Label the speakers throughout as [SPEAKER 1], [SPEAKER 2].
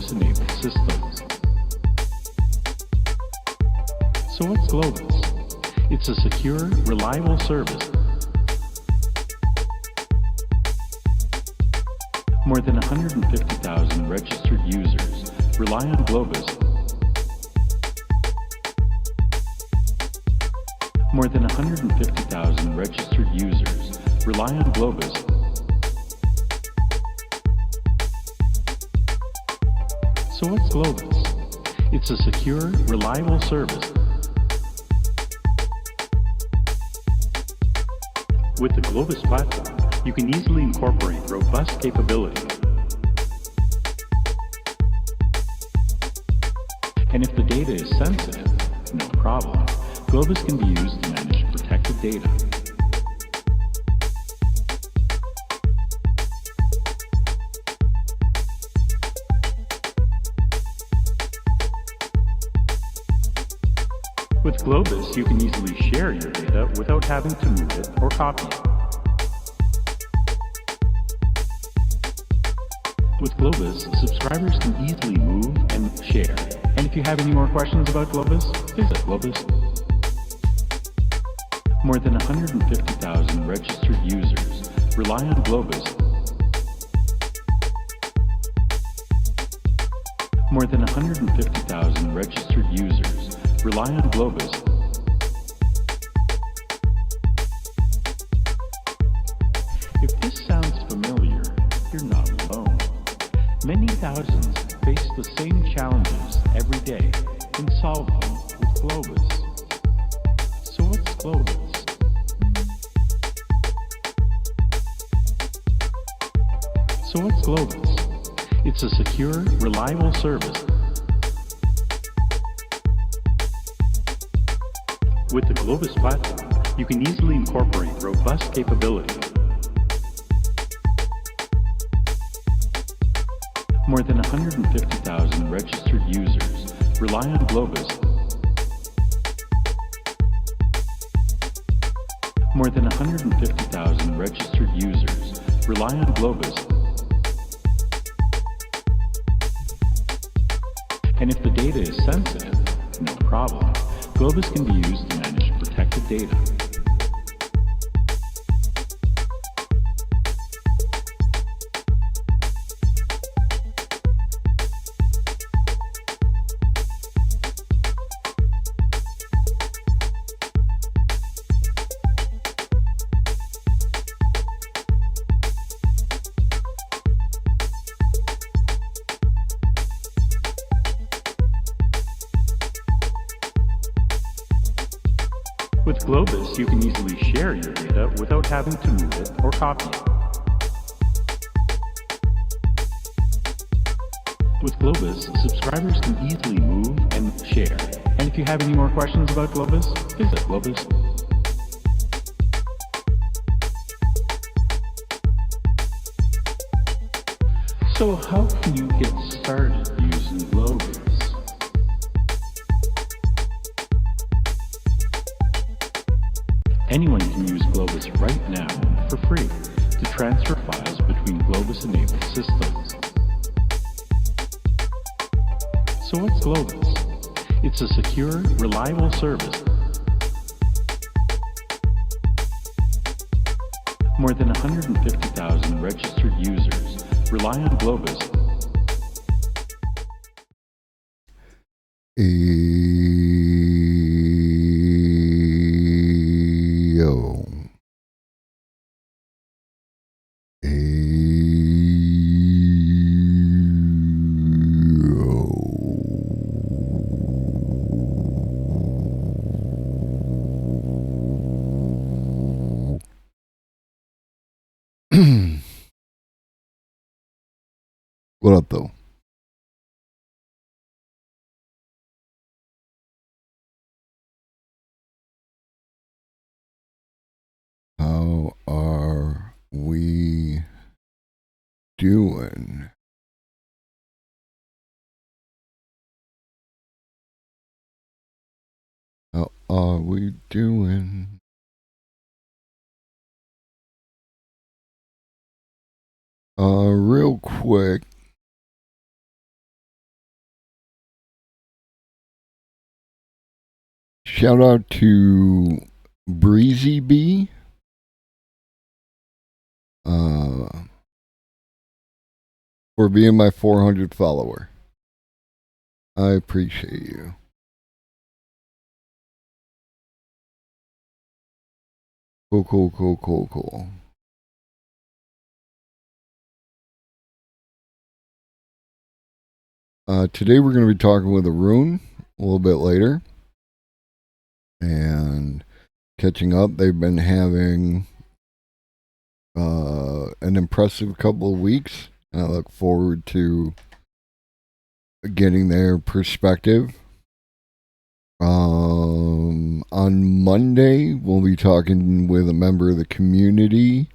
[SPEAKER 1] Globus-enabled systems. So what's Globus? It's a secure, reliable service. More than 150,000 registered users rely on Globus. More than 150,000 registered users rely on Globus. So what's Globus? It's a secure, reliable service. With the Globus platform, you can easily incorporate robust capabilities. And if the data is sensitive, no problem. Globus can be used to manage protected data. With Globus, you can easily share your data without having to move it or copy it. With Globus, subscribers can easily move and share. And if you have any more questions about Globus, visit Globus. More than 150,000 registered users rely on Globus. More than 150,000 registered users rely on Globus. If this sounds familiar, you're not alone. Many thousands face the same challenges every day and solve them with Globus. So what's Globus? So what's Globus? It's a secure, reliable service. With the Globus platform, you can easily incorporate robust capabilities. More than 150,000 registered users rely on Globus. More than 150,000 registered users rely on Globus. And if the data is sensitive, no problem. Globus can be used to manage protected data. With Globus, you can easily share your data without having to move it or copy it. With Globus, subscribers can easily move and share. And if you have any more questions about Globus, visit Globus. So how can you get started using Globus? Anyone can use Globus right now for free to transfer files between Globus-enabled systems. So what's Globus? It's a secure, reliable service. More than 150,000 registered users rely on Globus.
[SPEAKER 2] What up, though? How are we doing? How are we doing? Real quick, Shout out to Breezy B. For being my 400 follower. I appreciate you. Cool. Today we're going to be talking with Arun a little bit later and catching up. They've been having an impressive couple of weeks. I look forward to getting their perspective. On Monday, we'll be talking with a member of the community,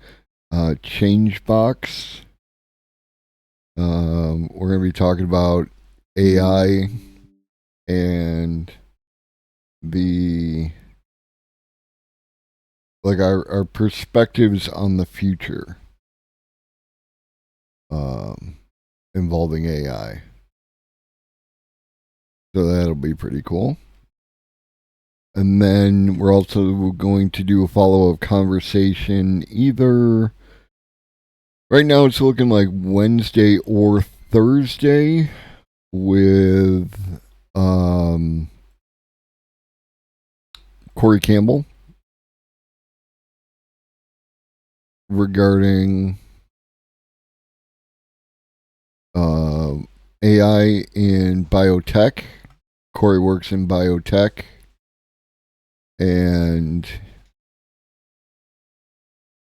[SPEAKER 2] Changebox. We're going to be talking about AI and our perspectives on the future involving AI. So that'll be pretty cool. And then we're also going to do a follow-up conversation either right now it's looking like Wednesday or Thursday with Corey Campbell regarding AI in biotech. Corey works in biotech. And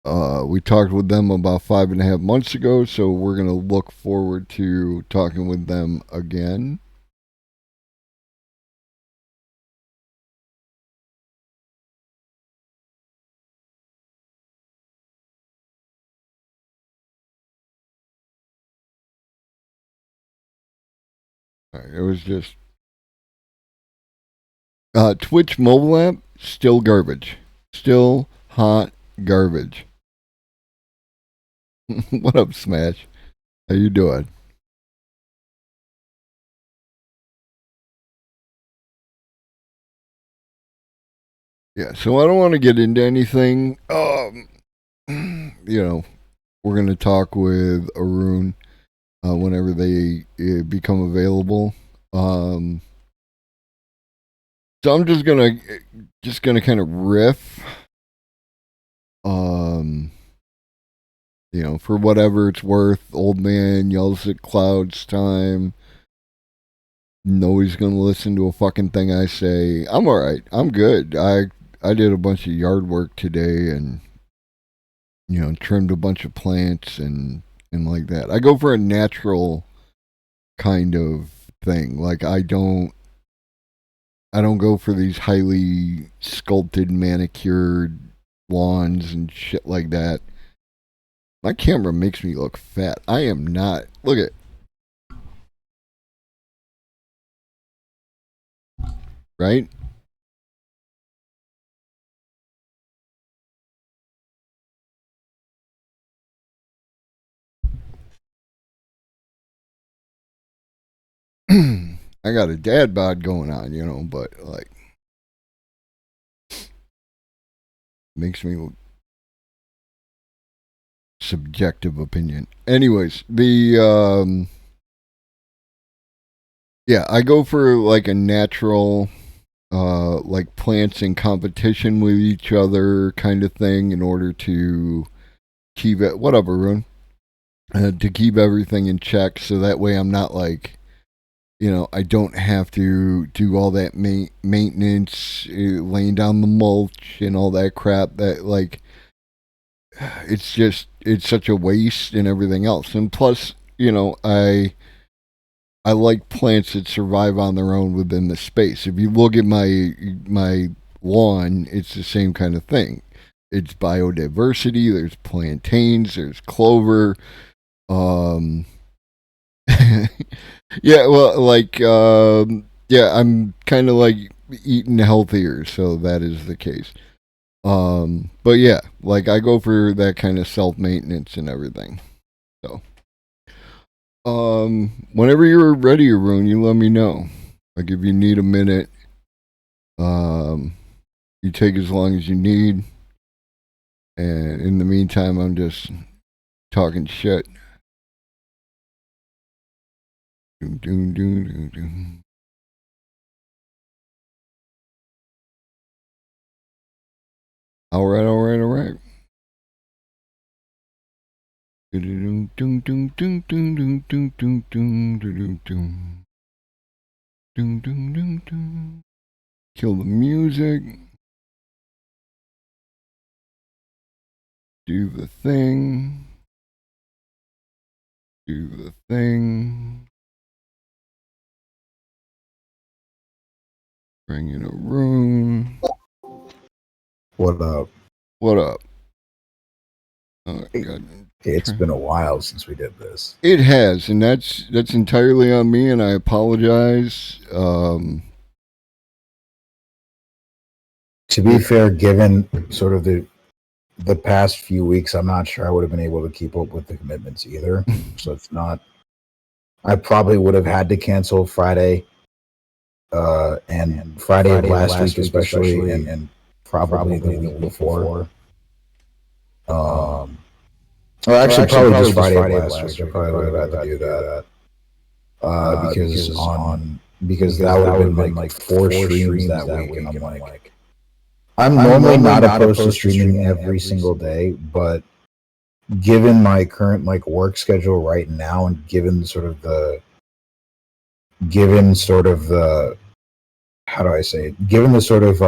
[SPEAKER 2] we talked with them about 5.5 months ago, so we're going to look forward to talking with them again. All right, it was just Twitch mobile app, still garbage. Still hot garbage. What up, Smash? How you doing? Yeah, so I don't want to get into anything. We're going to talk with Arun whenever they become available. So I'm just gonna kind of riff. For whatever it's worth, old man yells at clouds time. Nobody's gonna listen to a fucking thing I say. I'm alright. I'm good. I did a bunch of yard work today and trimmed a bunch of plants and like that. I go for a natural kind of thing. Like I don't go for these highly sculpted, manicured lawns and shit like that. My camera makes me look fat. I am not. Look at. Right? I got a dad bod going on, but like makes me look subjective opinion. Anyways, I go for like a natural like plants in competition with each other kind of thing in order to keep it whatever Arun to keep everything in check so that way I'm not like I don't have to do all that maintenance, laying down the mulch and all that crap that like it's such a waste and everything else. And plus, I like plants that survive on their own within the space. If you look at my lawn, it's the same kind of thing. It's biodiversity. There's plantains. There's clover. Yeah, well, like, I'm kind of like eating healthier, so that is the case. But yeah, like I go for that kind of self maintenance and everything. So, whenever you're ready, Arun, you let me know. Like if you need a minute, You take as long as you need. And in the meantime, I'm just talking shit. Doom, doom, doom, doom, doom. All right, all right, all right. Doom, doom, doom, doom, doom, doom, doom, doom, doom, doom, doom. Doom, doom, doom, doom. Kill the music. Do the thing. Do the thing. Bring in a room.
[SPEAKER 3] What up?
[SPEAKER 2] What up? Oh, God.
[SPEAKER 3] It's been a while since we did this.
[SPEAKER 2] It has, and that's entirely on me, and I apologize.
[SPEAKER 3] To be fair, given sort of the past few weeks, I'm not sure I would have been able to keep up with the commitments either. So it's not. I probably would have had to cancel Friday, and Friday of last week especially, and probably the week before. Or actually, probably just Friday of last week. I probably would have had to do that. Because that would have been like 4 streams that week, and I'm like, I'm normally not opposed to streaming every single day, but given my current like work schedule right now, and given sort of the how do I say it? Given the sort of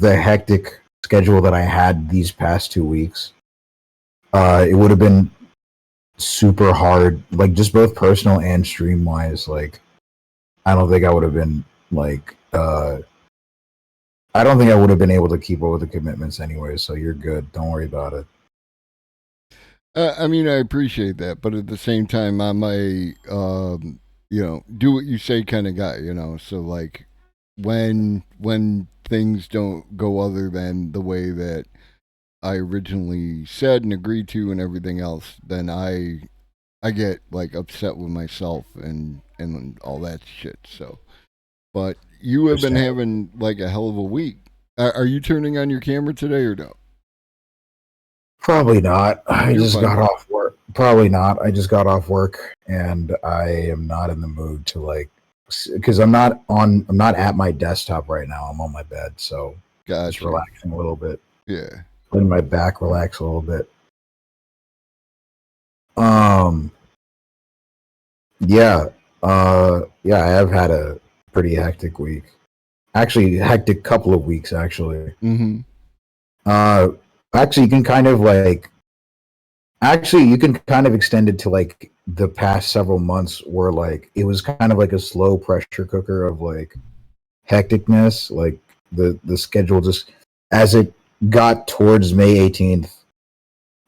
[SPEAKER 3] the hectic schedule that I had these past 2 weeks, it would have been super hard, like just both personal and stream wise. Like, I don't think I would have been like, I don't think I would have been able to keep up with the commitments anyway. So you're good. Don't worry about it.
[SPEAKER 2] I mean, I appreciate that, but at the same time, I'm a do what you say kind of guy. So like when things don't go other than the way that I originally said and agreed to and everything else, then I get like upset with myself and all that shit. So, but you have been having like a hell of a week. Are you turning on your camera today or no?
[SPEAKER 3] Probably not. I just got off work. Probably not. I just got off work, and I am not in the mood to like, because I'm not at my desktop right now. I'm on my bed, so just relaxing a little bit.
[SPEAKER 2] Yeah,
[SPEAKER 3] letting my back relax a little bit. Yeah, I have had a pretty hectic week. Actually, hectic couple of weeks actually.
[SPEAKER 2] Mm-hmm.
[SPEAKER 3] Actually, you can kind of extend it to like the past several months, where like it was kind of like a slow pressure cooker of like hecticness. Like the schedule, just as it got towards May 18th,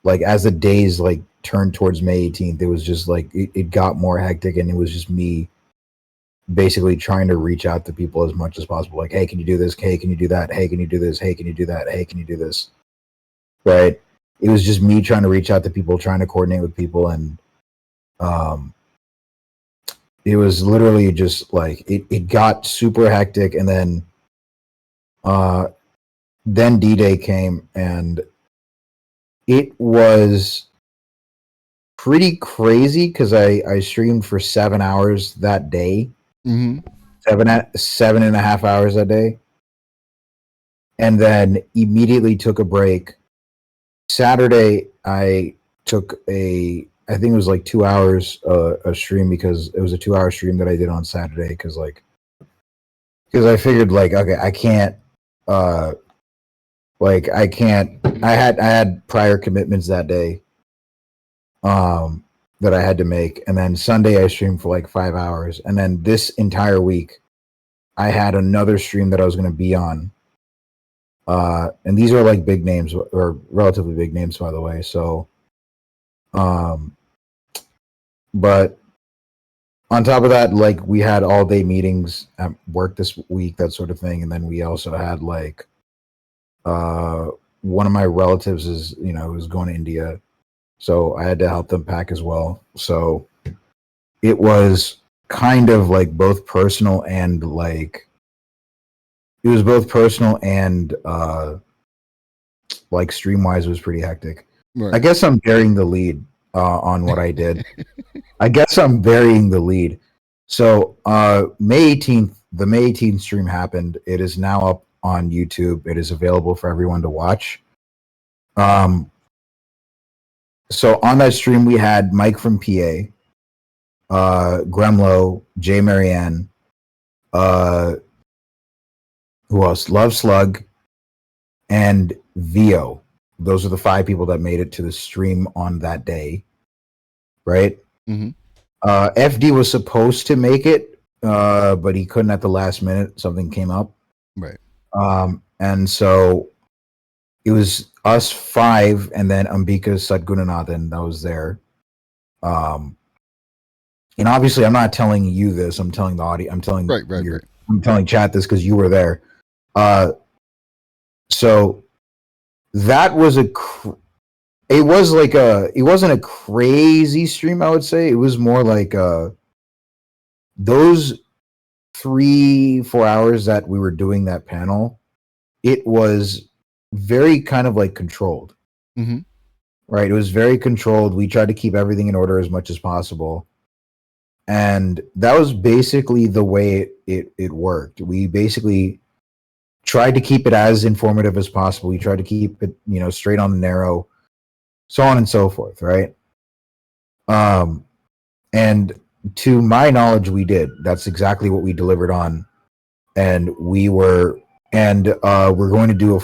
[SPEAKER 3] like as the days like turned towards May 18th, it was just like it got more hectic, and it was just me basically trying to reach out to people as much as possible. Like, hey, can you do this? Hey, can you do that? Hey, can you do this? Hey, can you do that? Hey, can you do this? Right? It was just me trying to reach out to people, trying to coordinate with people, and it was literally just like it got super hectic, and then D-Day came, and it was pretty crazy because I streamed for 7 hours that day.
[SPEAKER 2] Mm-hmm.
[SPEAKER 3] 7.5 hours that day, and then immediately took a break. Saturday, I took I think it was like 2 hours a stream, because it was a 2 hour stream that I did on Saturday, because I figured like, okay, I had prior commitments that day that I had to make, and then Sunday I streamed for like 5 hours, and then this entire week I had another stream that I was going to be on. And these are like big names, or relatively big names, by the way. So, but on top of that, like we had all day meetings at work this week, that sort of thing. And then we also had like, one of my relatives was going to India, so I had to help them pack as well. So it was kind of like both personal and like it was both personal and like stream wise, it was pretty hectic.
[SPEAKER 2] Right.
[SPEAKER 3] I guess I'm burying the lead on what I did. I guess I'm burying the lead. So May 18th, the May 18th stream happened. It is now up on YouTube. It is available for everyone to watch. So on that stream, we had Mike from PA, Gremlo, Jay Marianne, who else? Love Slug, and Vio. Those are the 5 people that made it to the stream on that day, right?
[SPEAKER 2] Mm-hmm.
[SPEAKER 3] FD was supposed to make it, but he couldn't at the last minute. Something came up.
[SPEAKER 2] Right.
[SPEAKER 3] And so it was us 5, and then Ambika Sadgunanathan that was there. And obviously, I'm not telling you this. I'm telling the audience. I'm telling
[SPEAKER 2] Right.
[SPEAKER 3] I'm telling chat this because you were there. So that was it wasn't a crazy stream, I would say. It was more like those 3-4 hours that we were doing that panel, it was very kind of like controlled.
[SPEAKER 2] Mm-hmm.
[SPEAKER 3] Right? It was very controlled. We tried to keep everything in order as much as possible. And that was basically the way it worked. We basically tried to keep it as informative as possible. We tried to keep it, straight on the narrow, so on and so forth, right? And to my knowledge, we did. That's exactly what we delivered on. And we're going to do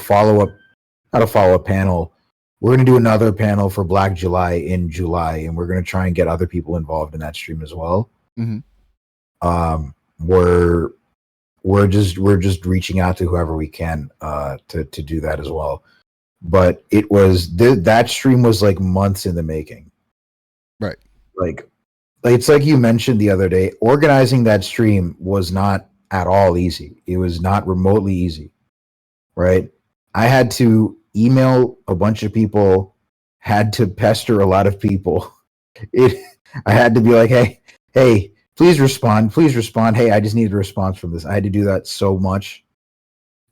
[SPEAKER 3] not a follow-up panel. We're going to do another panel for Black July in July, and we're going to try and get other people involved in that stream as well.
[SPEAKER 2] Mm-hmm.
[SPEAKER 3] We're just reaching out to whoever we can to do that as well. But it was that stream was like months in the making.
[SPEAKER 2] Right.
[SPEAKER 3] Like it's like you mentioned the other day, organizing that stream was not at all easy. It was not remotely easy. Right? I had to email a bunch of people, had to pester a lot of people. I had to be like, hey, please respond. Hey, I just need a response from this. I had to do that so much.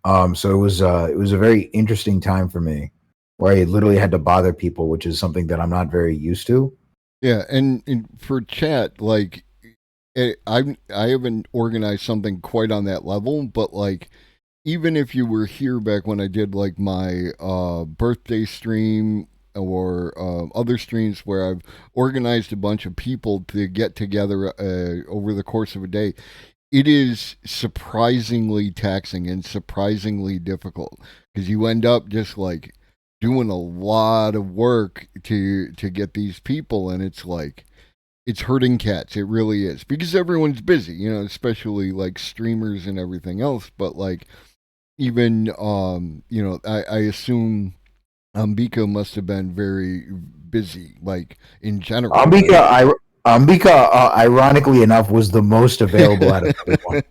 [SPEAKER 3] So it was a very interesting time for me, where I literally had to bother people, which is something that I'm not very used to.
[SPEAKER 2] Yeah, and for chat, like, I haven't organized something quite on that level, but like, even if you were here back when I did like my birthday stream or other streams where I've organized a bunch of people to get together over the course of a day, it is surprisingly taxing and surprisingly difficult, because you end up just like doing a lot of work to get these people, and it's like, it's hurting cats. It really is, because everyone's busy, especially like streamers and everything else. But like, even I assume Ambika must have been very busy, like, in general.
[SPEAKER 3] Ambika, ironically enough, was the most available out of everyone.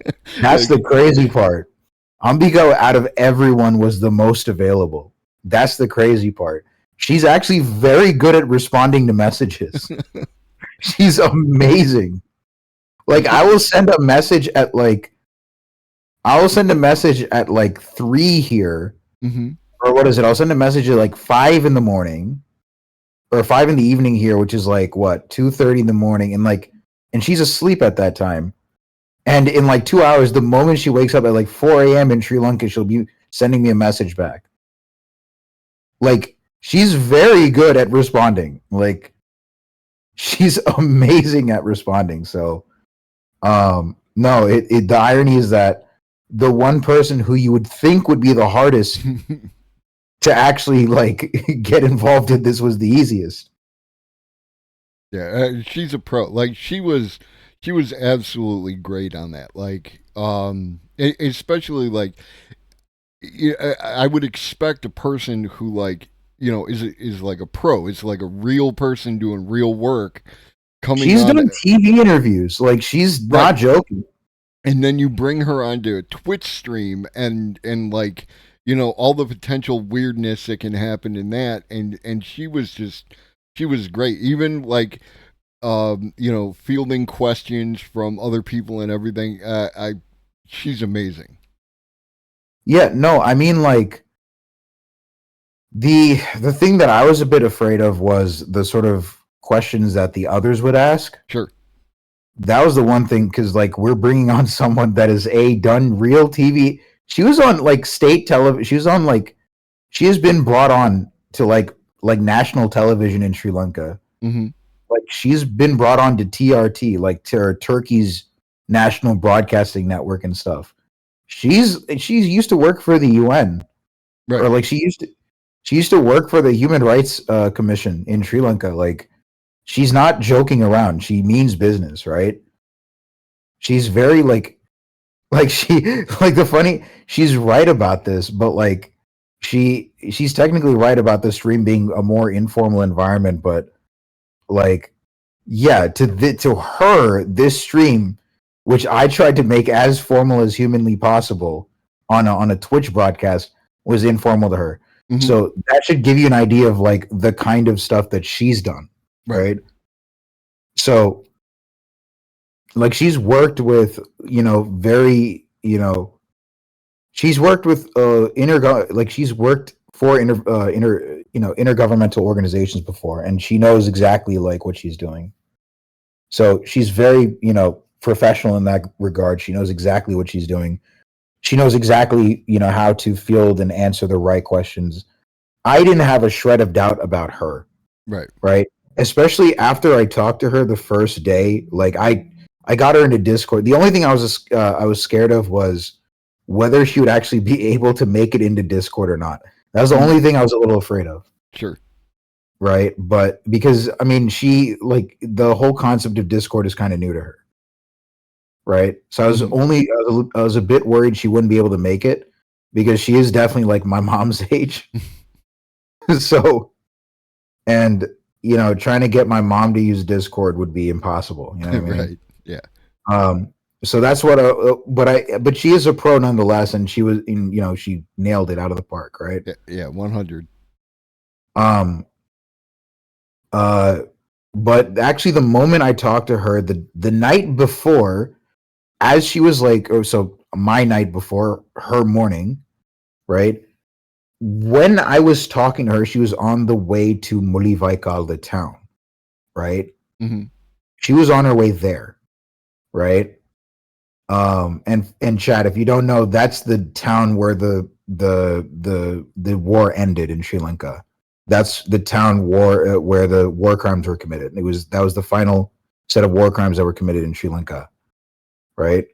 [SPEAKER 3] That's the crazy part. Ambika, out of everyone, was the most available. That's the crazy part. She's actually very good at responding to messages. She's amazing. Like, I will send a message at like 3 here.
[SPEAKER 2] Mm-hmm.
[SPEAKER 3] Or what is it? I'll send a message at like 5 in the morning. Or 5 in the evening here, which is like what, 2:30 in the morning, and she's asleep at that time. And in like 2 hours, the moment she wakes up at like 4 a.m. in Sri Lanka, she'll be sending me a message back. Like, she's very good at responding. Like, she's amazing at responding. So, no, the irony is that the one person who you would think would be the hardest to actually like get involved in this was the easiest.
[SPEAKER 2] Yeah, she's a pro. Like, she was absolutely great on that. Like, especially like, I would expect a person who like, is like a pro. It's like a real person doing real work.
[SPEAKER 3] She's doing TV interviews. Like, she's not joking.
[SPEAKER 2] And then you bring her onto a Twitch stream and like, all the potential weirdness that can happen in that, and she was great. Even like, fielding questions from other people and everything. She's amazing.
[SPEAKER 3] Yeah, no, I mean like the thing that I was a bit afraid of was the sort of questions that the others would ask.
[SPEAKER 2] Sure.
[SPEAKER 3] That was the one thing, because like we're bringing on someone that is done real TV. She was on like state television. She was on like she has been brought on to like national television in Sri Lanka.
[SPEAKER 2] Mm-hmm.
[SPEAKER 3] Like she's been brought on to TRT, like to Turkey's national broadcasting network and stuff. She's used to work for the UN,
[SPEAKER 2] Right.
[SPEAKER 3] or like she used to work for the Human Rights Commission in Sri Lanka. Like she's not joking around. She means business, right? She's very like she like the funny. She's right about this, but like she's technically right about the stream being a more informal environment, but like yeah, to her this stream, which I tried to make as formal as humanly possible on a Twitch broadcast, was informal to her.
[SPEAKER 2] Mhm.
[SPEAKER 3] So that should give you an idea of like the kind of stuff that she's done, right? So like she's worked with, very, she's worked with she's worked for intergovernmental organizations before, and she knows exactly like what she's doing. So she's very, professional in that regard. She knows exactly what she's doing. She knows exactly, how to field and answer the right questions. I didn't have a shred of doubt about her.
[SPEAKER 2] Right.
[SPEAKER 3] Right. Especially after I talked to her the first day. Like I got her into Discord. The only thing I was scared of was whether she would actually be able to make it into Discord or not. That was the only thing I was a little afraid of.
[SPEAKER 2] Sure.
[SPEAKER 3] Right. But because I mean, she like the whole concept of Discord is kind of new to her. Right. So I was I was a bit worried she wouldn't be able to make it, because she is definitely like my mom's age. So, and trying to get my mom to use Discord would be impossible. You know what I mean?
[SPEAKER 2] Right. Yeah.
[SPEAKER 3] So that's what. But she is a pro nonetheless, and she was, she nailed it out of the park, right?
[SPEAKER 2] Yeah. 100.
[SPEAKER 3] But actually, the moment I talked to her, the night before, as she was like, so my night before her morning, right? When I was talking to her, she was on the way to Mulivaikal, the town, right?
[SPEAKER 2] Mm-hmm.
[SPEAKER 3] She was on her way there, right? And Chad, if you don't know, that's the town where the war ended in Sri Lanka. That's the town war where the war crimes were committed. That was the final set of war crimes that were committed in Sri Lanka, right?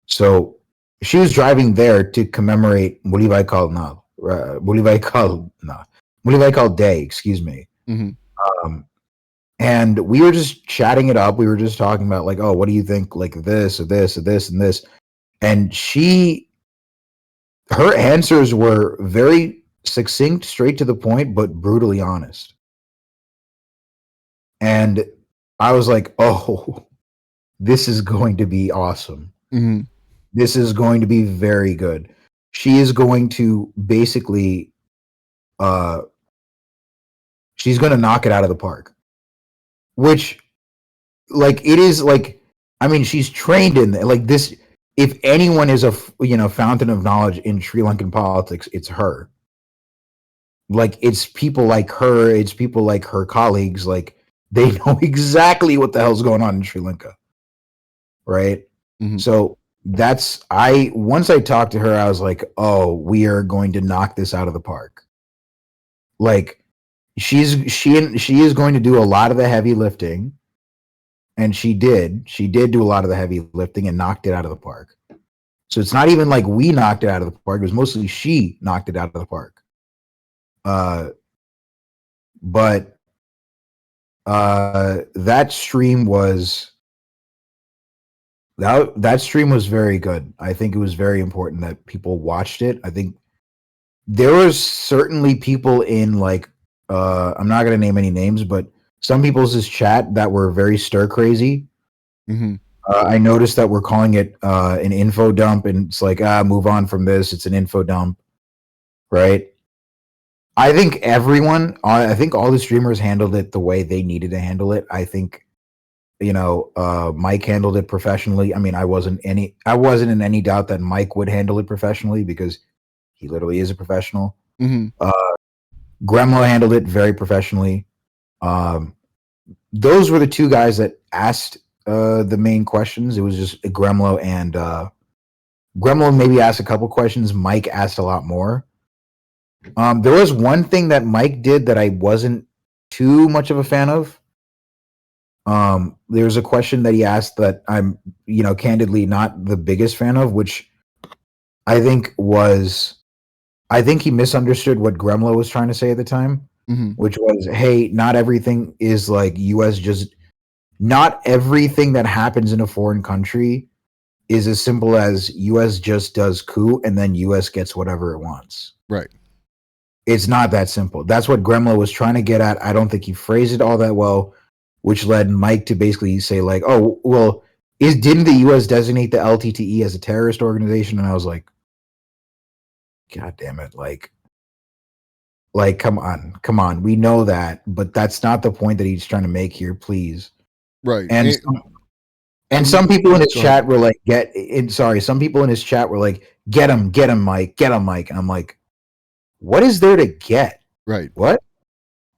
[SPEAKER 3] So she was driving there to commemorate Mulivaikal Day, excuse me.
[SPEAKER 2] Mm-hmm.
[SPEAKER 3] And we were just chatting it up. We were just talking about like, oh, what do you think? Like this or this or this and this. And her answers were very succinct, straight to the point, but brutally honest. And I was like, oh, this is going to be awesome.
[SPEAKER 2] Mm-hmm.
[SPEAKER 3] This is going to be very good. She is going to basically, she's going to knock it out of the park. Which, like, it is like, I mean, she's trained in like this. If anyone is a fountain of knowledge in Sri Lankan politics, it's her. Like, it's people like her. It's people like her colleagues. Like, they know exactly what the hell's going on in Sri Lanka, right?
[SPEAKER 2] Mm-hmm.
[SPEAKER 3] So once I talked to her, I was like, oh, we are going to knock this out of the park. Like, she is going to do a lot of the heavy lifting, and she did do a lot of the heavy lifting and knocked it out of the park. So it's not even like we knocked it out of the park. It was mostly she knocked it out of the park. But that stream was very good. I think it was very important that people watched it. I think there was certainly people in like, I'm not going to name any names, but some people's chat that were very stir crazy.
[SPEAKER 2] Mm-hmm.
[SPEAKER 3] I noticed that we're calling it an info dump, and it's like, move on from this. It's an info dump, right? I think all the streamers handled it the way they needed to handle it. I think, Mike handled it professionally. I mean, I wasn't in any doubt that Mike would handle it professionally, because He literally is a professional.
[SPEAKER 2] Mm-hmm.
[SPEAKER 3] Gremlo handled it very professionally. Those were the two guys that asked the main questions. It was just Gremlo and Gremlo maybe asked a couple questions. Mike asked a lot more. There was one thing that Mike did that I wasn't too much of a fan of. There was a question that he asked that I'm, candidly not the biggest fan of, which I think he misunderstood what Gremlo was trying to say at the time, which was, hey, not everything is like not everything that happens in a foreign country is as simple as US just does coup and then US gets whatever it wants.
[SPEAKER 2] Right.
[SPEAKER 3] It's not that simple. That's what Gremlo was trying to get at. I don't think he phrased it all that well, which led Mike to basically say like, oh, well, didn't the US designate the LTTE as a terrorist organization? And I was like, God damn it. Like, come on. We know that, but that's not the point that he's trying to make here, please.
[SPEAKER 2] Right.
[SPEAKER 3] And some people in his chat were like, some people in his chat were like, get him, Mike. And I'm like, what is there to get?
[SPEAKER 2] Right.
[SPEAKER 3] What?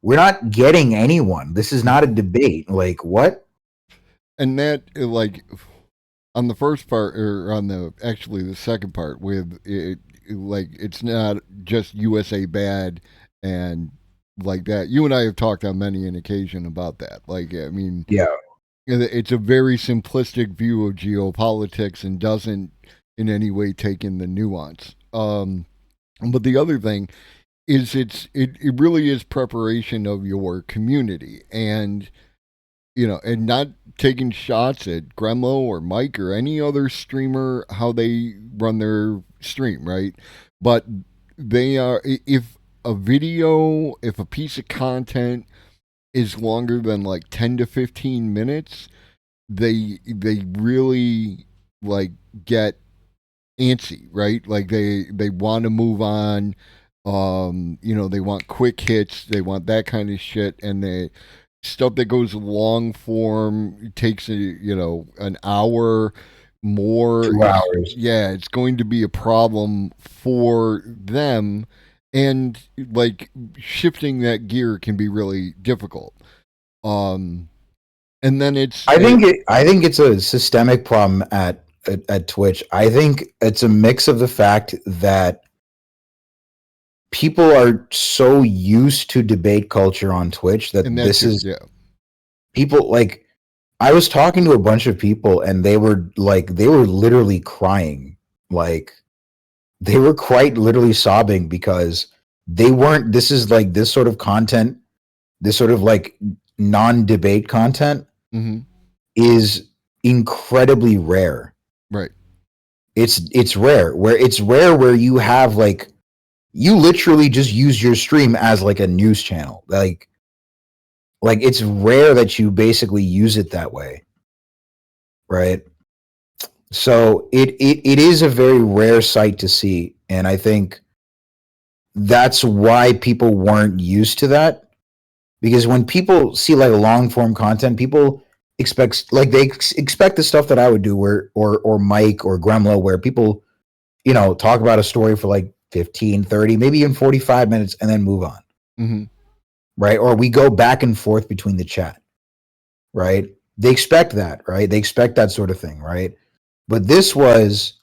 [SPEAKER 3] We're not getting anyone. This is not a debate. Like, what?
[SPEAKER 2] And that, like, on the first part, or on the second part, with it, like, it's not just USA bad and like that. You and I have talked on many an occasion about that. Like, I mean,
[SPEAKER 3] yeah,
[SPEAKER 2] it's a very simplistic view of geopolitics and doesn't in any way take in the nuance. But the other thing is it really is preparation of your community, and and not taking shots at Gremlo or Mike or any other streamer how they run their stream, right? But they are, if a piece of content is longer than like 10 to 15 minutes, they really like get antsy, right? Like they want to move on. They want quick hits, they want that kind of shit, and they stuff that goes long form takes an hour more.
[SPEAKER 3] 2 hours.
[SPEAKER 2] Yeah, it's going to be a problem for them, and like shifting that gear can be really difficult. And then I
[SPEAKER 3] think it's a systemic problem at Twitch. I think it's a mix of the fact that people are so used to debate culture on Twitch that people like. I was talking to a bunch of people and they were literally crying. Like they were quite literally sobbing because this is like this sort of content, this sort of like non-debate content is incredibly rare.
[SPEAKER 2] Right.
[SPEAKER 3] It's rare where you have like, you literally just use your stream as like a news channel. Like it's rare that you basically use it that way. Right. So it is a very rare sight to see. And I think that's why people weren't used to that. Because when people see like long form content, people expect the stuff that I would do or Mike or Gremlo, where people, talk about a story for like 15, 30, maybe even 45 minutes and then move on. Right. Or we go back and forth between the chat. Right. They expect that. Right. They expect that sort of thing. Right. But this was,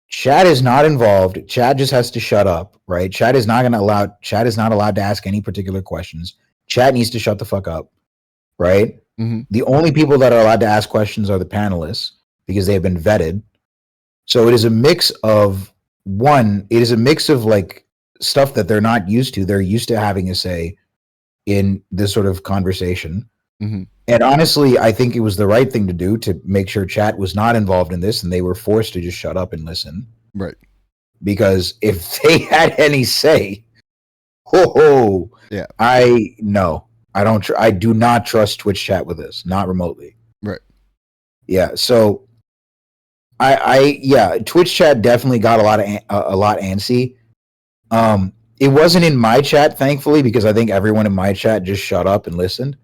[SPEAKER 3] chat is not involved. Chat just has to shut up. Right. Chat is not allowed to ask any particular questions. Chat needs to shut the fuck up. Right. The only people that are allowed to ask questions are the panelists because they have been vetted. So it is a mix of like stuff that they're not used to. They're used to having a say in this sort of conversation. And honestly, I think it was the right thing to do to make sure chat was not involved in this and they were forced to just shut up and listen.
[SPEAKER 2] Right.
[SPEAKER 3] Because if they had any say,
[SPEAKER 2] yeah,
[SPEAKER 3] I do not trust Twitch chat with this, not remotely.
[SPEAKER 2] Right.
[SPEAKER 3] Yeah. So Twitch chat definitely got a lot antsy. It wasn't in my chat, thankfully, because I think everyone in my chat just shut up and listened.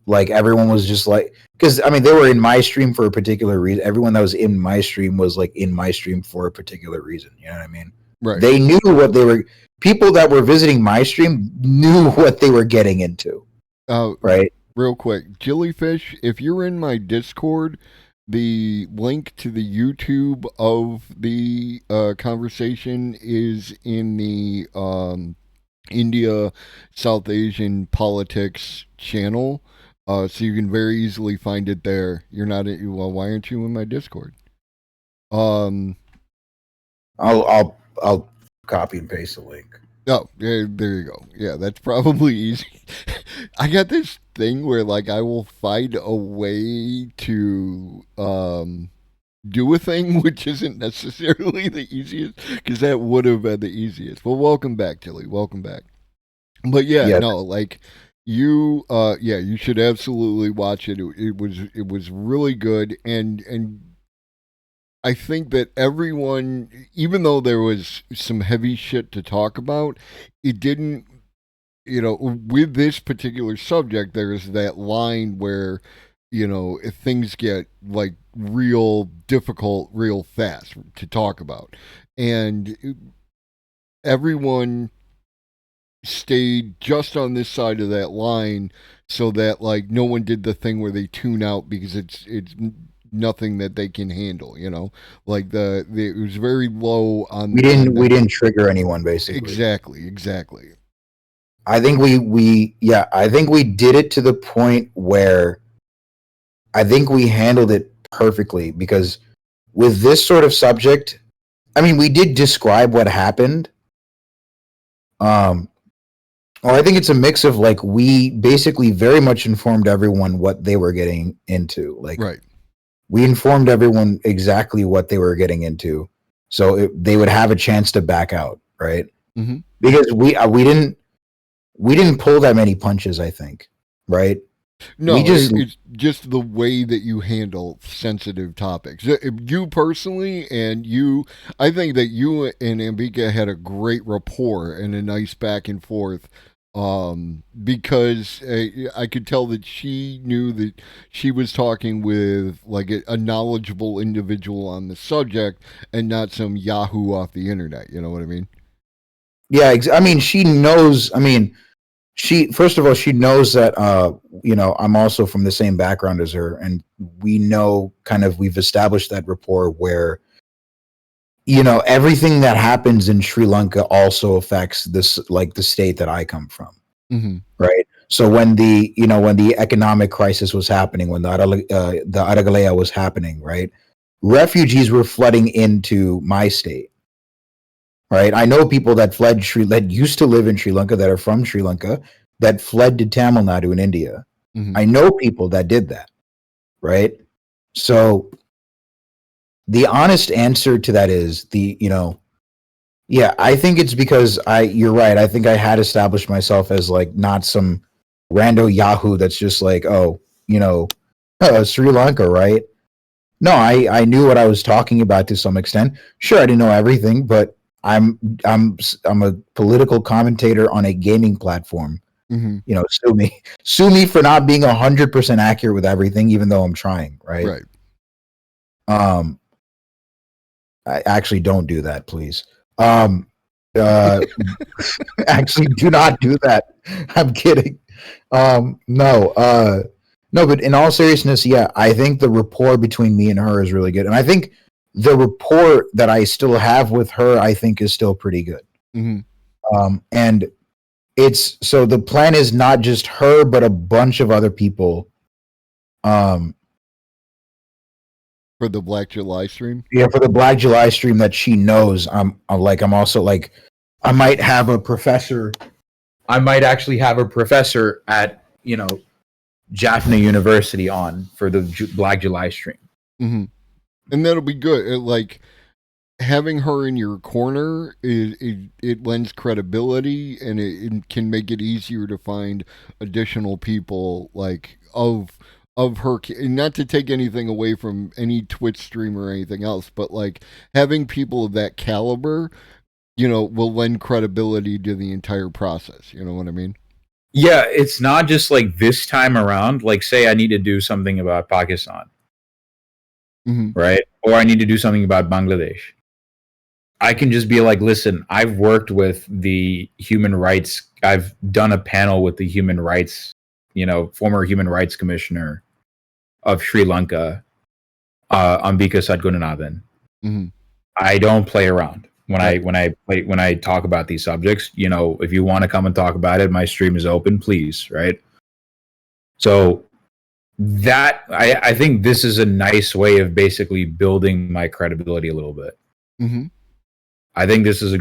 [SPEAKER 3] Like everyone was just like, because I mean, they were in my stream for a particular reason. Everyone that was in my stream was like in my stream for a particular reason. You know what I mean?
[SPEAKER 2] Right.
[SPEAKER 3] They knew what they were. People that were visiting my stream knew what they were getting into. Right.
[SPEAKER 2] Real quick, Jellyfish, if you're in my Discord, the link to the YouTube of the conversation is in the India South Asian politics channel, so you can very easily find it there. You're not well. Why aren't you in my Discord?
[SPEAKER 3] I'll copy and paste the link.
[SPEAKER 2] Oh, yeah, there you go. Yeah, that's probably easy. I got this thing where like I will find a way to do a thing which isn't necessarily the easiest, because that would have been the easiest. Well, welcome back, Tilly. Welcome back. But yeah, no, like you you should absolutely watch it. It was really good, and I think that everyone, even though there was some heavy shit to talk about, it didn't, with this particular subject, there's that line where, if things get like real difficult real fast to talk about. And everyone stayed just on this side of that line so that like no one did the thing where they tune out because it's nothing that they can handle, like it was very low on.
[SPEAKER 3] We didn't trigger anyone, basically.
[SPEAKER 2] Exactly.
[SPEAKER 3] I think I think we did it to the point where I think we handled it perfectly, because with this sort of subject, I mean, we did describe what happened. Or I think it's a mix of like, we basically very much informed everyone what they were getting into. Like,
[SPEAKER 2] right.
[SPEAKER 3] We informed everyone exactly what they were getting into, so they would have a chance to back out, right?
[SPEAKER 2] Mm-hmm.
[SPEAKER 3] Because we didn't pull that many punches, I think, right?
[SPEAKER 2] No, it's just the way that you handle sensitive topics. You personally, and I think that you and Ambika had a great rapport and a nice back and forth. Because I could tell that she knew that she was talking with like a knowledgeable individual on the subject and not some Yahoo off the internet. You know what I mean?
[SPEAKER 3] Yeah, I mean, she knows. I mean, first of all, she knows that I'm also from the same background as her, and we know we've established that rapport where everything that happens in Sri Lanka also affects this, like the state that I come from.
[SPEAKER 2] Mm-hmm.
[SPEAKER 3] Right. So when the economic crisis was happening, when the Aragalaya was happening, right, refugees were flooding into my state. Right. I know people that that used to live in Sri Lanka, that are from Sri Lanka, that fled to Tamil Nadu in India.
[SPEAKER 2] Mm-hmm.
[SPEAKER 3] I know people that did that. Right. So the honest answer to that is I think it's because you're right. I think I had established myself as like not some rando Yahoo that's just like, Sri Lanka, right? No, I knew what I was talking about to some extent. Sure, I didn't know everything, but I'm a political commentator on a gaming platform.
[SPEAKER 2] Mm-hmm.
[SPEAKER 3] Sue me for not being 100% accurate with everything, even though I'm trying, right?
[SPEAKER 2] Right.
[SPEAKER 3] I actually don't do that, please. Actually, do not do that. I'm kidding. No, but in all seriousness, yeah, I think the rapport between me and her is really good, and I think the rapport that I still have with her, I think, is still pretty good.
[SPEAKER 2] Mm-hmm.
[SPEAKER 3] And so the plan is not just her, but a bunch of other people.
[SPEAKER 2] For the Black July stream?
[SPEAKER 3] Yeah, for the Black July stream that she knows. I'm also like, I might have a professor. I might actually have a professor at, Jaffna University on for the Black July stream.
[SPEAKER 2] Mm-hmm. And that'll be good. Like, having her in your corner, it lends credibility, and it can make it easier to find additional people, like, of her, not to take anything away from any Twitch streamer or anything else, but like having people of that caliber, will lend credibility to the entire process. You know what I mean?
[SPEAKER 4] Yeah, it's not just like this time around. Like, say I need to do something about Pakistan,
[SPEAKER 2] mm-hmm.
[SPEAKER 4] right? Or I need to do something about Bangladesh. I can just be like, listen, I've worked with the human rights. I've done a panel with the human rights, former human rights commissioner of Sri Lanka, Ambika Sadgunanathan.
[SPEAKER 2] Mm-hmm.
[SPEAKER 4] I don't play around when I talk about these subjects. If you want to come and talk about it, my stream is open, please. Right. So that I think this is a nice way of basically building my credibility a little bit.
[SPEAKER 2] Mm-hmm.
[SPEAKER 4] I think this was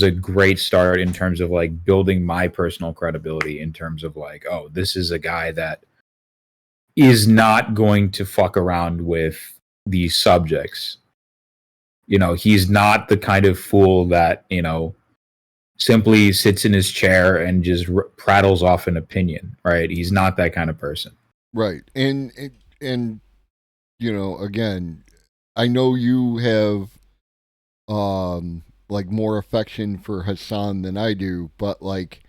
[SPEAKER 4] a great start in terms of like building my personal credibility in terms of like, oh, this is a guy that is not going to fuck around with these subjects. He's not the kind of fool that, simply sits in his chair and just prattles off an opinion, right? He's not that kind of person.
[SPEAKER 2] Right. And again, I know you have like more affection for Hasan than I do, but like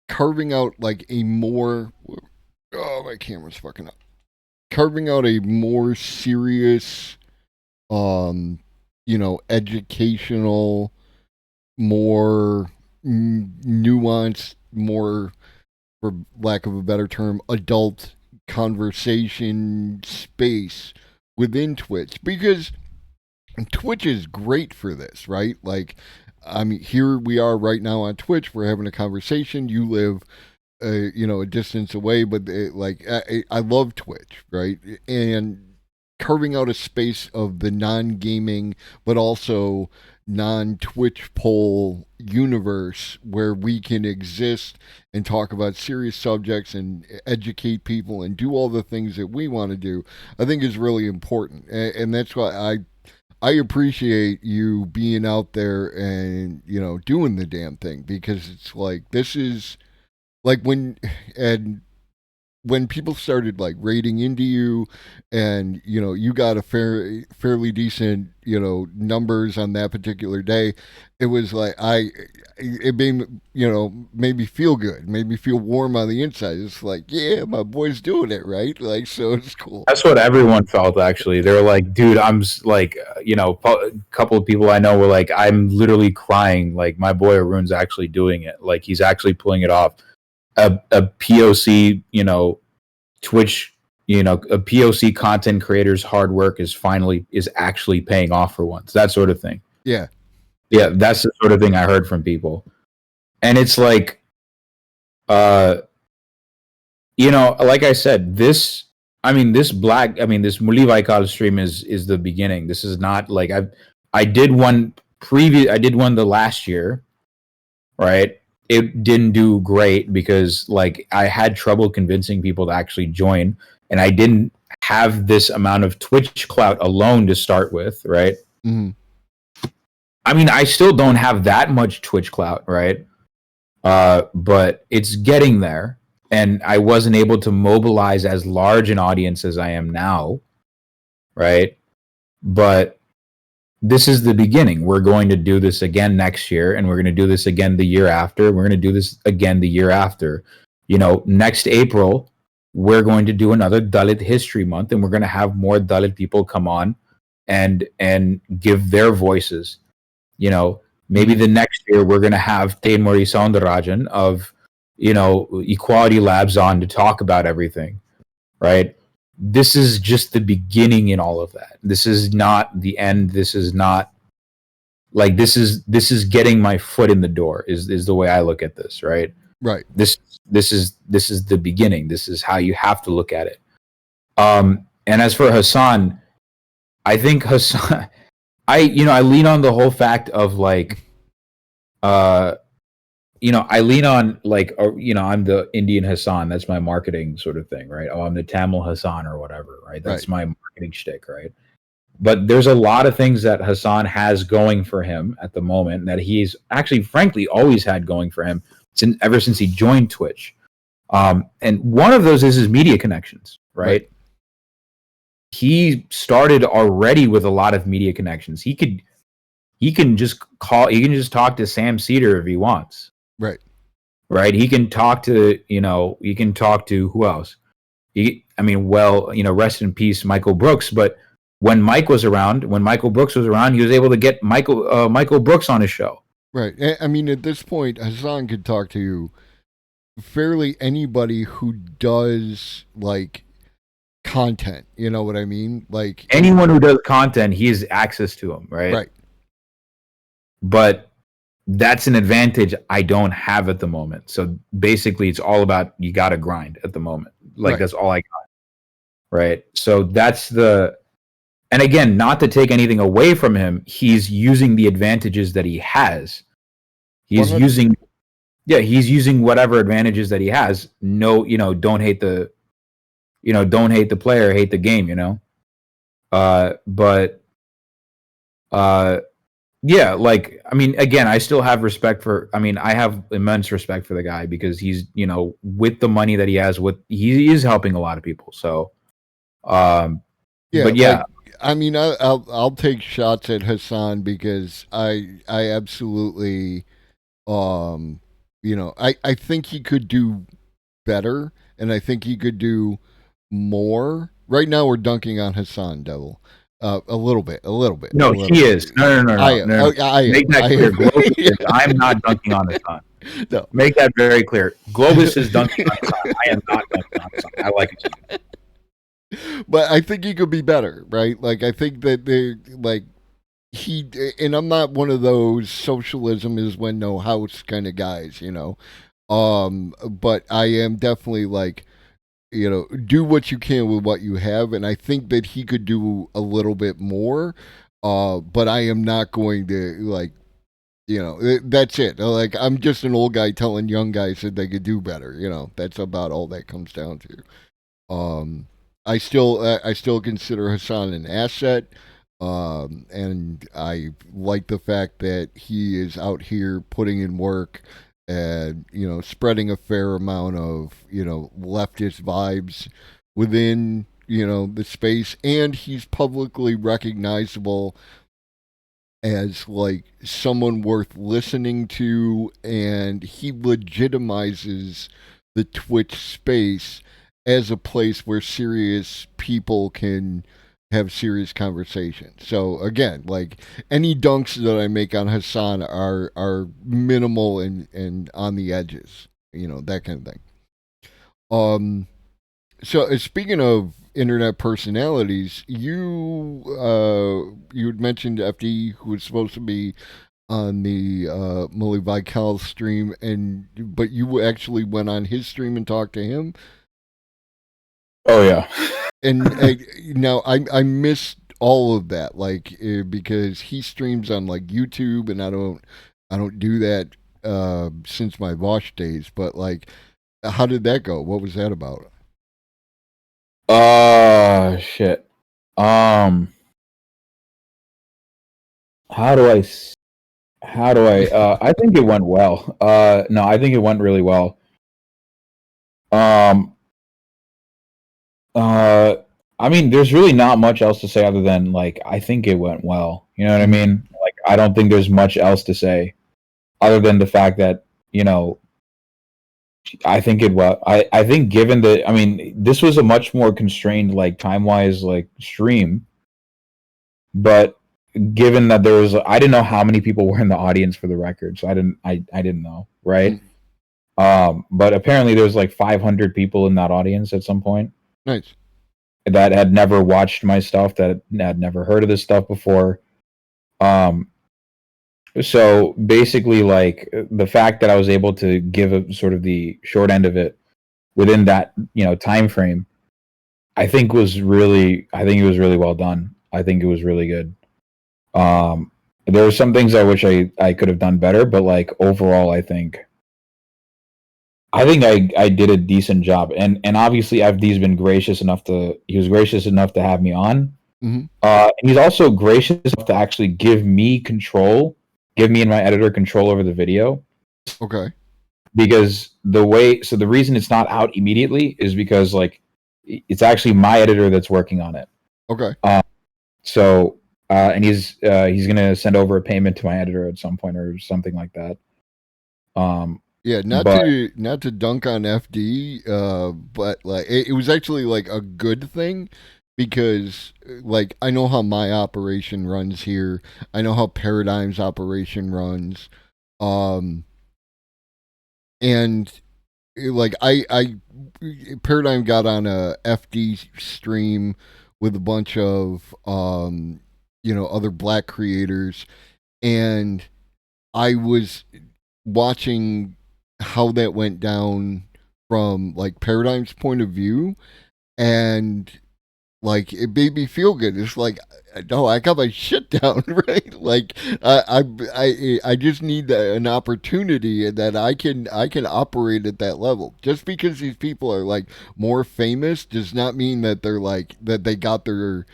[SPEAKER 2] carving out like a more my camera's fucking up. Carving out a more serious educational, more nuanced, more, for lack of a better term, adult conversation space within Twitch, because Twitch is great for this, right? Like, I mean, here we are right now on Twitch. We're having a conversation. You live, a distance away, but I love Twitch, right? And carving out a space of the non-gaming, but also non-Twitch poll universe where we can exist and talk about serious subjects and educate people and do all the things that we want to do, I think is really important. And that's why I appreciate you being out there and, doing the damn thing, because it's like, this is like when people started like raiding into you and, you got a fairly decent, numbers on that particular day, it was like, it made me feel good, made me feel warm on the inside. It's like, yeah, my boy's doing it, right? Like, so it's cool.
[SPEAKER 4] That's what everyone felt, actually. They were like, dude, I'm like, a couple of people I know were like, I'm literally crying. Like, my boy Arun's actually doing it. Like, he's actually pulling it off. A POC, Twitch, a POC content creator's hard work is actually paying off for once. That sort of thing.
[SPEAKER 2] Yeah.
[SPEAKER 4] Yeah, that's the sort of thing I heard from people. And it's like, like I said, this Muli Vaikal stream is the beginning. This is not like I did one the last year, right? It didn't do great because like I had trouble convincing people to actually join, and I didn't have this amount of Twitch clout alone to start with, right?
[SPEAKER 2] Mm-hmm.
[SPEAKER 4] I mean, I still don't have that much Twitch clout, right? But it's getting there, and I wasn't able to mobilize as large an audience as I am now, right? But this is the beginning. We're going to do this again next year, and we're going to do this again the year after. We're going to do this again the year after. Next April, we're going to do another Dalit History Month, and we're going to have more Dalit people come on and give their voices. Maybe the next year we're going to have Teinmuri Soundarajan of, Equality Labs on to talk about everything, right? This is just the beginning in all of that. This is not the end. This is not like, this is getting my foot in the door is the way I look at this, right?
[SPEAKER 2] Right.
[SPEAKER 4] This is the beginning. This is how you have to look at it. And as for Hasan, I think Hasan, I lean on the whole fact of like, I lean on like, I'm the Indian Hasan. That's my marketing sort of thing, right? Oh, I'm the Tamil Hasan or whatever, right? That's my marketing shtick, right? But there's a lot of things that Hasan has going for him at the moment that he's actually, frankly, always had going for him ever since he joined Twitch. And one of those is his media connections, right? He started already with a lot of media connections. He can just talk to Sam Cedar if he wants. Right. He can talk to, who else? Rest in peace, Michael Brooks, but when Mike was around, when Michael Brooks was around, he was able to get Michael Brooks on his show.
[SPEAKER 2] Right. I mean, at this point, Hassan could talk to you fairly anybody who does like content. You know what I mean? Like
[SPEAKER 4] Anyone who does content, he has access to him, right?
[SPEAKER 2] Right.
[SPEAKER 4] But that's an advantage I don't have at the moment. So basically, it's all about you got to grind at the moment. Like
[SPEAKER 2] Right.
[SPEAKER 4] that's all I got. Right. So that's the. And again, not to take anything away from him, he's using the advantages that he has. He's
[SPEAKER 2] 100%.
[SPEAKER 4] using whatever advantages that he has. No, don't hate the player, hate the game, yeah, like, I mean, again, I still have I have immense respect for the guy because he's, with the money that he has, he is helping a lot of people. So, but yeah.
[SPEAKER 2] Like, I mean, I'll take shots at Hassan because I absolutely, I think he could do better, and I think he could do more. Right now, we're dunking on Hassan, Devil. A little bit.
[SPEAKER 4] No, he is. No.
[SPEAKER 2] I am.
[SPEAKER 4] No.
[SPEAKER 2] I am.
[SPEAKER 4] Make that
[SPEAKER 2] I
[SPEAKER 4] clear.
[SPEAKER 2] am.
[SPEAKER 4] Globus is, I'm not dunking on Hassan.
[SPEAKER 2] No.
[SPEAKER 4] Make that very clear. Globus is dunking on Hassan. I am not dunking on Hassan. I like it.
[SPEAKER 2] But I think he could be better, right? Like, I think that and I'm not one of those socialism is when no house kind of guys, but I am definitely like, do what you can with what you have, and I think that he could do a little bit more, but I am not going to that's it. Like, I'm just an old guy telling young guys that they could do better. That's about all that comes down to. I still consider Hassan an asset, and I like the fact that he is out here putting in work and spreading a fair amount of leftist vibes within the space, and he's publicly recognizable as like someone worth listening to, and he legitimizes the Twitch space as a place where serious people can have serious conversations. So again, like, any dunks that I make on Hassan are minimal and on the edges, that kind of thing. So speaking of internet personalities, you had mentioned FD, who was supposed to be on the Mully Vical stream, but you actually went on his stream and talked to him.
[SPEAKER 4] Oh yeah.
[SPEAKER 2] And now I missed all of that, like, because he streams on like YouTube, and I don't do that since my Vosh days. But like, how did that go? What was that about?
[SPEAKER 4] Shit. How do I? I think it went well. No, I think it went really well. I mean, there's really not much else to say other than, like, I think it went well. You know what I mean? Like, I don't think there's much else to say other than the fact that, I think it well. I think given that, I mean, this was a much more constrained, like, time-wise, like, stream. But given that there was, I didn't know how many people were in the audience, for the record, so I didn't know, right? But apparently there was like 500 people in that audience at some point.
[SPEAKER 2] Nice.
[SPEAKER 4] That had never watched my stuff, that had never heard of this stuff before. So basically, like, the fact that I was able to give a sort of the short end of it within that, time frame, I think it was really well done. I think it was really good. There were some things I wish I could have done better, but like, overall, I think I did a decent job, and obviously FD's been gracious enough to have me on.
[SPEAKER 2] Mm-hmm.
[SPEAKER 4] And he's also gracious enough to actually give me and my editor control over the video.
[SPEAKER 2] Okay.
[SPEAKER 4] Because the reason it's not out immediately is because, like, it's actually my editor that's working on it.
[SPEAKER 2] Okay.
[SPEAKER 4] So and he's gonna send over a payment to my editor at some point or something like that.
[SPEAKER 2] Yeah, not to dunk on FD, but like, it was actually like a good thing, because like I know how my operation runs here. I know how Paradigm's operation runs. Um and like I Paradigm got on a FD stream with a bunch of other black creators, and I was watching how that went down from like Paradigm's point of view, and like it made me feel good. It's like, no, I got my shit down, right? Like I just need an opportunity that I can operate at that level. Just because these people are like more famous does not mean that they're like that they got their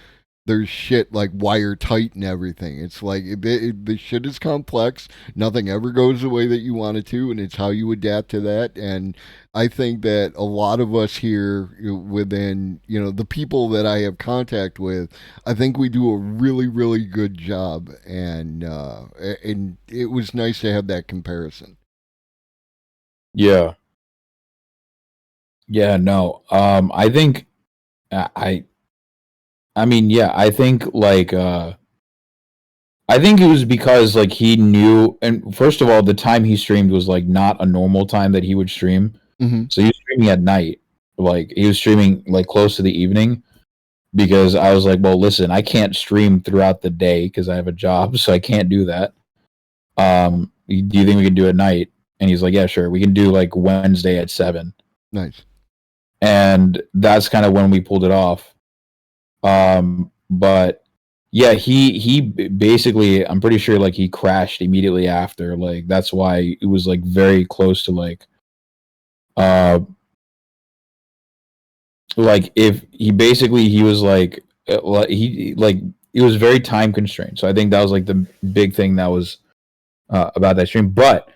[SPEAKER 2] shit like wire tight and everything. It's like the shit is complex. Nothing ever goes the way that you want it to, and it's how you adapt to that. And I think that a lot of us here within, the people that I have contact with, I think we do a really, really good job. And it was nice to have that comparison.
[SPEAKER 4] Yeah. Yeah, no. I think I mean, yeah, I think like I think it was because like he knew, and first of all, the time he streamed was like not a normal time that he would stream.
[SPEAKER 2] Mm-hmm.
[SPEAKER 4] So he was streaming at night. Like he was streaming like close to the evening because I was like, well, listen, I can't stream throughout the day because I have a job, so I can't do that. Do you think we can do it at night? And he's like, yeah, sure. We can do like Wednesday at 7.
[SPEAKER 2] Nice.
[SPEAKER 4] And that's kind of when we pulled it off. But yeah, he basically, I'm pretty sure like he crashed immediately after. Like that's why it was like very close to like if he was like it was very time constrained. So I think that was like the big thing that was about that stream. But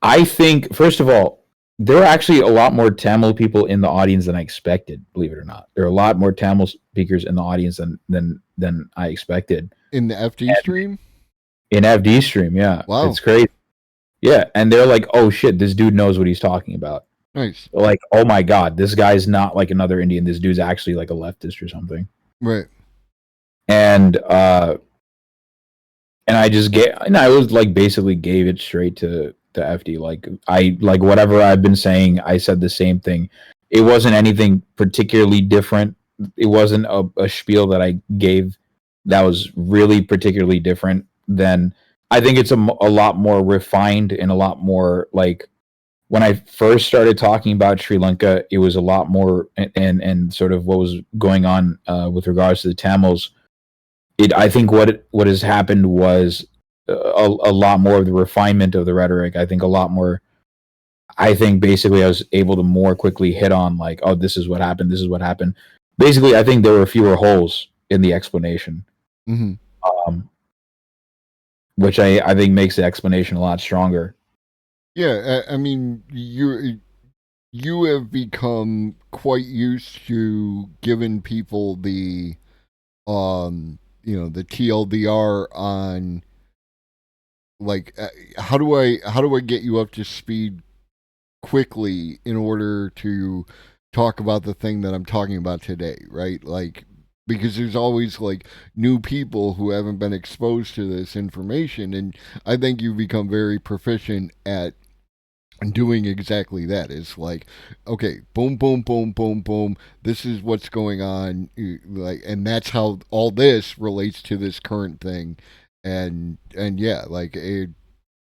[SPEAKER 4] I think first of all, there are actually a lot more Tamil people in the audience than I expected. Believe it or not, there are a lot more Tamil speakers in the audience than I expected.
[SPEAKER 2] In the FD stream?
[SPEAKER 4] In FD stream, yeah.
[SPEAKER 2] Wow.
[SPEAKER 4] It's crazy. Yeah, and they're like, "Oh shit, this dude knows what he's talking about."
[SPEAKER 2] Nice.
[SPEAKER 4] Like, "Oh my god, this guy's not like another Indian. This dude's actually like a leftist or something."
[SPEAKER 2] Right.
[SPEAKER 4] And I was like basically gave it straight to FD. Like whatever I've been saying, I said the same thing. It wasn't anything particularly different. It wasn't a spiel that I gave that was really particularly different than. I think it's a lot more refined and a lot more like when I first started talking about Sri Lanka, it was a lot more and sort of what was going on with regards to the Tamils. I think what has happened was a lot more of the refinement of the rhetoric. I think a lot more. I think basically I was able to more quickly hit on like, oh, this is what happened. This is what happened. Basically, I think there were fewer holes in the explanation.
[SPEAKER 2] Mm-hmm.
[SPEAKER 4] Which I think makes the explanation a lot stronger.
[SPEAKER 2] Yeah, I mean, you have become quite used to giving people the the TLDR on like how do I get you up to speed quickly in order to talk about the thing that I'm talking about today, right? Like because there's always like new people who haven't been exposed to this information, and I think you've become very proficient at doing exactly that. It's like, okay, boom, boom, boom, boom, boom. This is what's going on, like, and that's how all this relates to this current thing, and yeah, like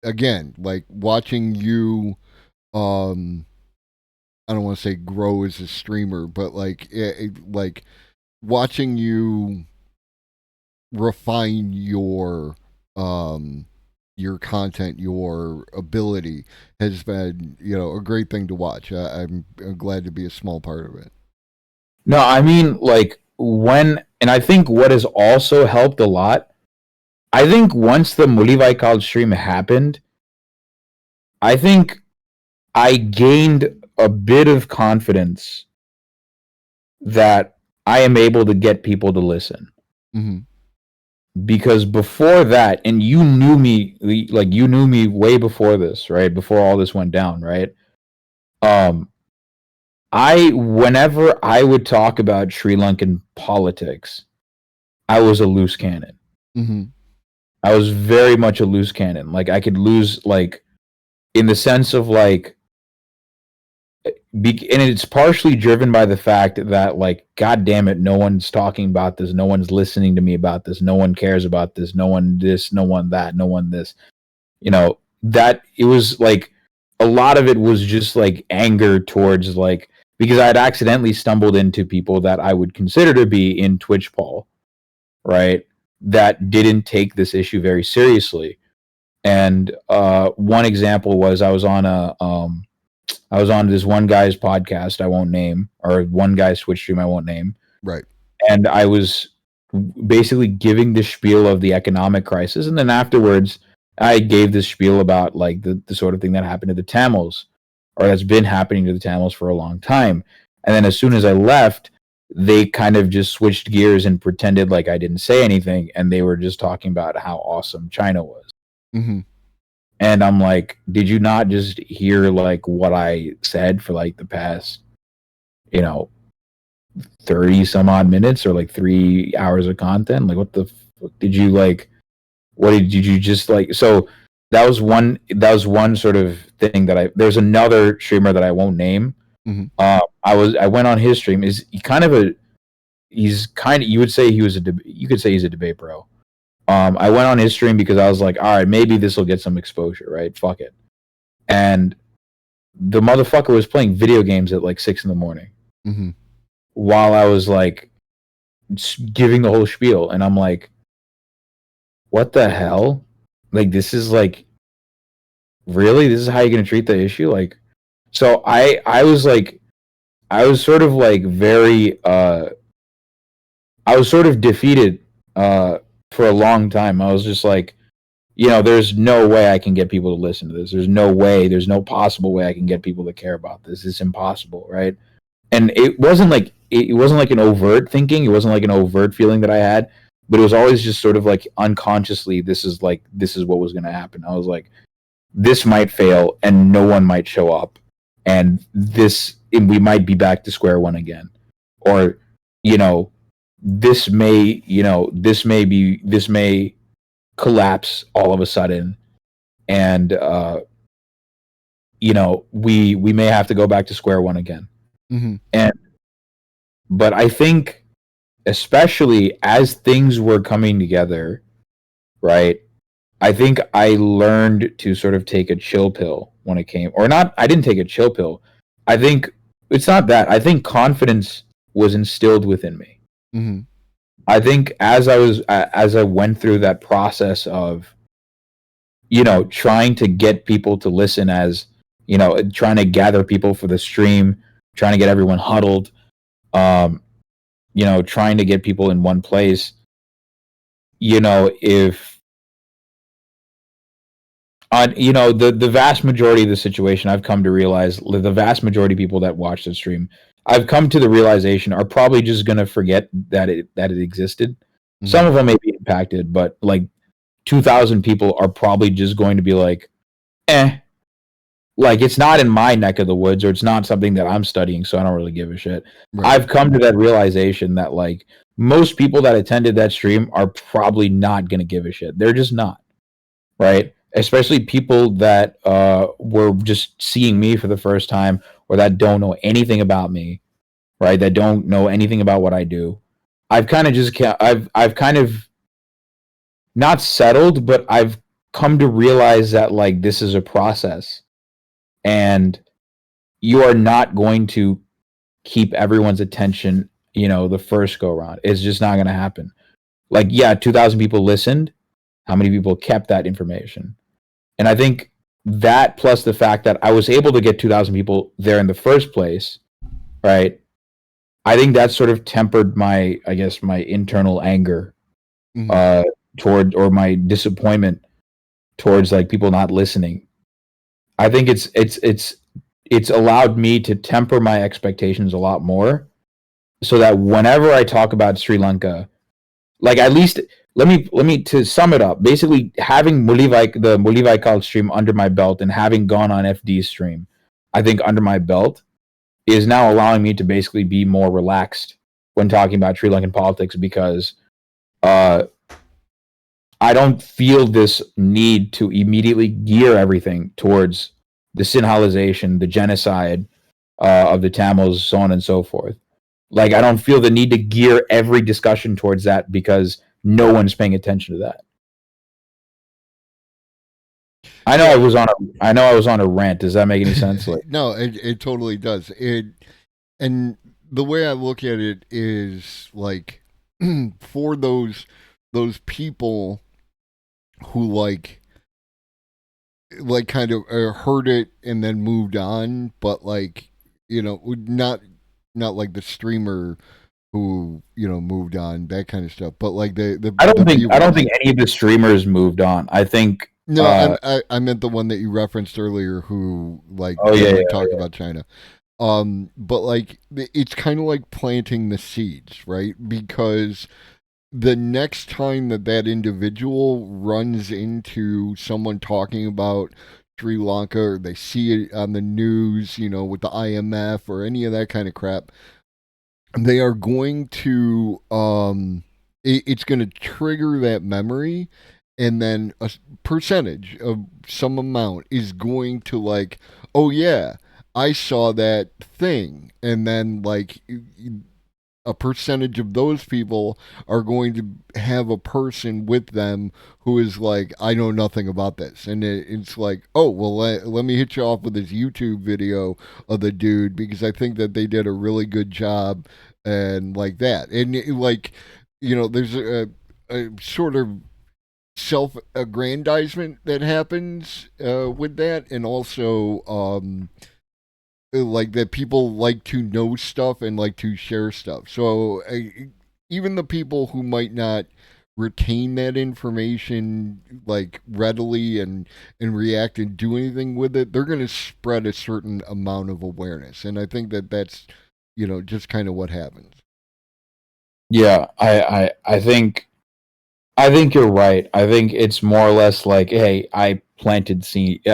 [SPEAKER 2] again, like watching you, I don't want to say grow as a streamer, but like like watching you refine your content, your ability has been, a great thing to watch. I'm glad to be a small part of it.
[SPEAKER 4] No, I mean like and I think what has also helped a lot. I think once the Mulivaikal stream happened, I think I gained a bit of confidence that I am able to get people to listen.
[SPEAKER 2] Mm-hmm.
[SPEAKER 4] Because before that, and you knew me way before this, right? Before all this went down, right? whenever I would talk about Sri Lankan politics, I was a loose cannon.
[SPEAKER 2] Mm-hmm.
[SPEAKER 4] I was very much a loose cannon. Like I could lose, like, in the sense of like, and it's partially driven by the fact that, like, God damn it, no one's talking about this, no one's listening to me about this, no one cares about this, no one this, no one that, no one this. You know, that it was like a lot of it was just like anger towards, like, because I'd accidentally stumbled into people that I would consider to be in Twitch Paul, right? That didn't take this issue very seriously. And one example was I was on this one guy's podcast I won't name, or one guy's Twitch stream I won't name.
[SPEAKER 2] Right.
[SPEAKER 4] And I was basically giving the spiel of the economic crisis, and then afterwards I gave this spiel about like the sort of thing that happened to the Tamils, or that's been happening to the Tamils for a long time. And then as soon as I left, they kind of just switched gears and pretended like I didn't say anything, and they were just talking about how awesome China was.
[SPEAKER 2] Mm-hmm.
[SPEAKER 4] And I'm like, did you not just hear like what I said for like the past, 30 some odd minutes, or like 3 hours of content? Like, what the fuck did you like? What did you just like? So that was one sort of thing that there's another streamer that I won't name.
[SPEAKER 2] Mm-hmm.
[SPEAKER 4] I went on his stream. You could say he's a debate bro. I went on his stream because I was like, all right, maybe this will get some exposure, right? Fuck it. And the motherfucker was playing video games at like 6 a.m.
[SPEAKER 2] Mm-hmm.
[SPEAKER 4] while I was like giving the whole spiel. And I'm like, what the hell? Like, this is like, really? This is how you're going to treat the issue? Like, so I was sort of like very, I was sort of defeated, for a long time. I was just like, there's no way I can get people to listen to this. There's no possible way I can get people to care about this. It's impossible, right? And it wasn't like an overt thinking. It wasn't like an overt feeling that I had, but it was always just sort of like unconsciously, this is what was going to happen. I was like, this might fail and no one might show up, and we might be back to square one again. Or, this may collapse all of a sudden, and we may have to go back to square one again.
[SPEAKER 2] Mm-hmm.
[SPEAKER 4] But I think, especially as things were coming together, right? I think I learned to sort of take a chill pill when it came, or not. I didn't take a chill pill. I think it's not that. I think confidence was instilled within me.
[SPEAKER 2] Mm-hmm.
[SPEAKER 4] I think as I went through that process of, trying to get people to listen, as trying to gather people for the stream, trying to get everyone huddled, trying to get people in one place, if the vast majority of the situation, I've come to realize the vast majority of people that watch the stream, I've come to the realization, are probably just going to forget that it existed. Mm-hmm. Some of them may be impacted, but like 2,000 people are probably just going to be like, like, it's not in my neck of the woods, or it's not something that I'm studying, so I don't really give a shit. Right. I've come to that realization that like most people that attended that stream are probably not going to give a shit. They're just not, right? Especially people that were just seeing me for the first time, or that don't know anything about me, right? That don't know anything about what I do. I've kind of not settled, but I've come to realize that like this is a process, and you are not going to keep everyone's attention, the first go around. It's just not going to happen. Like, yeah, 2,000 people listened. How many people kept that information? And I think that, plus the fact that I was able to get 2,000 people there in the first place, right? I think that sort of tempered my internal anger, toward, or my disappointment towards like people not listening. I think it's allowed me to temper my expectations a lot more, so that whenever I talk about Sri Lanka, like, at least let me to sum it up. Basically, having the Mullivai stream under my belt, and having gone on FD's stream, I think, under my belt, is now allowing me to basically be more relaxed when talking about Sri Lankan politics, because I don't feel this need to immediately gear everything towards the Sinhalization, the genocide of the Tamils, so on and so forth. Like, I don't feel the need to gear every discussion towards that because no one's paying attention to that. I know I was on a rant. Does that make any sense? Like,
[SPEAKER 2] No, it totally does. And the way I look at it is like for those people who like kind of heard it and then moved on, but like, you know, not like the streamer who, you know, moved on, that kind of stuff, but like the
[SPEAKER 4] I don't
[SPEAKER 2] viewers.
[SPEAKER 4] think any of the streamers moved on. I think
[SPEAKER 2] No, I meant the one that you referenced earlier who like talked about China. But like it's kind of like planting the seeds, right? Because the next time that individual runs into someone talking about Sri Lanka, or they see it on the news, you know, with the IMF or any of that kind of crap, they are going to it's going to trigger that memory, and then a percentage of some amount is going to like, oh yeah, I saw that thing, and then like a percentage of those people are going to have a person with them who is like, I know nothing about this. And it's like, oh, well, let me hit you off with this YouTube video of the dude because I think that they did a really good job and like that. And like, you know, there's a sort of self-aggrandizement that happens with that. And also, like that people like to know stuff and like to share stuff. So even the people who might not retain that information like readily and react and do anything with it, they're going to spread a certain amount of awareness. And I think that that's, you know, just kind of what happens.
[SPEAKER 4] Yeah, I think you're right. I think it's more or less like, hey, I planted seeds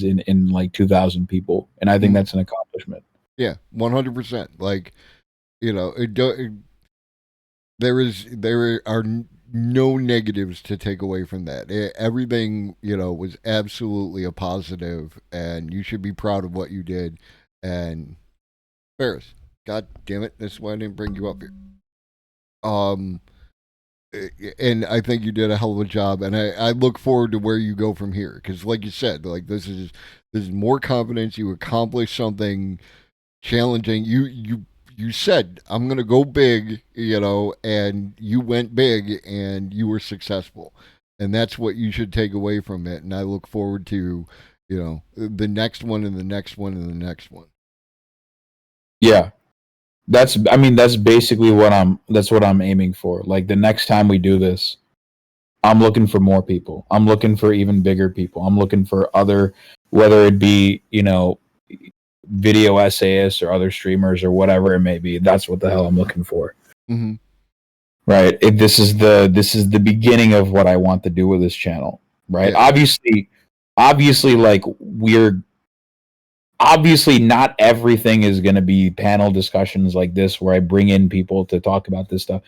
[SPEAKER 4] in like 2,000 people, and I think that's an accomplishment.
[SPEAKER 2] Yeah, 100%. Like, you know, there are no negatives to take away from that. Everything, you know, was absolutely a positive, and you should be proud of what you did. And Ferris, God damn it, that's why I didn't bring you up here. And I think you did a hell of a job, and I look forward to where you go from here, because like you said, like this is more confidence. You accomplished something challenging. You said, I'm gonna go big, you know, and you went big and you were successful, and that's what you should take away from it. And I look forward to, you know, the next one and the next one and the next one.
[SPEAKER 4] Yeah. That's basically what I'm aiming for. Like the next time we do this, I'm looking for more people. I'm looking for even bigger people. I'm looking for other, whether it be, you know, video essayists or other streamers or whatever it may be. That's what the hell I'm looking for.
[SPEAKER 2] Mm-hmm.
[SPEAKER 4] Right. This is the beginning of what I want to do with this channel. Right. Yeah. Obviously, like obviously not everything is going to be panel discussions like this where I bring in people to talk about this stuff.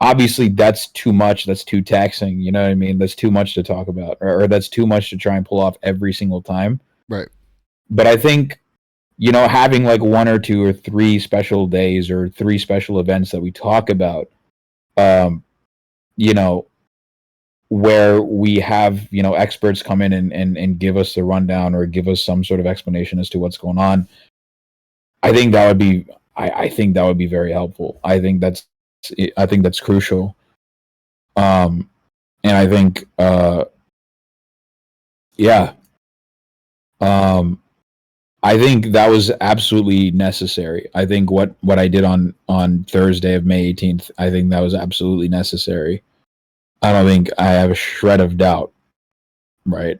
[SPEAKER 4] Obviously that's too much. That's too taxing. You know what I mean? That's too much to talk about, or that's too much to try and pull off every single time.
[SPEAKER 2] Right.
[SPEAKER 4] But I think, you know, having like 1 or 2 or 3 special days or 3 special events that we talk about, you know, where we have, you know, experts come in and give us the rundown or give us some sort of explanation as to what's going on. I think that would be, I think that would be very helpful. I think that's crucial. And I think, yeah. I think that was absolutely necessary. I think what I did on Thursday of May 18th, I think that was absolutely necessary. I don't think I have a shred of doubt, right?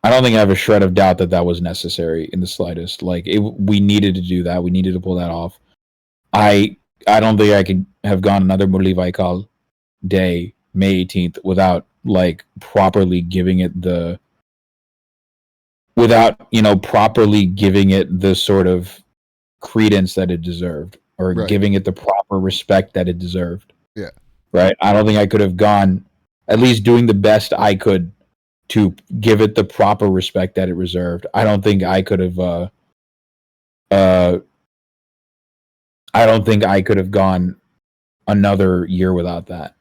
[SPEAKER 4] I don't think I have a shred of doubt that was necessary in the slightest. Like, we needed to do that. We needed to pull that off. I don't think I could have gone another Murli Vaikal day, May 18th, without, like, properly giving it the without, properly giving it the sort of credence that it deserved, or
[SPEAKER 2] Right.
[SPEAKER 4] giving it the proper respect that it deserved.
[SPEAKER 2] Yeah.
[SPEAKER 4] Right. I don't think I could have gone, at least doing the best I could to give it the proper respect that it deserved. I don't think I could have. I don't think I could have gone another year without that.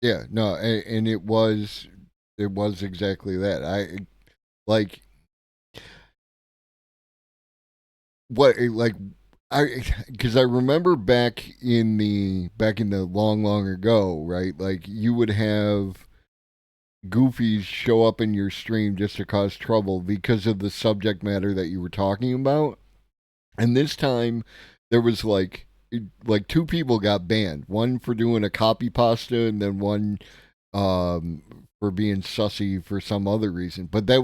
[SPEAKER 2] Yeah, no, and it was exactly that. I like what like because I remember back in the long ago, right? Like you would have goofies show up in your stream just to cause trouble because of the subject matter that you were talking about. And this time there was like two people got banned. One for doing a copy pasta and then one for being sussy for some other reason. But that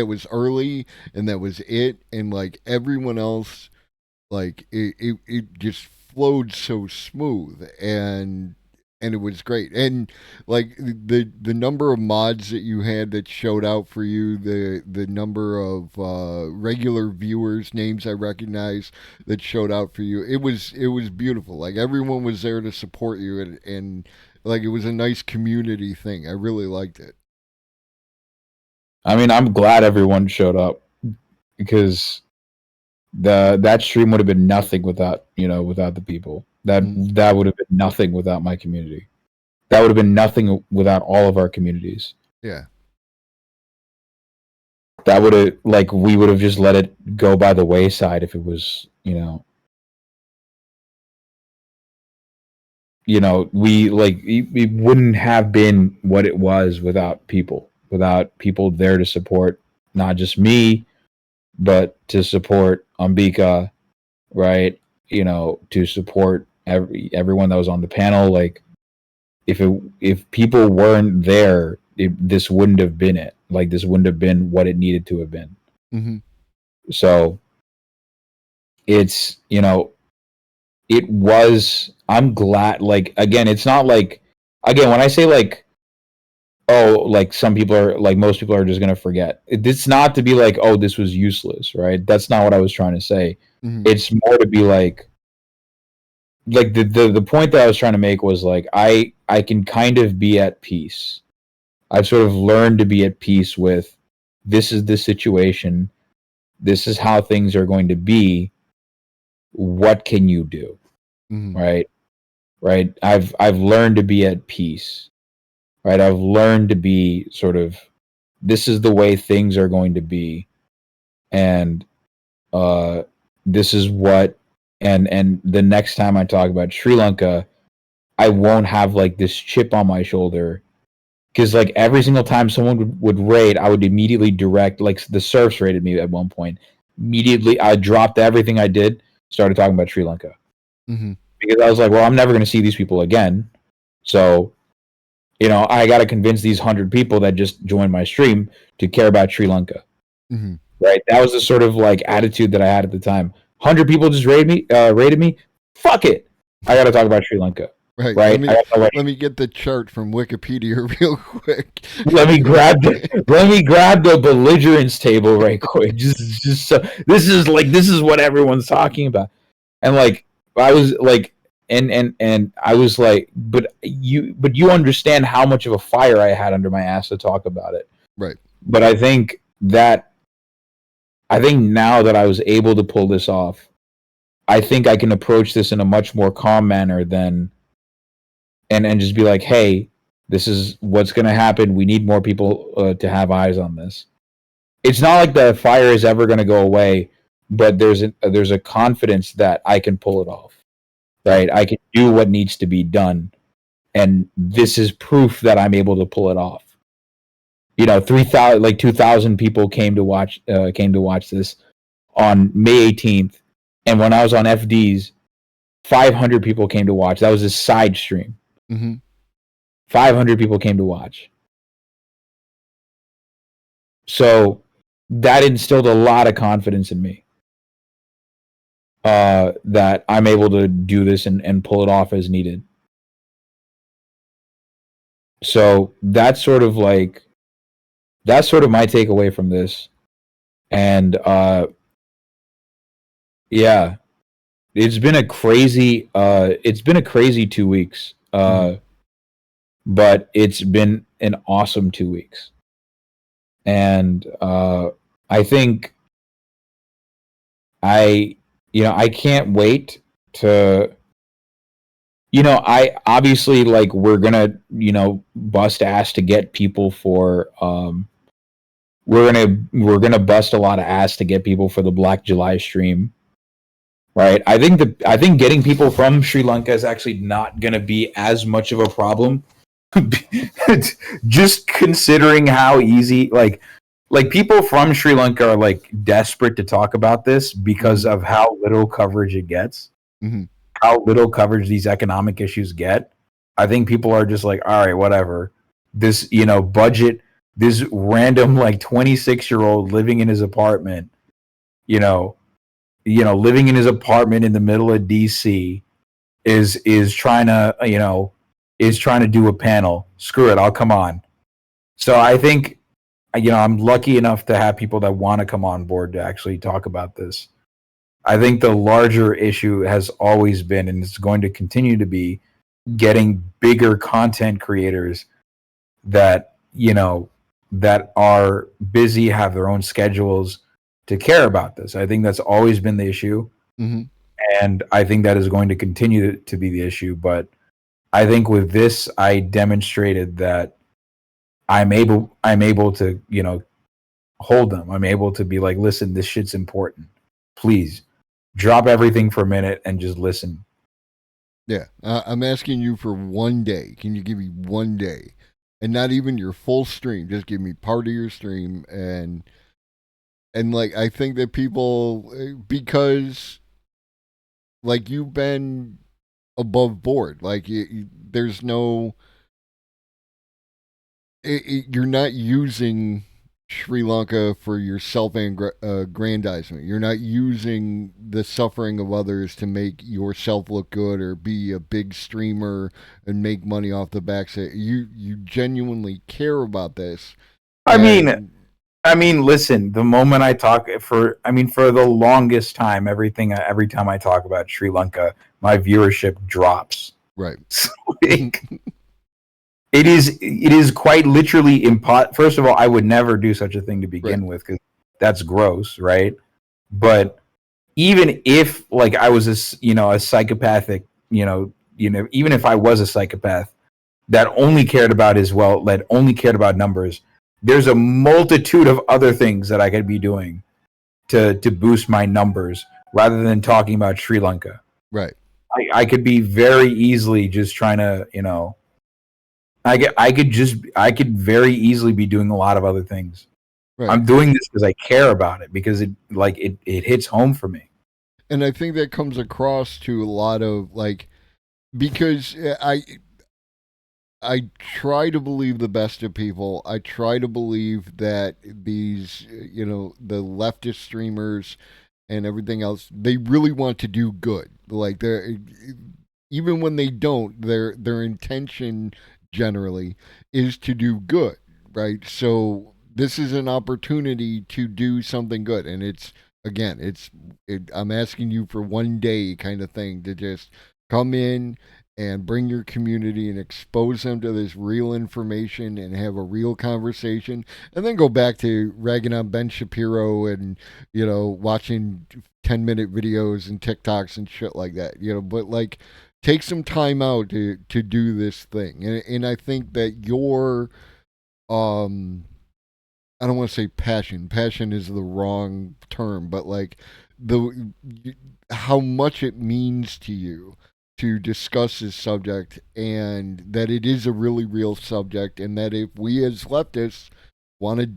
[SPEAKER 2] was early and that was it, and like everyone else, like it just flowed so smooth, and it was great. And like the number of mods that you had that showed out for you, the number of regular viewers names I recognize that showed out for you, it was beautiful. Like everyone was there to support you, and like it was a nice community thing. I really liked it.
[SPEAKER 4] I mean, I'm glad everyone showed up, because that stream would have been nothing without the people. That would have been nothing without my community. That would have been nothing without all of our communities.
[SPEAKER 2] Yeah.
[SPEAKER 4] That would have, like, we would have just let it go by the wayside if it was, it wouldn't have been what it was without people there to support not just me, but to support Ambika, right? To support everyone that was on the panel. Like, if people weren't there, this wouldn't have been it. Like, this wouldn't have been what it needed to have been.
[SPEAKER 2] Mm-hmm.
[SPEAKER 4] So it's, it was, I'm glad, like, again, it's not like, again, when I say like, oh, like some people are, like most people are just going to forget. It's not to be like, oh, this was useless, right? That's not what I was trying to say.
[SPEAKER 2] Mm-hmm.
[SPEAKER 4] It's more to be like the point that I was trying to make was like, I can kind of be at peace. I've sort of learned to be at peace with, this is the situation. This is how things are going to be. What can you do?
[SPEAKER 2] Mm-hmm.
[SPEAKER 4] Right. I've learned to be at peace. Right. I've learned to be sort of, this is the way things are going to be. And this is what, and the next time I talk about Sri Lanka, I won't have like this chip on my shoulder. Because like every single time someone would raid, I would immediately direct, like the serfs raided me at one point. Immediately, I dropped everything I did, started talking about Sri Lanka.
[SPEAKER 2] Mm-hmm.
[SPEAKER 4] Because I was like, well, I'm never going to see these people again. So, I got to convince these 100 people that just joined my stream to care about Sri Lanka.
[SPEAKER 2] Mm-hmm.
[SPEAKER 4] Right? That was the sort of like attitude that I had at the time. 100 people just raided me. Fuck it. I got to talk about Sri Lanka.
[SPEAKER 2] Right. Let me get the chart from Wikipedia real quick.
[SPEAKER 4] Let me grab the belligerence table right quick. Just so this is what everyone's talking about. And like I was like, and I was like, but you understand how much of a fire I had under my ass to talk about it.
[SPEAKER 2] Right.
[SPEAKER 4] But I think now that I was able to pull this off, I think I can approach this in a much more calm manner than, and just be like, hey, this is what's going to happen. We need more people to have eyes on this. It's not like the fire is ever going to go away, but there's a confidence that I can pull it off. Right? I can do what needs to be done, and this is proof that I'm able to pull it off. 2,000 people came to watch this on May 18th, and when I was on FD's, 500 people came to watch. That was a side stream.
[SPEAKER 2] Mm-hmm.
[SPEAKER 4] 500 people came to watch. So that instilled a lot of confidence in me. That I'm able to do this and pull it off as needed. So that's sort of like that's sort of my takeaway from this. And yeah, it's been a crazy 2 weeks. But it's been an awesome 2 weeks. And I think I can't wait to, I obviously, like, we're gonna, bust ass to get people for we're gonna bust a lot of ass to get people for the Black July stream, right? I think getting people from Sri Lanka is actually not gonna be as much of a problem. Just considering how easy, like people from Sri Lanka are like desperate to talk about this because of how little coverage it gets, how little coverage these economic issues get. I think people are just like, all right, whatever. This, budget, this random like 26-year-old living in his apartment, living in his apartment in the middle of DC is trying to, is trying to do a panel. Screw it, I'll come on. So I think, I'm lucky enough to have people that want to come on board to actually talk about this. I think the larger issue has always been, and it's going to continue to be, getting bigger content creators that, that are busy, have their own schedules, to care about this. I think that's always been the issue. And I think that is going to continue to be the issue. But I think with this, I demonstrated that I'm able to, hold them. I'm able to be like, listen, this shit's important. Please drop everything for a minute and just listen.
[SPEAKER 2] Yeah. I'm asking you for one day. Can you give me one day? And not even your full stream. Just give me part of your stream. And like, I think that people, because like you've been above board, like there's no, you're not using Sri Lanka for your self-aggrandizement. You're not using the suffering of others to make yourself look good or be a big streamer and make money off the backs. You genuinely care about this.
[SPEAKER 4] I mean, listen, the moment I talk for the longest time, every time I talk about Sri Lanka, my viewership drops.
[SPEAKER 2] Right.
[SPEAKER 4] So, like, it is quite literally First of all, I would never do such a thing to begin with, because that's gross, right? But even if, like, I was a psychopathic, even if I was a psychopath that only cared about numbers, there's a multitude of other things that I could be doing to boost my numbers rather than talking about Sri Lanka.
[SPEAKER 2] Right.
[SPEAKER 4] I could be very easily just trying to, I could very easily be doing a lot of other things. Right. I'm doing this because I care about it, because it hits home for me.
[SPEAKER 2] And I think that comes across to a lot of, like, because I try to believe the best of people. I try to believe that these, the leftist streamers and everything else, they really want to do good. Like, even when they don't, their intention generally is to do good, right? So this is an opportunity to do something good, and I'm asking you for one day kind of thing to just come in and bring your community and expose them to this real information and have a real conversation, and then go back to ragging on Ben Shapiro and, watching 10-minute videos and TikToks and shit like that, but like, take some time out to do this thing. And I think that your, I don't want to say passion is the wrong term, but like how much it means to you to discuss this subject, and that it is a really real subject, and that if we as leftists want to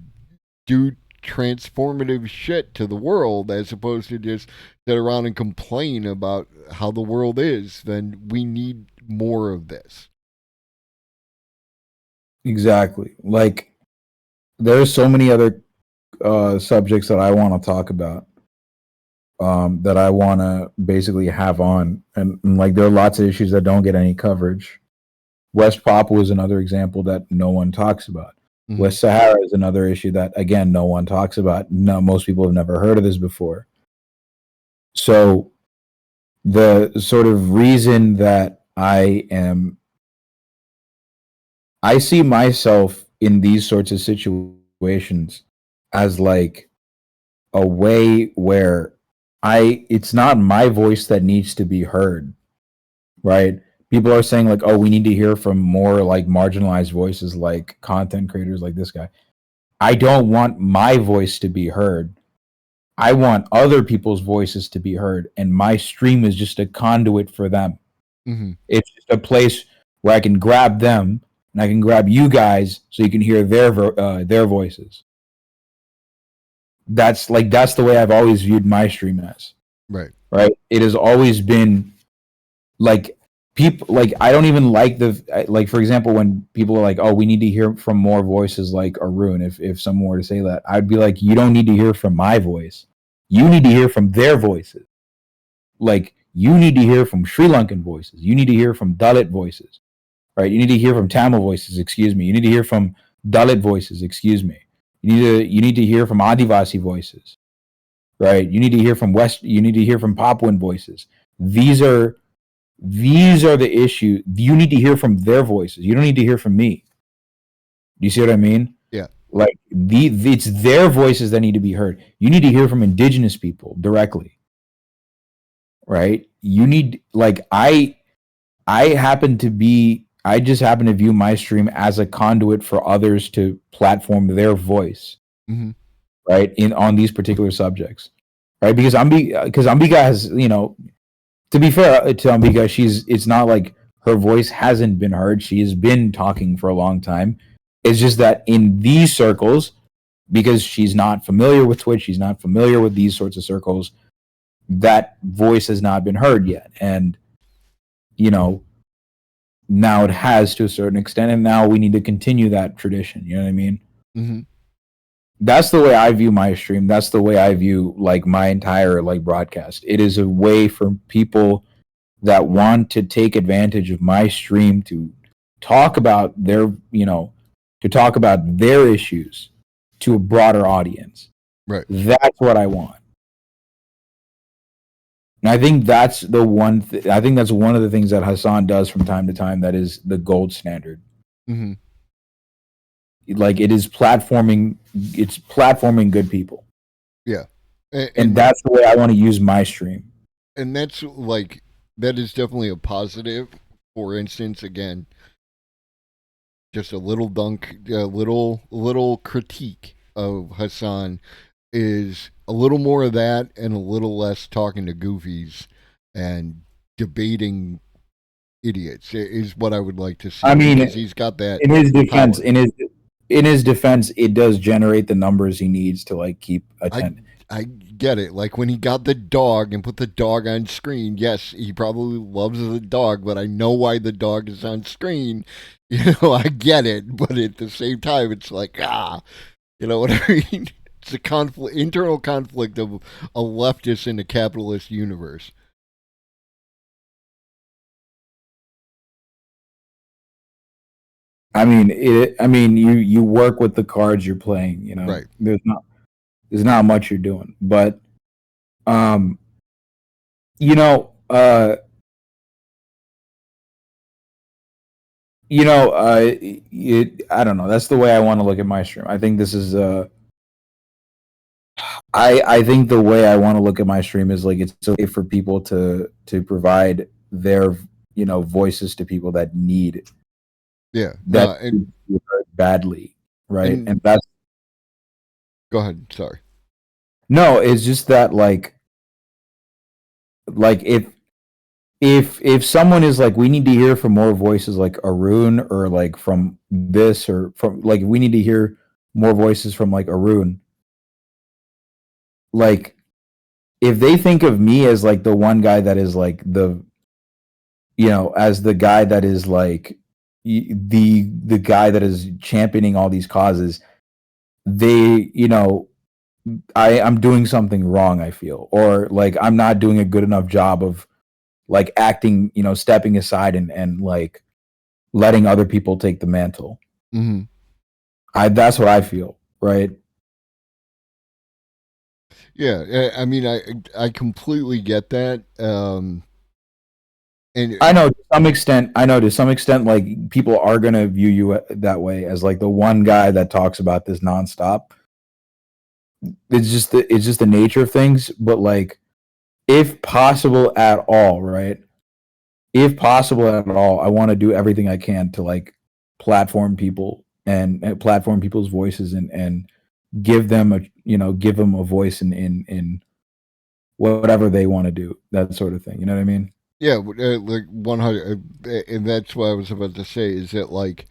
[SPEAKER 2] do transformative shit to the world, as opposed to just sit around and complain about how the world is, then we need more of this.
[SPEAKER 4] Exactly. Like, there's so many other subjects that I want to talk about, that I want to basically have on, and like, there are lots of issues that don't get any coverage. West Papua is another example that no one talks about.
[SPEAKER 2] Mhm.
[SPEAKER 4] West Sahara is another issue that, again, no one talks about. No, most people have never heard of this before. So the sort of reason that I see myself in these sorts of situations as like a way where it's not my voice that needs to be heard, right? People are saying like, oh, we need to hear from more like marginalized voices, like content creators like this guy. I don't want my voice to be heard. I want other people's voices to be heard, and my stream is just a conduit for them.
[SPEAKER 2] Mhm.
[SPEAKER 4] It's just a place where I can grab them and I can grab you guys so you can hear their voices. That's the way I've always viewed my stream as.
[SPEAKER 2] Right.
[SPEAKER 4] It has always been like people like I don't even like like, for example, when people are like, oh, we need to hear from more voices like Arun. If someone were to say that, I'd be like, you don't need to hear from my voice. You need to hear from their voices. Like, you need to hear from Sri Lankan voices. You need to hear from Dalit voices, right? You need to hear from Tamil voices, excuse me. You need to hear from Dalit voices, excuse me. You need to hear from Adivasi voices, right? You need to hear from you need to hear from Papuan voices. These are the issue. You need to hear from their voices. You don't need to hear from me. Do you see what I mean?
[SPEAKER 2] Yeah.
[SPEAKER 4] Like it's their voices that need to be heard. You need to hear from indigenous people directly. Right? You need like I just happen to view my stream as a conduit for others to platform their voice.
[SPEAKER 2] Mm-hmm.
[SPEAKER 4] Right? On these particular subjects. Right? Because Ambika has, to be fair to Ambika, it's not like her voice hasn't been heard. She has been talking for a long time. It's just that in these circles, because she's not familiar with Twitch, she's not familiar with these sorts of circles, that voice has not been heard yet. And, now it has to a certain extent, and now we need to continue that tradition. You know what I mean?
[SPEAKER 2] Mm-hmm.
[SPEAKER 4] That's the way I view my stream. That's the way I view like my entire like broadcast. It is a way for people that want to take advantage of my stream to talk about their issues to a broader audience.
[SPEAKER 2] Right.
[SPEAKER 4] That's what I want. And I think that's I think that's one of the things that Hasan does from time to time that is the gold standard.
[SPEAKER 2] Mm-hmm.
[SPEAKER 4] Like it's platforming good people.
[SPEAKER 2] Yeah.
[SPEAKER 4] And that's the way I want to use my stream.
[SPEAKER 2] And that is definitely a positive. For instance, again, just a little little critique of Hasan is a little more of that and a little less talking to goofies and debating idiots is what I would like to see.
[SPEAKER 4] I mean,
[SPEAKER 2] because he's got that
[SPEAKER 4] in his defense.
[SPEAKER 2] power.
[SPEAKER 4] In his defense, it does generate the numbers he needs to like keep attending.
[SPEAKER 2] I get it. Like when he got the dog and put the dog on screen, yes, he probably loves the dog, but I know why the dog is on screen. I get it, but at the same time, it's like, you know what I mean? It's a internal conflict of a leftist in a capitalist universe.
[SPEAKER 4] I mean, you work with the cards you're playing.
[SPEAKER 2] Right.
[SPEAKER 4] There's not much you're doing, but I don't know. That's the way I want to look at my stream. I think this is I think the way I want to look at my stream is like it's okay for people to provide their voices to people that need it.
[SPEAKER 2] Yeah,
[SPEAKER 4] that badly, right? And that's.
[SPEAKER 2] Go ahead. Sorry.
[SPEAKER 4] No, it's just that like if someone is like, we need to hear from more voices like Arun or like from this or from like we need to hear more voices from like Arun. Like, if they think of me as like the one guy that is like as the guy that is like the guy that is championing all these causes, I'm doing something wrong, I feel, or like I'm not doing a good enough job of like acting, stepping aside and like letting other people take the mantle.
[SPEAKER 2] Mm-hmm.
[SPEAKER 4] That's what I feel, right?
[SPEAKER 2] Yeah, I mean, I completely get that. And
[SPEAKER 4] I know to some extent. I know to some extent, like people are gonna view you that way as like the one guy that talks about this nonstop. It's just the nature of things. But like, if possible at all, right? If possible at all, I want to do everything I can to like platform people and platform people's voices and give them a give them a voice in whatever they want to do, that sort of thing. You know what I mean?
[SPEAKER 2] yeah, like 100, and that's what I was about to say. Is that like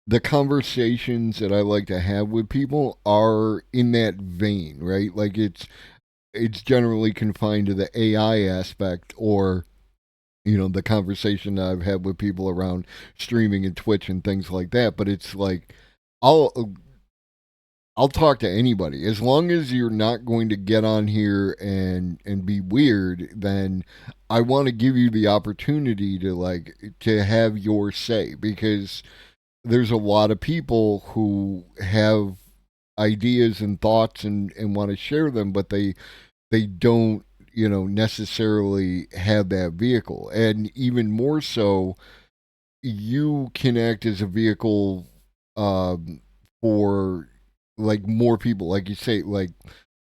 [SPEAKER 2] the conversations that I like to have with people are in that vein, right? Like it's generally confined to the AI aspect or the conversation that I've had with people around streaming and Twitch and things like that. But it's like I'll I'll talk to anybody as long as you're not going to get on here and be weird. Then I want to give you the opportunity to have your say because there's a lot of people who have ideas and thoughts and want to share them, but they don't necessarily have that vehicle, and even more so you can act as a vehicle for like more people, like you say, like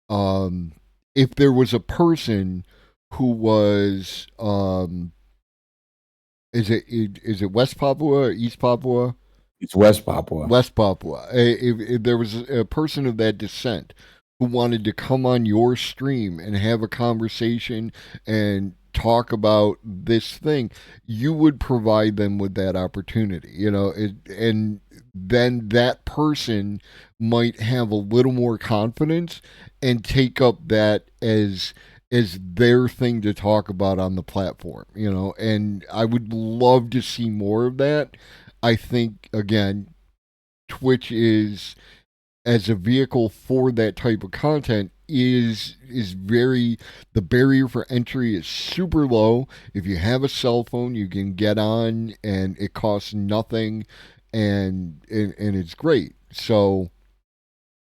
[SPEAKER 2] um if there was a person who was is it West Papua or East Papua?
[SPEAKER 4] It's West Papua.
[SPEAKER 2] West Papua. If there was a person of that descent who wanted to come on your stream and have a conversation and talk about this thing, you would provide them with that opportunity, and then that person might have a little more confidence and take up that as their thing to talk about on the platform, and I would love to see more of that. I think again, Twitch is as a vehicle for that type of content is very, the barrier for entry is super low. If you have a cell phone, you can get on and it costs nothing, and it's great. So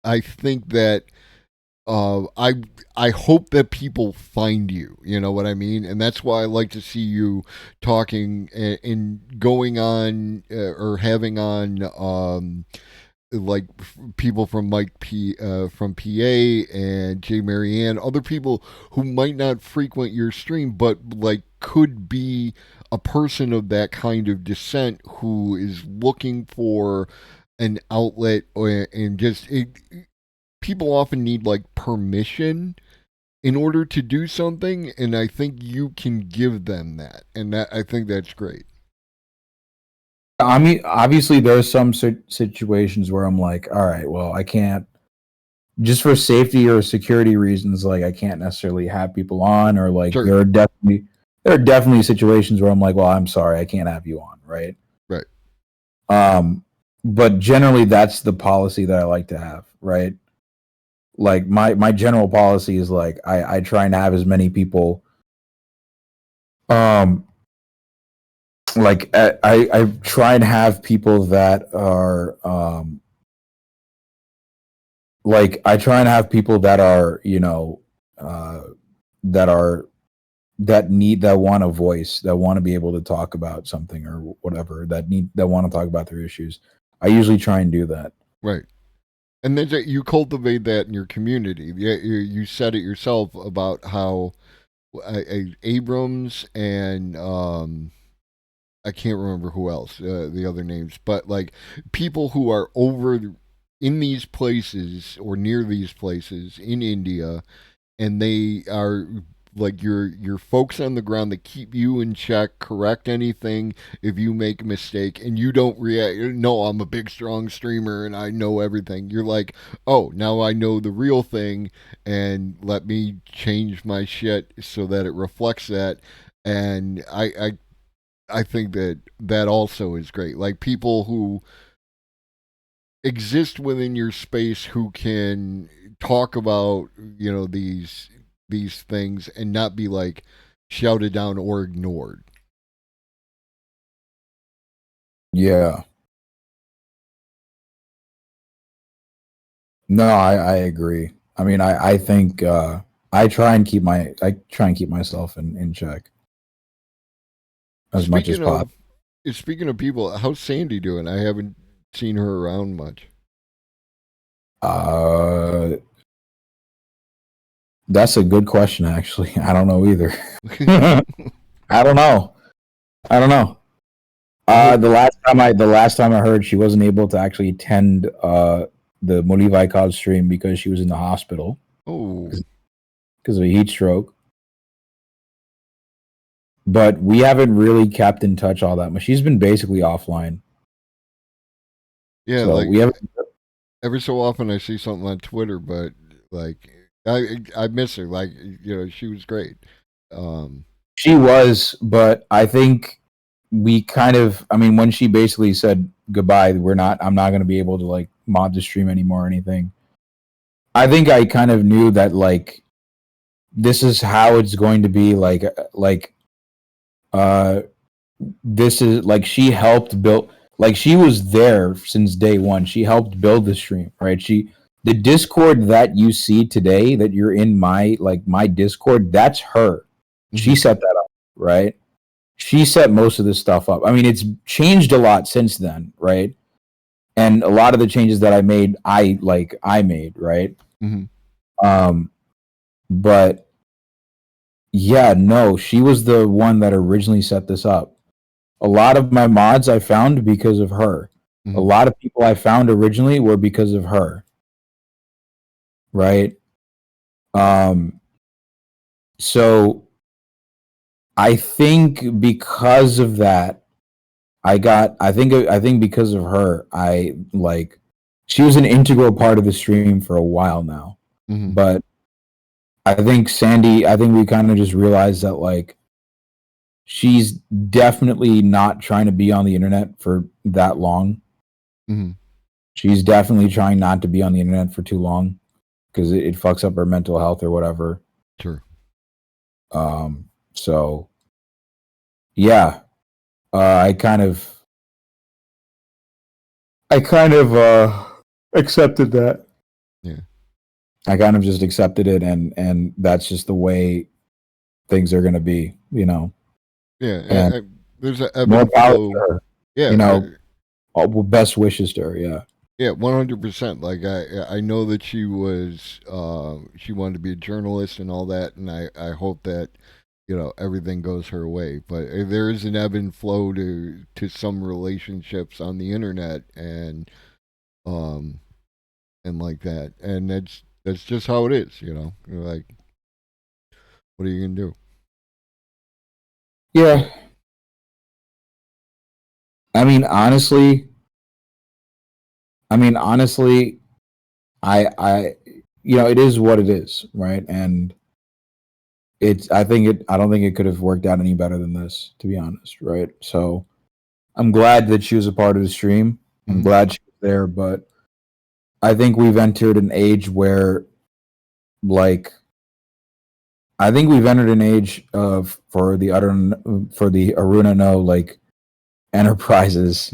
[SPEAKER 2] I think that I hope that people find you. You know what I mean, and that's why I like to see you talking and going on or having on like people from Mike P from PA and Jay Marianne, other people who might not frequent your stream, but like could be a person of that kind of descent who is looking for an outlet and just people often need like permission in order to do something, and I think you can give them that, and that I think that's great.
[SPEAKER 4] I mean, obviously, there's some situations where I'm like, all right, well, I can't, just for safety or security reasons, like I can't necessarily have people on, or like
[SPEAKER 2] Sure.
[SPEAKER 4] there are definitely situations where I'm like, well, I'm sorry, I can't have you on, right?
[SPEAKER 2] Right.
[SPEAKER 4] But generally, that's the policy that I like to have, right? Like my general policy is like I try and have as many people, um, like I try and have people that are like I try and have people that are uh that are that want a voice, that want to be able to talk about something or whatever, that want to talk about their issues. I usually try and do that.
[SPEAKER 2] Right. And then you cultivate that in your community. Yeah, you said it yourself about how Abrams and I can't remember who else, the other names, but like people who are over in these places or near these places in India, and they are like your folks on the ground that keep you in check, correct anything if you make a mistake, and you don't react. No, I'm a big strong streamer and I know everything. You're like, oh, now I know the real thing, and let me change my shit so that it reflects that. And I think that that also is great. Like people who exist within your space who can talk about these things and not be like shouted down or ignored.
[SPEAKER 4] Yeah. No, I agree. I mean, I think I try and keep myself in check as much as
[SPEAKER 2] Speaking
[SPEAKER 4] possible.
[SPEAKER 2] of speaking of people, how's Sandy doing? I haven't seen her around much.
[SPEAKER 4] Uh, that's a good question. Actually, I don't know either. I don't know. I don't know. The last time I heard, she wasn't able to actually attend the Molivai Cod stream because she was in the hospital
[SPEAKER 2] Oh,
[SPEAKER 4] because of a heat stroke. But we haven't really kept in touch all that much. She's been basically offline.
[SPEAKER 2] yeah.
[SPEAKER 4] So
[SPEAKER 2] Like
[SPEAKER 4] we haven't.
[SPEAKER 2] every so often, I see something on Twitter, but like I miss her. Like she was great.
[SPEAKER 4] She was, but I think we kind of. I mean, when she basically said goodbye, I'm not going to be able to like mod the stream anymore or anything. I think I kind of knew that like this is how it's going to be. Uh, this is like she helped build. Like she was there since day one. She helped build the stream, right? The Discord that you see today, that you're in my Discord, that's her. She
[SPEAKER 2] Mhm.
[SPEAKER 4] set that up, right? She set most of this stuff up. I mean, it's changed a lot since then, right? And a lot of the changes that I made, I made, right?
[SPEAKER 2] Mhm.
[SPEAKER 4] But yeah, no, she was the one that originally set this up. A lot of my mods I found because of her. A
[SPEAKER 2] Mhm.
[SPEAKER 4] lot of people I found originally were because of her, right? Um, so I think because of that, I think because of her, she was an integral part of the stream for a while now.
[SPEAKER 2] Mhm.
[SPEAKER 4] But I think we kind of just realized that like she's definitely not trying to be on the internet for that long.
[SPEAKER 2] Mhm.
[SPEAKER 4] She's definitely trying not to be on the internet for too long because it fucks up her mental health or whatever.
[SPEAKER 2] Sure.
[SPEAKER 4] So yeah, I kind of accepted that.
[SPEAKER 2] Yeah.
[SPEAKER 4] I kind of just accepted it, and that's just the way things are going to be, you know.
[SPEAKER 2] Yeah.
[SPEAKER 4] And
[SPEAKER 2] There's an ebb
[SPEAKER 4] more
[SPEAKER 2] and
[SPEAKER 4] power to
[SPEAKER 2] flow.
[SPEAKER 4] her,
[SPEAKER 2] Yeah.
[SPEAKER 4] you know. All best wishes to her. Yeah.
[SPEAKER 2] Yeah, 100%. Like I know that she wanted to be a journalist and all that, and I hope that everything goes her way. But there is an ebb and flow to some relationships on the internet, um and like that, and that's just how it is. You're like, what are you gonna do?
[SPEAKER 4] Yeah. I mean, honestly, I, it is what it is, right? And I don't think it could have worked out any better than this, to be honest, right? So I'm glad that she was a part of the stream. I'm
[SPEAKER 2] Mhm.
[SPEAKER 4] glad she was there, but I think we've entered an age where, like, I think we've entered an age of for the Aruna No like enterprises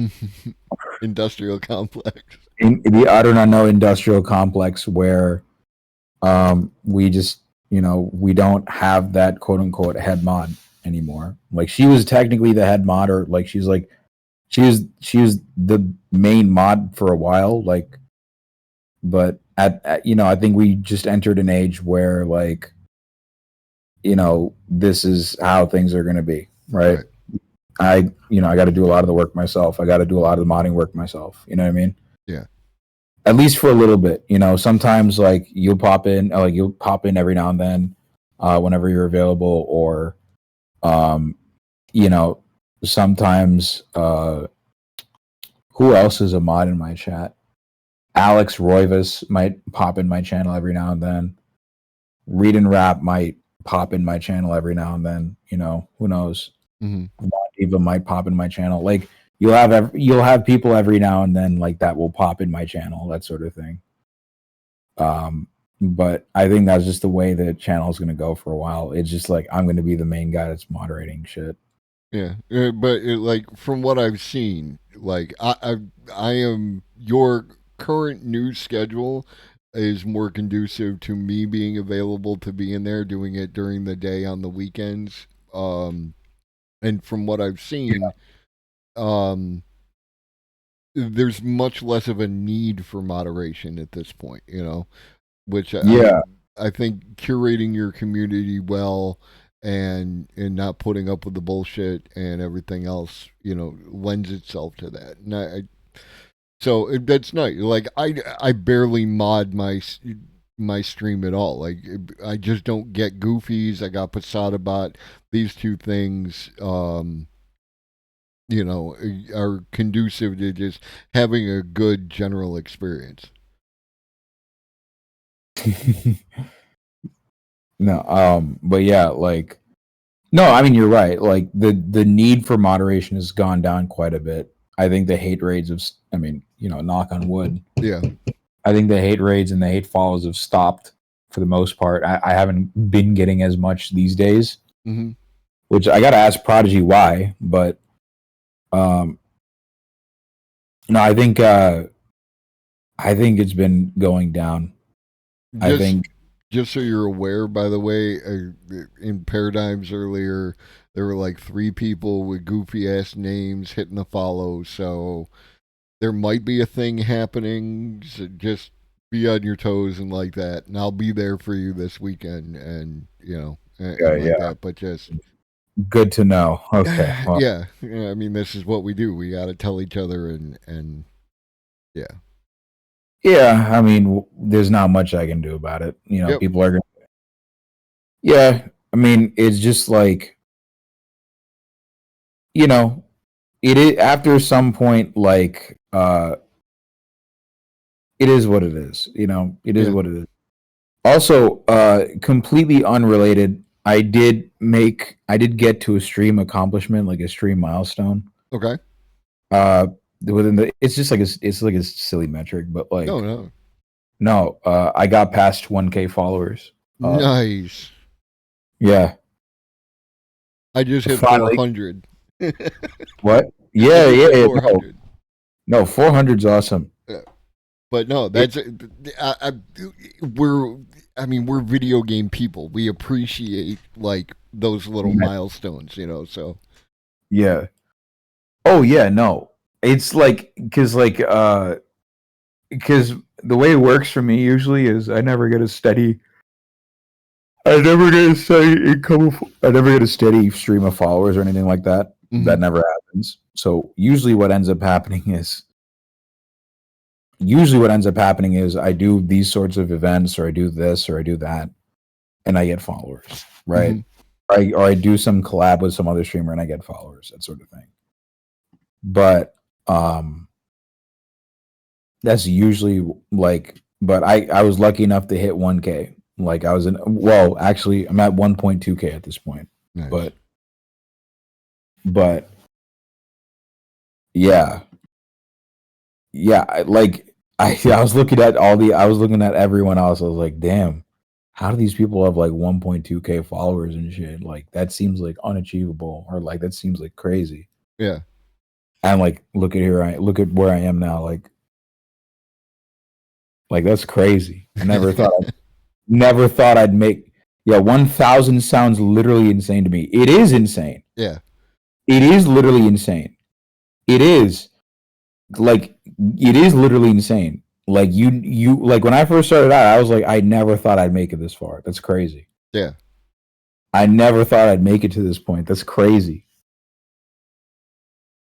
[SPEAKER 2] Industrial complex.
[SPEAKER 4] in the Aruna No industrial complex where we just we don't have that quote unquote head mod anymore. Like she was technically the head mod, or like she was the main mod for a while, like, but at I think we just entered an age where like this is how things are going to be, right?
[SPEAKER 2] Right.
[SPEAKER 4] I got to do a lot of the work myself. I got to do a lot of the modding work myself. You know what I mean?
[SPEAKER 2] Yeah.
[SPEAKER 4] At least for a little bit. Sometimes like you'll pop in every now and then, whenever you're available, or um, you know, sometimes who else is a mod in my chat? Alex Roivas might pop in my channel every now and then. Read and Rap might pop in my channel every now and then. Who knows?
[SPEAKER 2] Hmm.
[SPEAKER 4] Diva might pop in my channel. Like you'll have people every now and then like that will pop in my channel, that sort of thing. But I think that's just the way the channel is going to go for a while. It's just like I'm going to be the main guy that's moderating shit.
[SPEAKER 2] Yeah, but like from what I've seen, like I am your current news schedule is more conducive to me being available to be in there, doing it during the day on the weekends. And from what I've seen, um, there's much less of a need for moderation at this point, which
[SPEAKER 4] Yeah.
[SPEAKER 2] I think curating your community well and not putting up with the bullshit and everything else, lends itself to that. And that's nice. Like I barely mod my stream at all. Like I just don't get goofies. I got Posada Bot. These two things, are conducive to just having a good general experience.
[SPEAKER 4] No, but yeah, like, no, I mean, you're right. Like the need for moderation has gone down quite a bit. I think the hate raids knock on wood.
[SPEAKER 2] Yeah.
[SPEAKER 4] I think the hate raids and the hate follows have stopped for the most part. I haven't been getting as much these days,
[SPEAKER 2] Mm-hmm.
[SPEAKER 4] which I gotta ask Prodigy why, but no, I think it's been going down. I think.
[SPEAKER 2] Just so you're aware, by the way, in Paradigms earlier, there were like 3 people with goofy ass names hitting the follow. So there might be a thing happening. So just be on your toes and like that. And I'll be there for you this weekend and, that. But just.
[SPEAKER 4] Good to know. Okay.
[SPEAKER 2] Well. Yeah. I mean, this is what we do. We got to tell each other and yeah.
[SPEAKER 4] Yeah, I mean, there's not much I can do about it.
[SPEAKER 2] Yep.
[SPEAKER 4] People are going to... Yeah, I mean, it's just like, it is after some point, like, it is what it is. It is what it is. Also, completely unrelated, I did get to a stream accomplishment, like a stream milestone.
[SPEAKER 2] Okay.
[SPEAKER 4] It's just like it's like a silly metric, but like
[SPEAKER 2] no,
[SPEAKER 4] I got past 1K followers.
[SPEAKER 2] Nice.
[SPEAKER 4] Yeah,
[SPEAKER 2] I just hit 400.
[SPEAKER 4] What? Yeah. 400. No, 400's awesome.
[SPEAKER 2] Yeah. But no, that's we're video game people. We appreciate like those little milestones, so.
[SPEAKER 4] Yeah. Oh yeah, no. It's like because the way it works for me usually is I never get a steady income. I never get a steady stream of followers or anything like that. Mm-hmm. That never happens. So usually what ends up happening is I do these sorts of events, or I do this, or I do that, and I get followers, right? Mm-hmm. Or I do some collab with some other streamer and I get followers, that sort of thing. But that's usually like, but I was lucky enough to hit 1K. Like actually I'm at 1.2K at this point. Nice. But yeah, I was looking at everyone else. I was like, damn, how do these people have like 1.2K followers and shit? Like that seems like unachievable, or like that seems like crazy.
[SPEAKER 2] Yeah.
[SPEAKER 4] And like, look at where I am now. Like that's crazy. I never thought I'd make. Yeah, 1,000 sounds literally insane to me. It is insane.
[SPEAKER 2] Yeah,
[SPEAKER 4] it is literally insane. It is literally insane. Like you like when I first started out, I was like, I never thought I'd make it this far. That's crazy.
[SPEAKER 2] Yeah,
[SPEAKER 4] I never thought I'd make it to this point. That's crazy.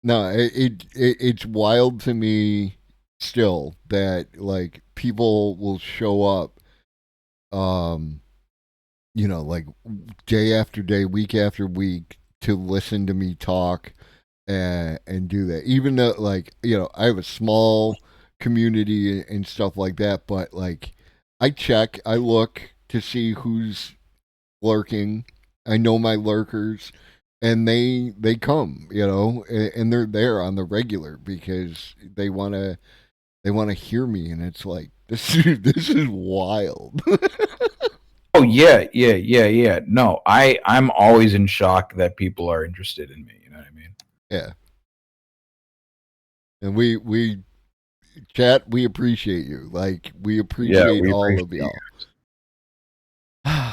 [SPEAKER 2] No, it's wild to me still that like people will show up, like day after day, week after week to listen to me talk and do that. Even though like, I have a small community and stuff like that, but like I look to see who's lurking. I know my lurkers. And they come, and they're there on the regular because they wanna hear me, and it's like this is wild.
[SPEAKER 4] Oh yeah. No, I'm always in shock that people are interested in me. You know what I mean?
[SPEAKER 2] Yeah. And we chat, we appreciate you. Like, we appreciate
[SPEAKER 4] we
[SPEAKER 2] all of
[SPEAKER 4] appreciate
[SPEAKER 2] y'all.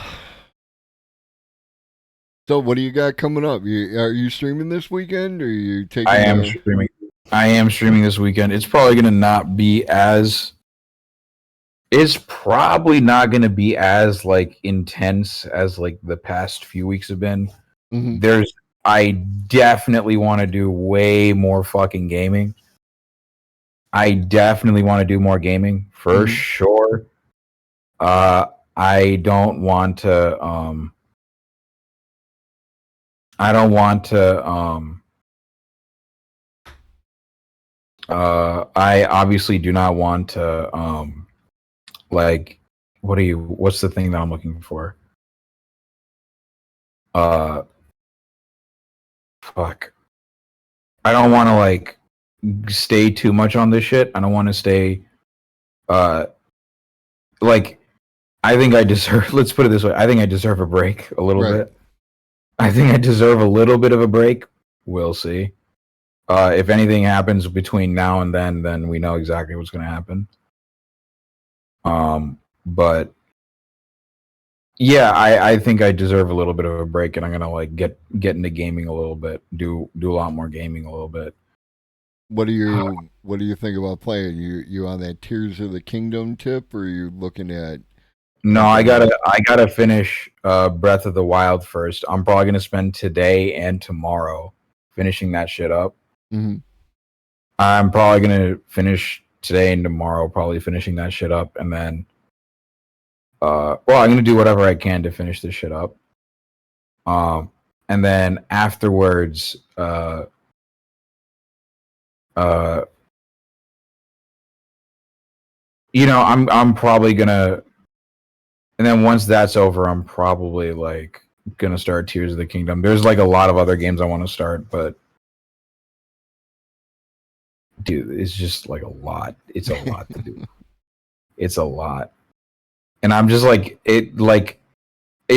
[SPEAKER 2] So, what do you got coming up? Are you streaming this weekend, or are you taking?
[SPEAKER 4] I am streaming. I am streaming this weekend. It's probably gonna not be as. It's probably not gonna be as like intense as like the past few weeks have been.
[SPEAKER 2] Mhm.
[SPEAKER 4] I definitely want to do way more fucking gaming. I definitely want to do more gaming for
[SPEAKER 2] Mhm.
[SPEAKER 4] sure. I don't want to. I don't want to. I obviously do not want to. Like, what's the thing that I'm looking for? Fuck. I don't want to like stay too much on this shit. I don't want to stay. Like, I think I deserve. Let's put it this way. I think I deserve a break a little
[SPEAKER 2] Right.
[SPEAKER 4] bit. I think I deserve a little bit of a break. We'll see. If anything happens between now and then we know exactly what's going to happen. But yeah, I think I deserve a little bit of a break, and I'm gonna like get into gaming a little bit. Do a lot more gaming a little bit.
[SPEAKER 2] What do you think about playing? You on that Tears of the Kingdom tip, or are you looking at?
[SPEAKER 4] No, I gotta finish Breath of the Wild first. I'm probably gonna spend today and tomorrow finishing that shit up.
[SPEAKER 2] Mm-hmm.
[SPEAKER 4] I'm probably gonna finish today and tomorrow, probably finishing that shit up, and then well, I'm gonna do whatever I can to finish this shit up. And then afterwards, you know, I'm probably gonna, and then once that's over, I'm probably like gonna start Tears of the Kingdom. There's like a lot of other games I want to start, but dude, it's just like a lot. It's a lot to do. It's a lot, and I'm just like it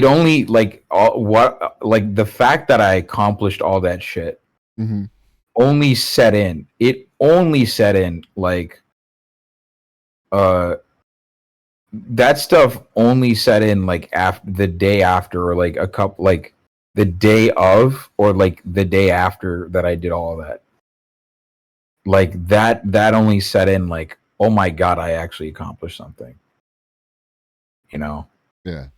[SPEAKER 4] only like like the fact that I accomplished all that shit
[SPEAKER 2] Mm-hmm.
[SPEAKER 4] only set in. It only set in like that stuff only set in like after the day after, or like a couple, like the day of, or like the day after that I did all of that. Like that only set in like, oh my god, I actually accomplished something. You know?
[SPEAKER 2] Yeah.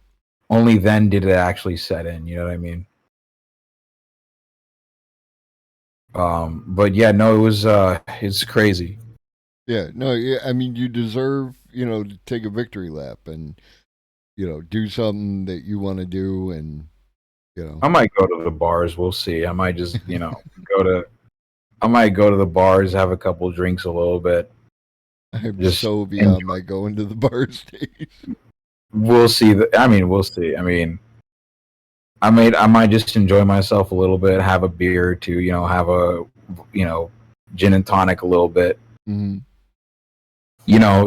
[SPEAKER 4] Only then did it actually set in, you know what I mean? But yeah, no, it was it's crazy.
[SPEAKER 2] Yeah. No. Yeah. I mean, you deserve, to take a victory lap and, do something that you want to do, and
[SPEAKER 4] I might go to the bars. We'll see. I might just, go to. I might go to the bars, have a couple drinks, a little bit.
[SPEAKER 2] I'm
[SPEAKER 4] Just
[SPEAKER 2] so beyond my going to the bar stage.
[SPEAKER 4] We'll see. We'll see. I might just enjoy myself a little bit, have a beer or two, have a, gin and tonic a little bit.
[SPEAKER 2] Mm-hmm.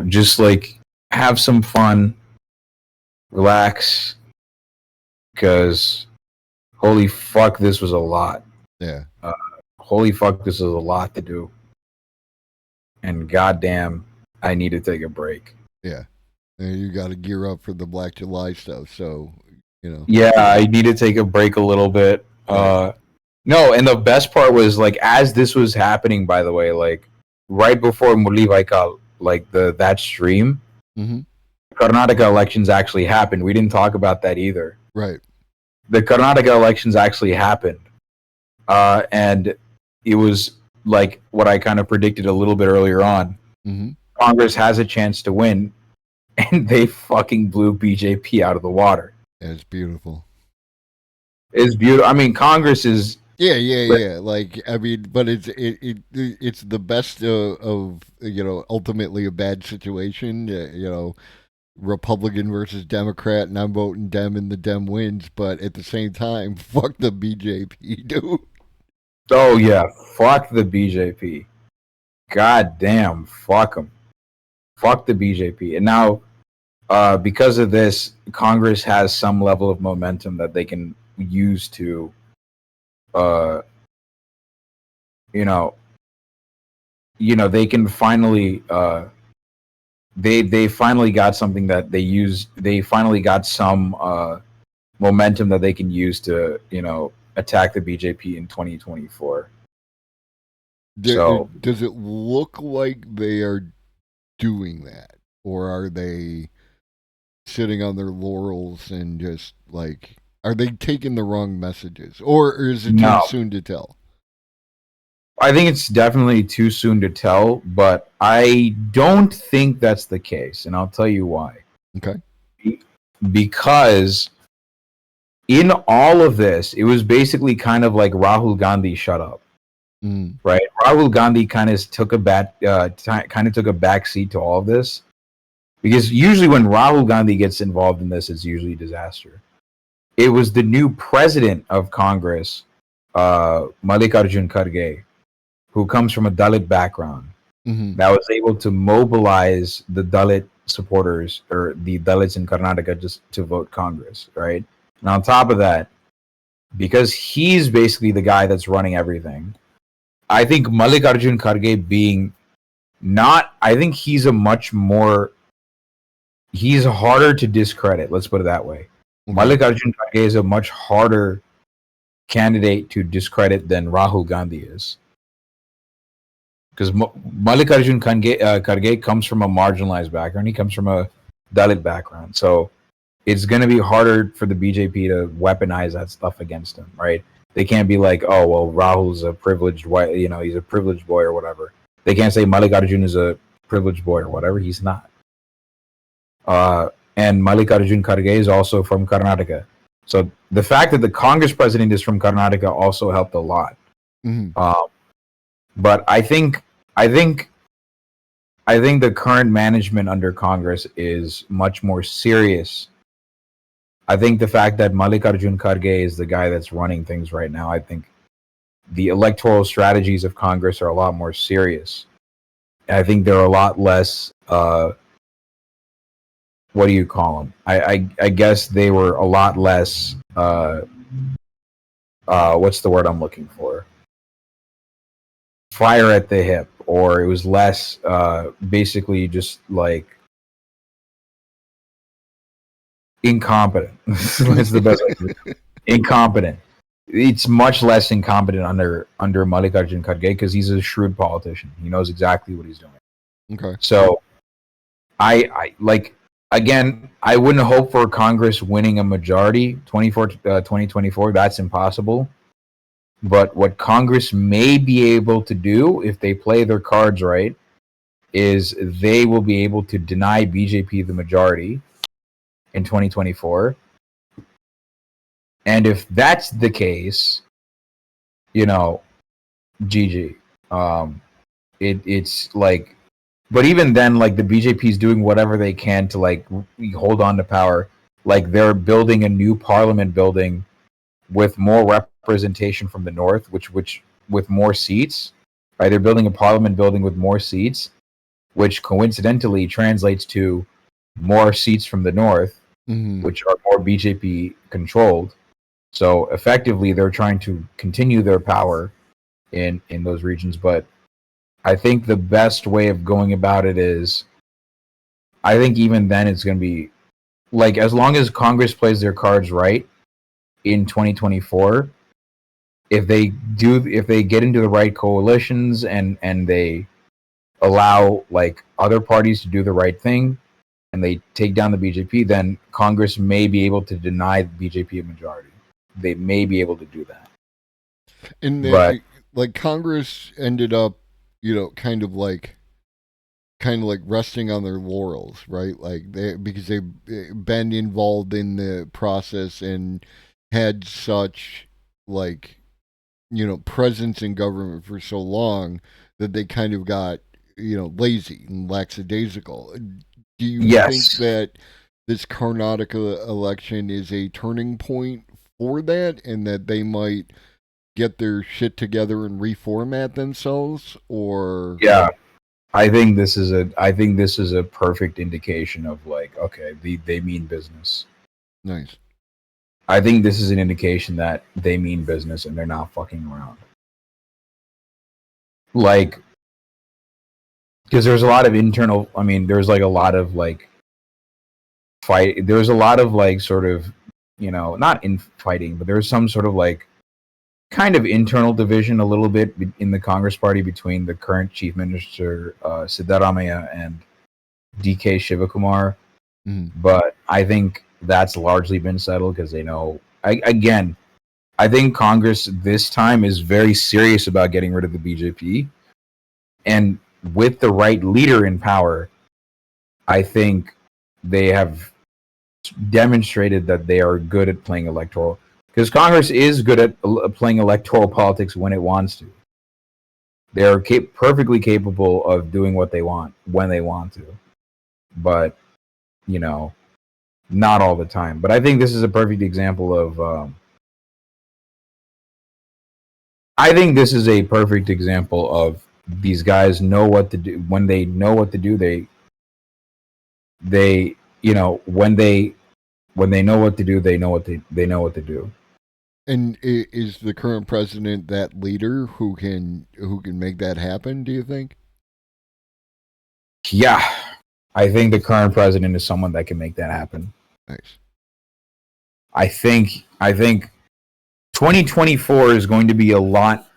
[SPEAKER 4] Just like have some fun, relax, because holy fuck, this was a lot.
[SPEAKER 2] Yeah.
[SPEAKER 4] Holy fuck, this is a lot to do. And goddamn, I need to take a break.
[SPEAKER 2] Yeah. And you got to gear up for the Black July stuff. So,
[SPEAKER 4] Yeah, I need to take a break a little bit.
[SPEAKER 2] Right.
[SPEAKER 4] No, and the best part was like as this was happening, by the way, like right before Murli Vaikal, like that stream,
[SPEAKER 2] Mm-hmm.
[SPEAKER 4] Karnataka elections actually happened. We didn't talk about that either.
[SPEAKER 2] Right.
[SPEAKER 4] The Karnataka elections actually happened. And it was like what I kind of predicted a little bit earlier on.
[SPEAKER 2] Mm-hmm.
[SPEAKER 4] Congress has a chance to win, and they fucking blew BJP out of the water.
[SPEAKER 2] Yeah, it's beautiful.
[SPEAKER 4] It's beautiful. I mean, Congress is.
[SPEAKER 2] Yeah. Like, I mean, but it's the best of ultimately a bad situation. Republican versus Democrat, and I'm voting Dem, and the Dem wins. But at the same time, fuck the BJP, dude.
[SPEAKER 4] Oh yeah, fuck the BJP. God damn, fuck them. Fuck the BJP. And now, because of this, Congress has some level of momentum that they can use to, they can finally they finally got something that they used. They finally got some momentum that they can use to attack the BJP in 2024. So
[SPEAKER 2] Does it look like they are doing that, or are they sitting on their laurels and just like, are they taking the wrong messages, or is it too
[SPEAKER 4] No.
[SPEAKER 2] soon to tell?
[SPEAKER 4] I think it's definitely too soon to tell, but I don't think that's the case, and I'll tell you why.
[SPEAKER 2] Okay.
[SPEAKER 4] Because in all of this, it was basically kind of like Rahul Gandhi shut up, right? Rahul Gandhi kind of took a back seat to all of this, because usually when Rahul Gandhi gets involved in this, it's usually disaster. It was the new president of Congress, Mallikarjun Kharge, who comes from a Dalit background, that was able to mobilize the Dalit supporters or the Dalits in Karnataka just to vote Congress, right? And on top of that, because he's basically the guy that's running everything, I think Mallikarjun Kharge I think he's he's harder to discredit, let's put it that way. Mallikarjun Kharge is a much harder candidate to discredit than Rahul Gandhi is. Because Mallikarjun Kharge comes from a marginalized background. He comes from a Dalit background. So it's going to be harder for the BJP to weaponize that stuff against him, right? They can't be like, oh, well, Rahul's a privileged white, he's a privileged boy or whatever. They can't say Mallikarjun is a privileged boy or whatever. He's not. And Mallikarjun Kharge is also from Karnataka. So the fact that the Congress president is from Karnataka also helped a lot. But I think the current management under Congress is much more serious. I think the fact that Mallikarjun Kharge is the guy that's running things right now, I think the electoral strategies of Congress are a lot more serious. And I think they're a lot less, what do you call them? I guess they were a lot less, what's the word I'm looking for? Fire at the hip, or it was less basically just like incompetent. That's the best way to put it. Incompetent. It's much less incompetent under Mallikarjun Kharge because he's a shrewd politician. He knows exactly what he's doing.
[SPEAKER 2] Okay.
[SPEAKER 4] So I like, again, I wouldn't hope for Congress winning a majority 2024. That's impossible. But what Congress may be able to do, if they play their cards right, is they will be able to deny BJP the majority in 2024. And if that's the case, GG. It's like, but even then, like, the BJP is doing whatever they can to like hold on to power. Like, they're building a new parliament building with more representation from the north, which with more seats, right? They're building a parliament building with more seats, which coincidentally translates to more seats from the north, which are more BJP controlled. So effectively, they're trying to continue their power in those regions. But I think the best way of going about it is, I think even then it's going to be like, as long as Congress plays their cards right in 2024, if they get into the right coalitions and they allow like other parties to do the right thing and they take down the BJP, then Congress may be able to deny the BJP a majority. They may be able to do that.
[SPEAKER 2] And then, like, Congress ended up, kind of like resting on their laurels, right? Like, because they've been involved in the process and had such, like, presence in government for so long that they kind of got, lazy and lackadaisical. Do you think that this Karnataka election is a turning point for that, and that they might get their shit together and reformat themselves? Or
[SPEAKER 4] I think this is a perfect indication of, like, okay, they mean business.
[SPEAKER 2] Nice.
[SPEAKER 4] I think this is an indication that they mean business and they're not fucking around. Like, because there's a lot of internal. I mean, there's like a lot of like fight. There's a lot of like sort of, you know, not infighting, but there's some sort of like kind of internal division a little bit in the Congress party between the current chief minister Siddaramaiah and DK Shivakumar. But I think that's largely been settled because they know. I think Congress this time is very serious about getting rid of the BJP, and with the right leader in power, I think they have demonstrated that they are good at playing electoral. Because Congress is good at playing electoral politics when it wants to. They are perfectly capable of doing what they want when they want to, but you know, not all the time. But I think this is a perfect example of. I think this is a perfect example of these guys know what to do. When they know what to do, they you know when they know what to do, they know what to do.
[SPEAKER 2] And is the current president that leader who can make that happen, do you think?
[SPEAKER 4] Yeah, I think the current president is someone that can make that happen.
[SPEAKER 2] Nice.
[SPEAKER 4] I think 2024 is going to be a lot.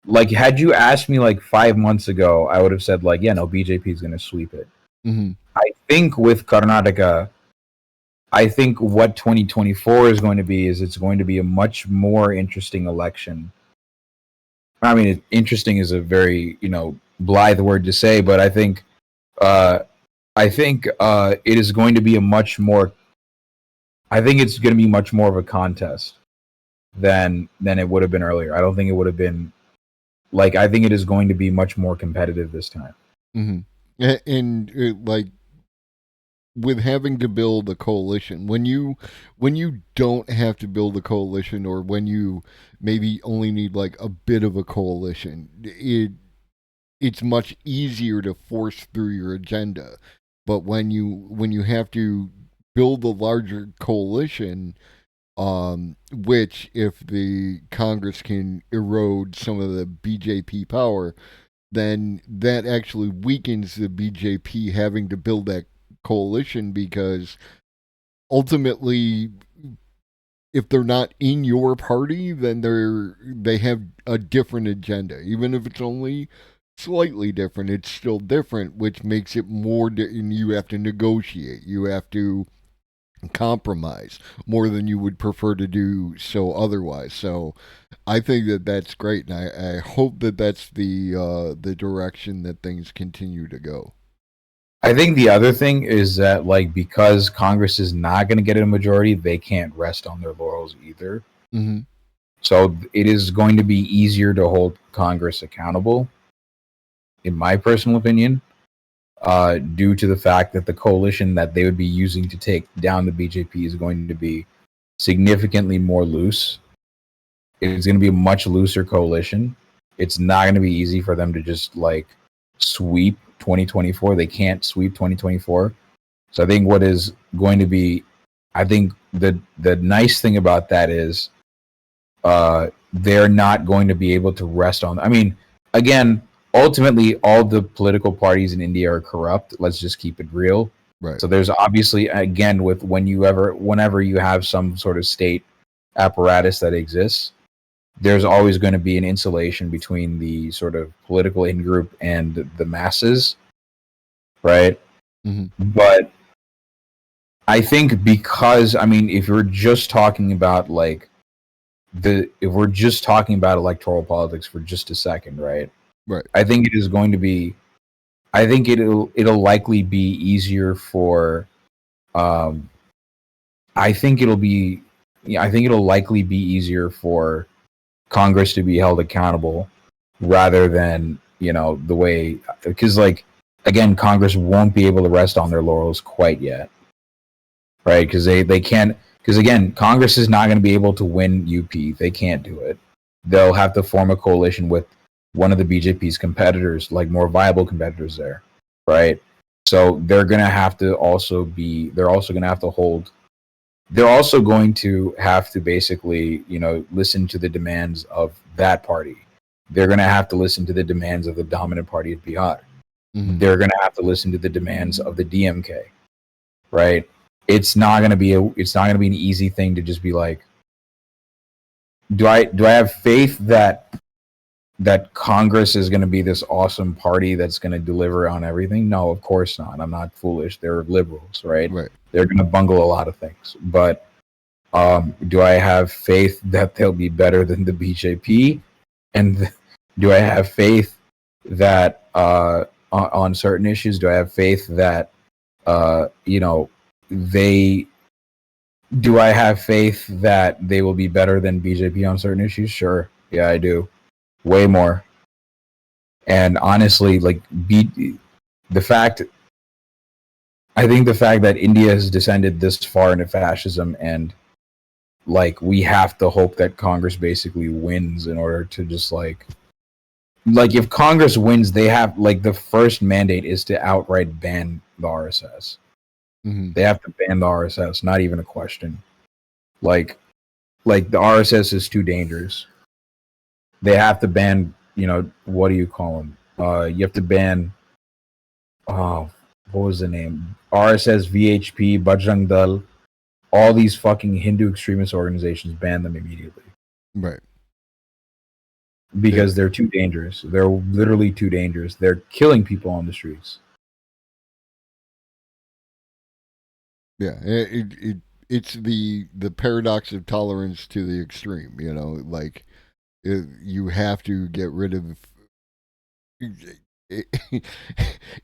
[SPEAKER 4] Like, had you asked me like 5 months ago, I would have said like, yeah, no, BJP is going to sweep it.
[SPEAKER 2] Mm-hmm.
[SPEAKER 4] I think with Karnataka, I think what 2024 is going to be is it's going to be a much more interesting election. I mean, interesting is a very, you know, blithe word to say, but I think it is going to be a much more. I think it's going to be much more of a contest than it would have been earlier. I don't think it would have been like. I think it is going to be much more competitive this time.
[SPEAKER 2] Mm-hmm. And like, with having to build a coalition, when you don't have to build a coalition, or when you maybe only need like a bit of a coalition, it's much easier to force through your agenda. But when you have to build a larger coalition, which if the Congress can erode some of the BJP power, then that actually weakens the BJP having to build that coalition, because ultimately if they're not in your party, then they have a different agenda. Even if it's only slightly different, it's still different, which makes it more you have to negotiate, you have to compromise more than you would prefer to do so otherwise. So I think that's great, and I hope that's the direction that things continue to go.
[SPEAKER 4] I think the other thing is that, like, because Congress is not going to get a majority, they can't rest on their laurels either.
[SPEAKER 2] Mm-hmm.
[SPEAKER 4] So it is going to be easier to hold Congress accountable, in my personal opinion, due to the fact that the coalition that they would be using to take down the BJP is going to be significantly more loose. It's going to be a much looser coalition. It's not going to be easy for them to just like sweep 2024. They can't sweep 2024. So I think what is going to be, I think the nice thing about that is they're not going to be able to rest on. I mean, again, ultimately, all the political parties in India are corrupt. Let's just keep it real.
[SPEAKER 2] Right.
[SPEAKER 4] So there's obviously, again, with whenever you have some sort of state apparatus that exists, there's always going to be an insulation between the sort of political in-group and the masses, right?
[SPEAKER 2] Mm-hmm.
[SPEAKER 4] But I think because, I mean, if we're just talking about like if we're just talking about electoral politics for just a second, right?
[SPEAKER 2] Right.
[SPEAKER 4] I think it is going to be. I think it'll likely be easier for. I think it'll likely be easier for Congress to be held accountable rather than, you know, the way, because like, again, Congress won't be able to rest on their laurels quite yet, right? Because they can't, because again, Congress is not going to be able to win UP. They can't do it. They'll have to form a coalition with one of the BJP's competitors, like more viable competitors there, right? So they're going to have to basically, you know, listen to the demands of that party. They're going to have to listen to the demands of the dominant party of Bihar. they're going to have to listen to the demands of the DMK, right? It's not going to be an easy thing to just be like, do I have faith that Congress is going to be this awesome party that's going to deliver on everything? No, of course not. I'm not foolish. They're liberals, right? They're going to bungle a lot of things. But do I have faith that they'll be better than the BJP? And do I have faith that on certain issues, do I have faith that do I have faith that they will be better than BJP on certain issues? Sure. Yeah, I do. Way more. And honestly, like I think the fact that India has descended this far into fascism, and like we have to hope that Congress basically wins in order to just like if Congress wins, they have like the first mandate is to outright ban the RSS. They have to ban the RSS, not even a question. Like the RSS is too dangerous. They have to ban, what do you call them? You have to ban, what was the name? RSS, VHP, Bajrang Dal, all these fucking Hindu extremist organizations, ban them immediately.
[SPEAKER 2] Right.
[SPEAKER 4] Because they're too dangerous. They're literally too dangerous. They're killing people on the streets.
[SPEAKER 2] Yeah, it's the paradox of tolerance to the extreme. Like you have to get rid of. If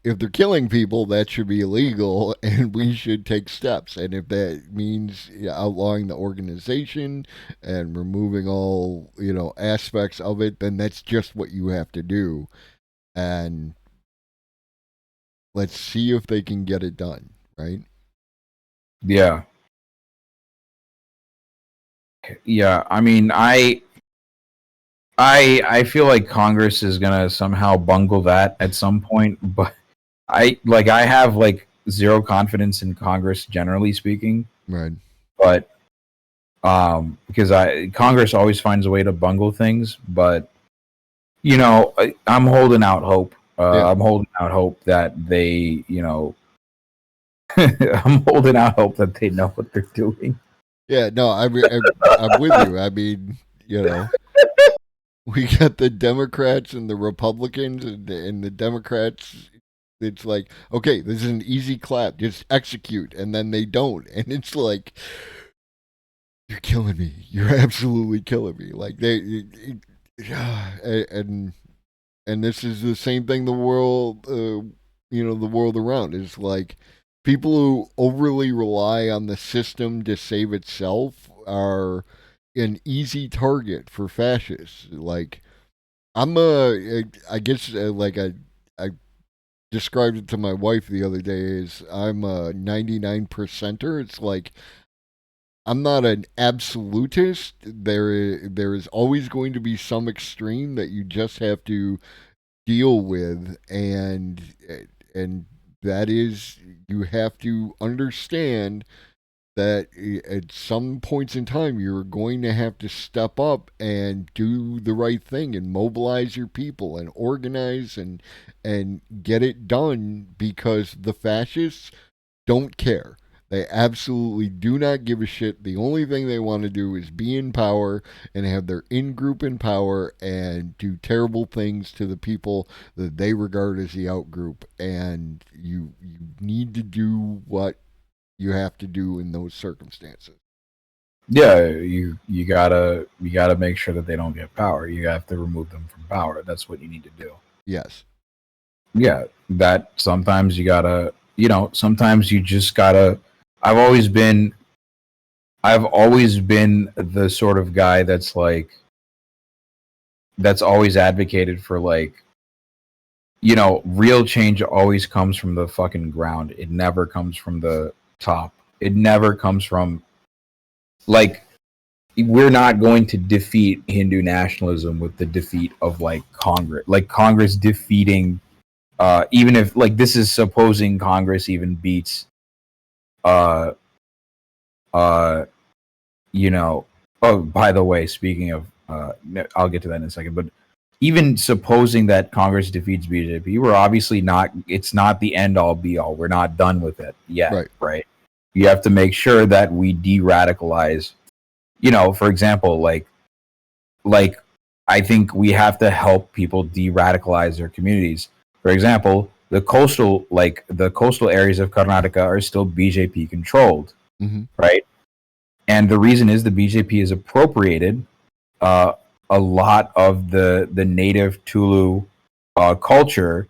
[SPEAKER 2] they're killing people, that should be illegal, and we should take steps. And if that means outlawing the organization and removing all aspects of it, then that's just what you have to do. And let's see if they can get it done, right?
[SPEAKER 4] Yeah. I mean, I feel like Congress is gonna somehow bungle that at some point, but I have like zero confidence in Congress generally speaking.
[SPEAKER 2] Right.
[SPEAKER 4] But because Congress always finds a way to bungle things, but I'm holding out hope. I'm holding out hope that they, I'm holding out hope that they know what they're doing.
[SPEAKER 2] Yeah, no, I'm with you. I mean, we got the Democrats and the Republicans, and the Democrats. It's like, okay, this is an easy clap, just execute, and then they don't, and it's like, you're killing me. You're absolutely killing me. Like and this is the same thing. The world, the world around is like. People who overly rely on the system to save itself are an easy target for fascists. Like, I described it to my wife the other day as I'm a 99%er. It's like, I'm not an absolutist. There is always going to be some extreme that you just have to deal with, and that is, you have to understand that at some points in time you're going to have to step up and do the right thing and mobilize your people and organize and get it done, because the fascists don't care. They absolutely do not give a shit. The only thing they want to do is be in power and have their in-group in power and do terrible things to the people that they regard as the out-group. And you need to do what you have to do in those circumstances.
[SPEAKER 4] Yeah, you gotta make sure that they don't get power. You have to remove them from power. That's what you need to do.
[SPEAKER 2] Yes.
[SPEAKER 4] Yeah, that sometimes you gotta, sometimes you just gotta. I've always been the sort of guy that's always advocated for real change always comes from the fucking ground. It never comes from the top. It never comes from we're not going to defeat Hindu nationalism with the defeat of Congress. Congress defeating even if this is supposing Congress even beats oh, by the way, speaking of I'll get to that in a second, but even supposing that Congress defeats BJP, we're obviously not. It's not the end all be all. We're not done with it yet, right? You have to make sure that we de-radicalize. You know, for example, like I think we have to help people de-radicalize their communities. For example, the coastal areas of Karnataka are still BJP controlled, right? And the reason is the BJP has appropriated a lot of the native Tulu culture,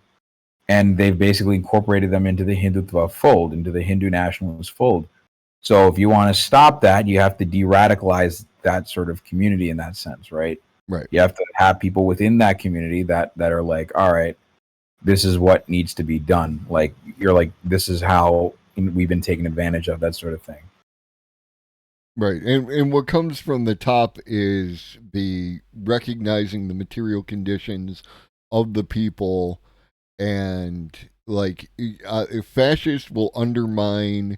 [SPEAKER 4] and they've basically incorporated them into the Hindutva fold, into the Hindu nationalist fold. So if you want to stop that, you have to de-radicalize that sort of community in that sense, right?
[SPEAKER 2] Right.
[SPEAKER 4] You have to have people within that community that are like, all right, this is what needs to be done. Like, you're like, this is how we've been taken advantage of, that sort of thing.
[SPEAKER 2] Right. And what comes from the top is the recognizing the material conditions of the people, and like fascists will undermine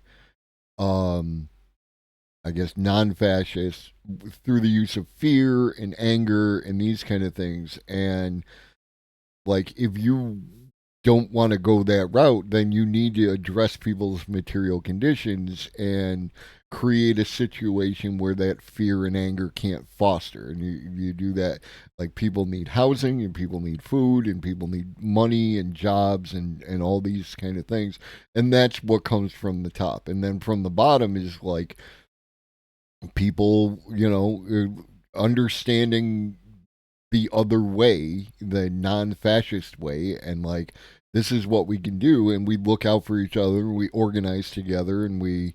[SPEAKER 2] I guess non-fascists through the use of fear and anger and these kind of things. And like, if you don't want to go that route, then you need to address people's material conditions and create a situation where that fear and anger can't foster. And you do that, like, people need housing, and people need food, and people need money and jobs, and all these kind of things. And that's what comes from the top. And then from the bottom is like people, you know, understanding the other way, the non-fascist way, and like, this is what we can do, and we look out for each other, we organize together, and we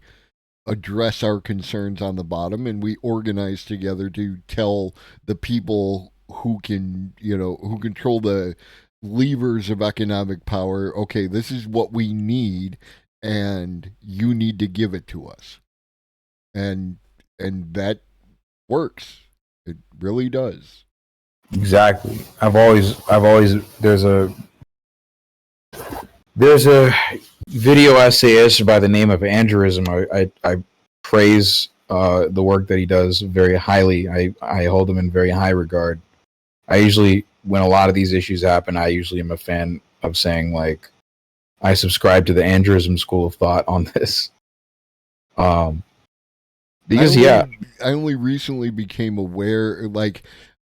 [SPEAKER 2] address our concerns on the bottom, and we organize together to tell the people who can, you know, who control the levers of economic power, okay, this is what we need, and you need to give it to us. And that works. It really does.
[SPEAKER 4] Exactly. I've always there's a video essayist by the name of Andrewism. I praise the work that he does very highly. I hold him in very high regard. I usually, when a lot of these issues happen, I usually am a fan of saying, like, I subscribe to the Andrewism school of thought on this. Because
[SPEAKER 2] I only recently became aware, like,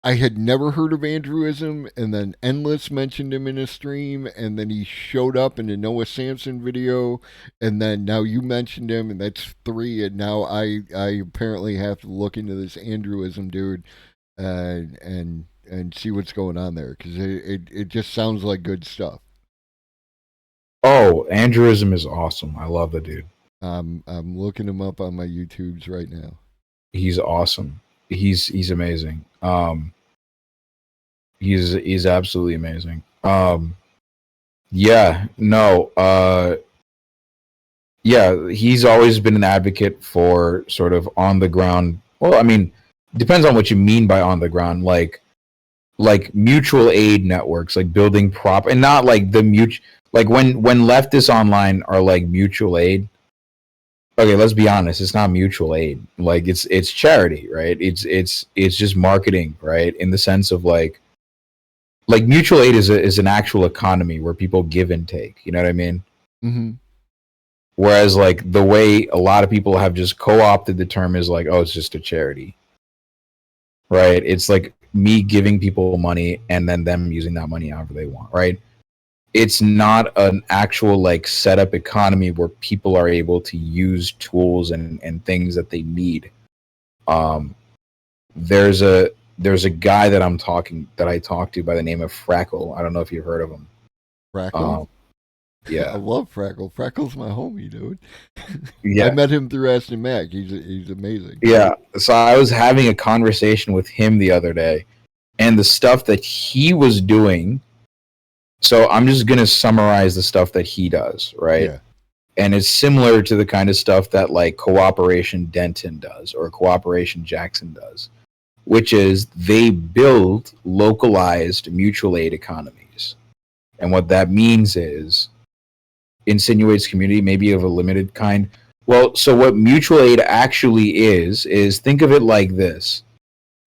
[SPEAKER 2] I had never heard of Andrewism, and then Endless mentioned him in a stream, and then he showed up in a Noah Samson video, and then now you mentioned him, and that's 3, and now I apparently have to look into this Andrewism dude and see what's going on there, because it just sounds like good stuff.
[SPEAKER 4] Oh, Andrewism is awesome. I love the dude.
[SPEAKER 2] I'm looking him up on my YouTubes right now.
[SPEAKER 4] He's awesome. He's amazing. He's absolutely amazing. He's always been an advocate for sort of on the ground. Well, I mean, depends on what you mean by on the ground, like mutual aid networks, like building and not like the like when leftists online are like mutual aid. Okay, let's be honest. It's not mutual aid. Like, it's charity, right? It's just marketing, right? In the sense of like mutual aid is an actual economy where people give and take. You know what I mean?
[SPEAKER 2] Mm-hmm.
[SPEAKER 4] Whereas like the way a lot of people have just co-opted the term is like, oh, it's just a charity, right? It's like me giving people money and then them using that money however they want, right? It's not an actual like setup economy where people are able to use tools and things that they need. There's a guy that I talked to by the name of Frackle. I don't know if you've heard of him.
[SPEAKER 2] Frackle?
[SPEAKER 4] Yeah.
[SPEAKER 2] I love Frackle. Frackle's my homie, dude.
[SPEAKER 4] Yeah.
[SPEAKER 2] I met him through Aston Mac. He's amazing.
[SPEAKER 4] Yeah. So I was having a conversation with him the other day, and the stuff that he was doing. So I'm just going to summarize the stuff that he does, right?
[SPEAKER 2] Yeah.
[SPEAKER 4] And it's similar to the kind of stuff that like Cooperation Denton does or Cooperation Jackson does, which is they build localized mutual aid economies. And what that means is insinuates community, maybe of a limited kind. Well, so what mutual aid actually is think of it like this.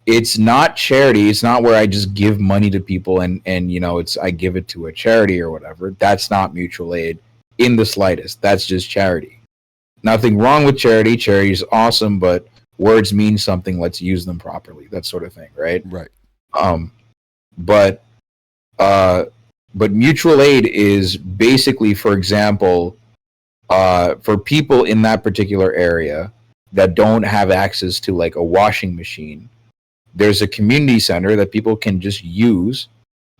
[SPEAKER 4] it's not charity. It's not where I just give money to people and it's I give it to a charity or whatever. That's not mutual aid in the slightest. That's just charity. Nothing wrong with charity. Charity is awesome, but words mean something. Let's use them properly. That sort of thing, right?
[SPEAKER 2] Right.
[SPEAKER 4] But mutual aid is basically, for example, for people in that particular area that don't have access to like a washing machine, there's a community center that people can just use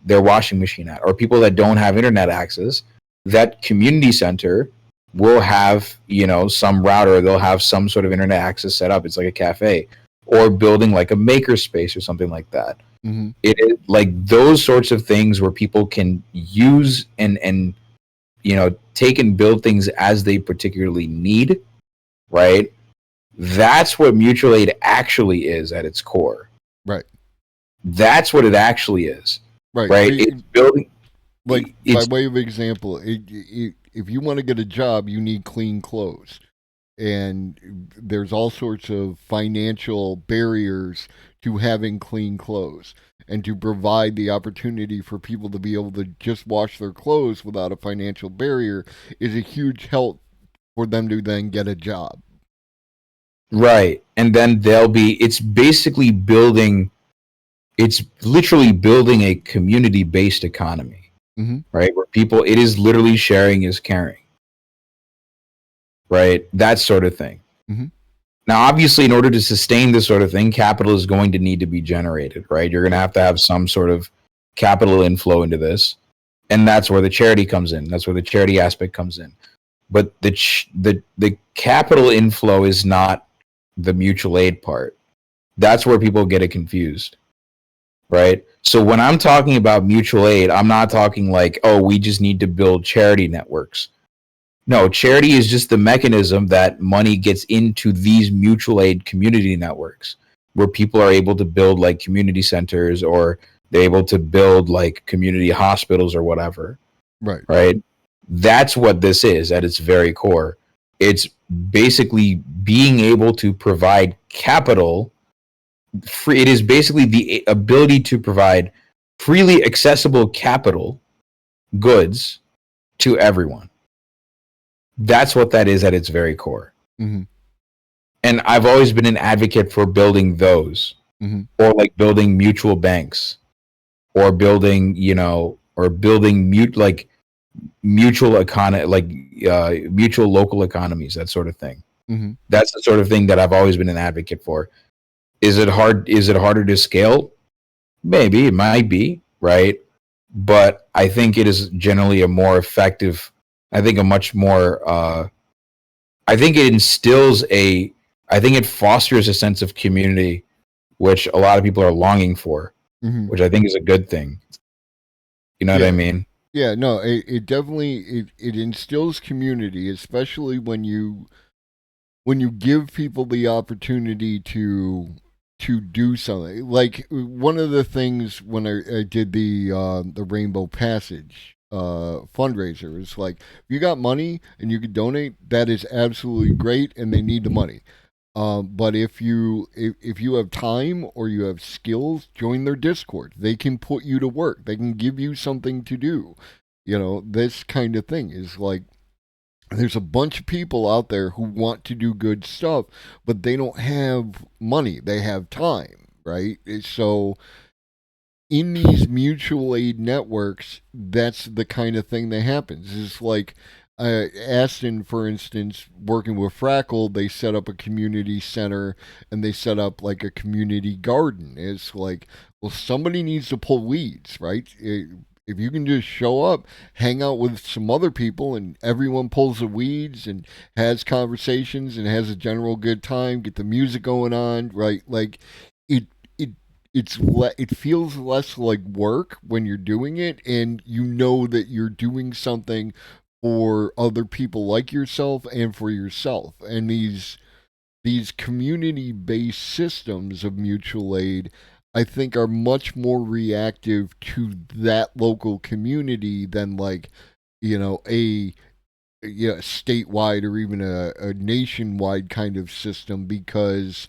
[SPEAKER 4] their washing machine at, or people that don't have internet access, that community center will have, some router, they'll have some sort of internet access set up. It's like a cafe, or building like a maker space or something like that.
[SPEAKER 2] Mm-hmm.
[SPEAKER 4] It is like those sorts of things where people can use and take and build things as they particularly need, right? That's what mutual aid actually is at its core.
[SPEAKER 2] Right.
[SPEAKER 4] That's what it actually is.
[SPEAKER 2] Right.
[SPEAKER 4] Right. It's building.
[SPEAKER 2] Like, by way of example, if you want to get a job, you need clean clothes. And there's all sorts of financial barriers to having clean clothes. And to provide the opportunity for people to be able to just wash their clothes without a financial barrier is a huge help for them to then get a job.
[SPEAKER 4] Right. And then it's literally building a community-based economy,
[SPEAKER 2] mm-hmm.
[SPEAKER 4] right? Where it is literally sharing is caring, right? That sort of thing.
[SPEAKER 2] Mm-hmm.
[SPEAKER 4] Now, obviously, in order to sustain this sort of thing, capital is going to need to be generated, right? You're going to have some sort of capital inflow into this. And that's where the charity comes in. That's where the charity aspect comes in. But the capital inflow is not the mutual aid part. That's where people get it confused, right? So when I'm talking about mutual aid, I'm not talking like, oh, we just need to build charity networks. No, charity is just the mechanism that money gets into these mutual aid community networks where people are able to build like community centers, or they're able to build like community hospitals or whatever.
[SPEAKER 2] Right.
[SPEAKER 4] Right. That's what this is at its very core. It's basically being able to provide capital. It is basically the ability to provide freely accessible capital goods to everyone. That's what that is at its very core.
[SPEAKER 2] Mm-hmm.
[SPEAKER 4] And I've always been an advocate for building those,
[SPEAKER 2] mm-hmm.
[SPEAKER 4] or like building mutual banks, or building, mutual economy, like mutual local economies, that sort of thing.
[SPEAKER 2] Mm-hmm.
[SPEAKER 4] That's the sort of thing that I've always been an advocate for. Is it hard? Is it harder to scale? Maybe it might be, right? But I think it is generally a more effective. I think a much more. I think it instills a. I think it fosters a sense of community, which a lot of people are longing for,
[SPEAKER 2] mm-hmm.
[SPEAKER 4] which I think is a good thing. You know what I mean?
[SPEAKER 2] Yeah, no, it definitely it instills community, especially when you give people the opportunity to do something. Like one of the things when I did the Rainbow Passage fundraiser, is like, if you got money and you can donate, that is absolutely great, and they need the money. But if you have time or you have skills, join their Discord. They can put you to work. They can give you something to do. This kind of thing is like, there's a bunch of people out there who want to do good stuff, but they don't have money. They have time, right? So in these mutual aid networks, that's the kind of thing that happens. It's like, Aston, for instance, working with Frackle, they set up a community center and they set up like a community garden. It's like, well, somebody needs to pull weeds, right? If you can just show up, hang out with some other people, and everyone pulls the weeds and has conversations and has a general good time, get the music going on, right? Like it feels less like work when you're doing it, and you know that you're doing something for other people like yourself and for yourself. And these community-based systems of mutual aid, I think, are much more reactive to that local community than like, a statewide or even a nationwide kind of system, because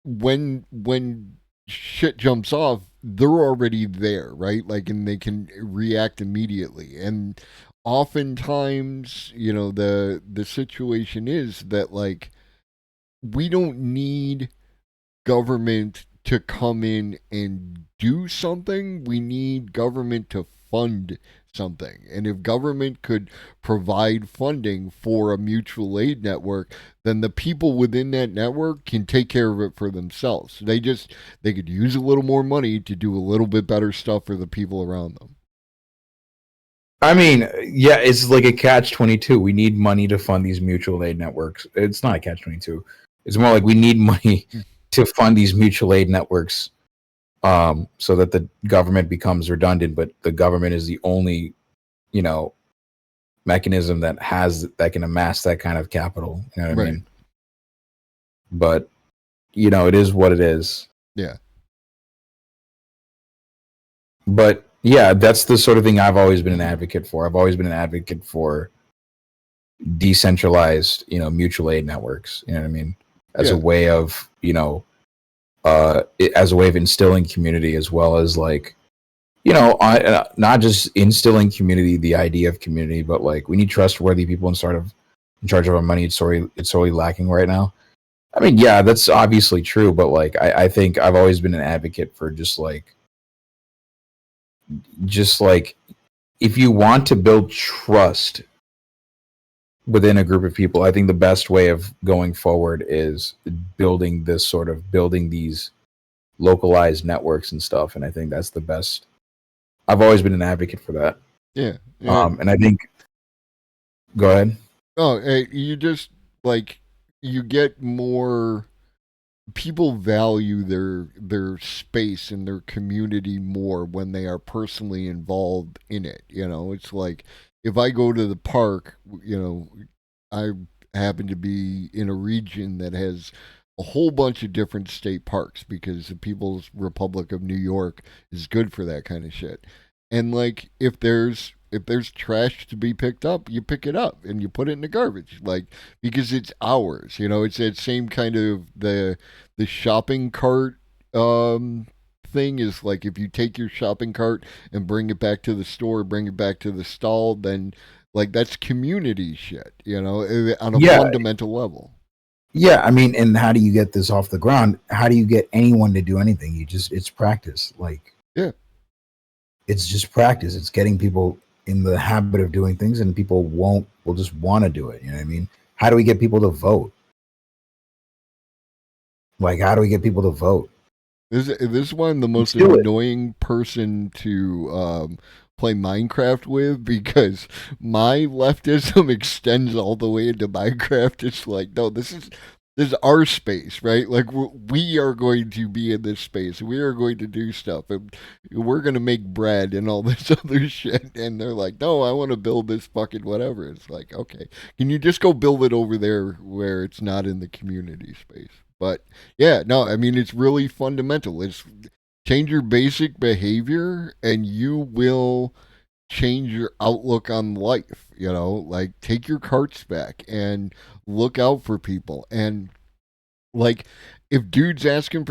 [SPEAKER 2] when shit jumps off, they're already there, right? Like, and they can react immediately. And oftentimes, the situation is that, like, we don't need government to come in and do something. We need government to fund something. And if government could provide funding for a mutual aid network, then the people within that network can take care of it for themselves. They could use a little more money to do a little bit better stuff for the people around them.
[SPEAKER 4] I mean, yeah, it's like a catch-22. We need money to fund these mutual aid networks. It's not a catch-22. It's more like we need money to fund these mutual aid networks, so that the government becomes redundant. But the government is the only, mechanism that can amass that kind of capital. You know what I mean? But it is what it is.
[SPEAKER 2] Yeah.
[SPEAKER 4] But yeah, that's the sort of thing I've always been an advocate for. I've always been an advocate for decentralized, mutual aid networks. You know what I mean? As a way of, as a way of instilling community, as well as like, not just instilling community, the idea of community, but like we need trustworthy people in charge of our money. It's sorely lacking right now. I mean, yeah, that's obviously true, but like I think I've always been an advocate for just like if you want to build trust within a group of people, I think the best way of going forward is building these localized networks and stuff. And I think that's the best. I've always been an advocate for that.
[SPEAKER 2] Yeah.
[SPEAKER 4] And I think, go ahead.
[SPEAKER 2] Oh, you just like, you get more people value their space and their community more when they are personally involved in it. It's like if I go to the park, I happen to be in a region that has a whole bunch of different state parks because the People's Republic of New York is good for that kind of shit. And like if there's trash to be picked up, you pick it up and you put it in the garbage, like, because it's ours. It's that same kind of the shopping cart thing is like if you take your shopping cart and bring it back to the store, bring it back to the stall, then like that's community shit, on a fundamental level.
[SPEAKER 3] Yeah, I mean, and how do you get this off the ground? How do you get anyone to do anything? It's practice. Like,
[SPEAKER 2] yeah,
[SPEAKER 3] it's just practice. It's getting people in the habit of doing things, and people will just want to do it. You know what I mean? How do we get people to vote? Like, how do we get people to vote?
[SPEAKER 2] This is one of the most annoying person to play Minecraft with, because my leftism extends all the way into Minecraft. It's like, no, this is our space, right? Like we are going to be in this space. We are going to do stuff, and we're going to make bread and all this other shit. And they're like, no, I want to build this fucking whatever. It's like, okay, can you just go build it over there where it's not in the community space? But yeah, no, I mean, it's really fundamental. It's change your basic behavior and you will change your outlook on life. Like take your carts back and look out for people. And like if dude's asking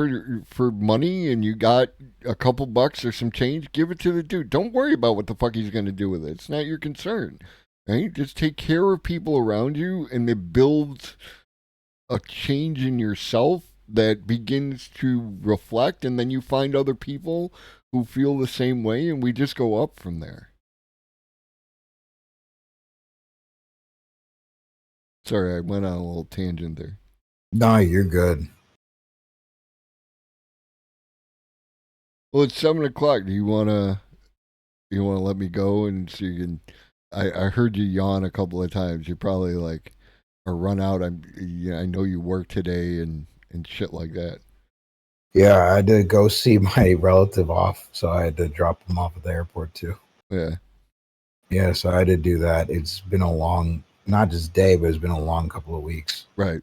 [SPEAKER 2] for money and you got a couple bucks or some change, give it to the dude. Don't worry about what the fuck he's going to do with it. It's not your concern. Right? Just take care of people around you, and it builds a change in yourself that begins to reflect, and then you find other people who feel the same way, and we just go up from there. Sorry, I went on a little tangent there.
[SPEAKER 3] No, you're good.
[SPEAKER 2] Well, it's 7:00. Do you wanna let me go, and so you can? I heard you yawn a couple of times. You probably like or run out. I know you work today and shit like that.
[SPEAKER 3] Yeah, I had to go see my relative off, so I had to drop him off at the airport too.
[SPEAKER 2] Yeah.
[SPEAKER 3] Yeah, so I had to do that. It's been a long, not just day, but it's been a long couple of weeks.
[SPEAKER 2] Right.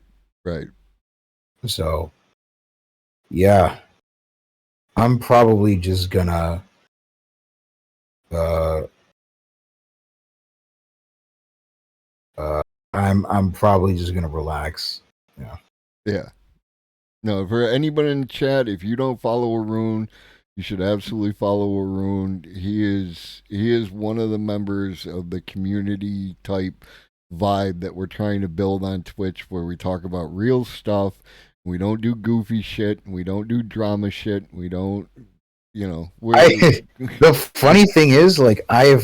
[SPEAKER 3] So, yeah, I'm probably just gonna, I'm probably just gonna relax. Yeah.
[SPEAKER 2] Yeah. No, for anybody in the chat, if you don't follow Arun, you should absolutely follow Arun. He is one of the members of the community type vibe that we're trying to build on Twitch, where we talk about real stuff. We don't do goofy shit. We don't do drama shit. We don't,
[SPEAKER 3] The funny thing is, like, I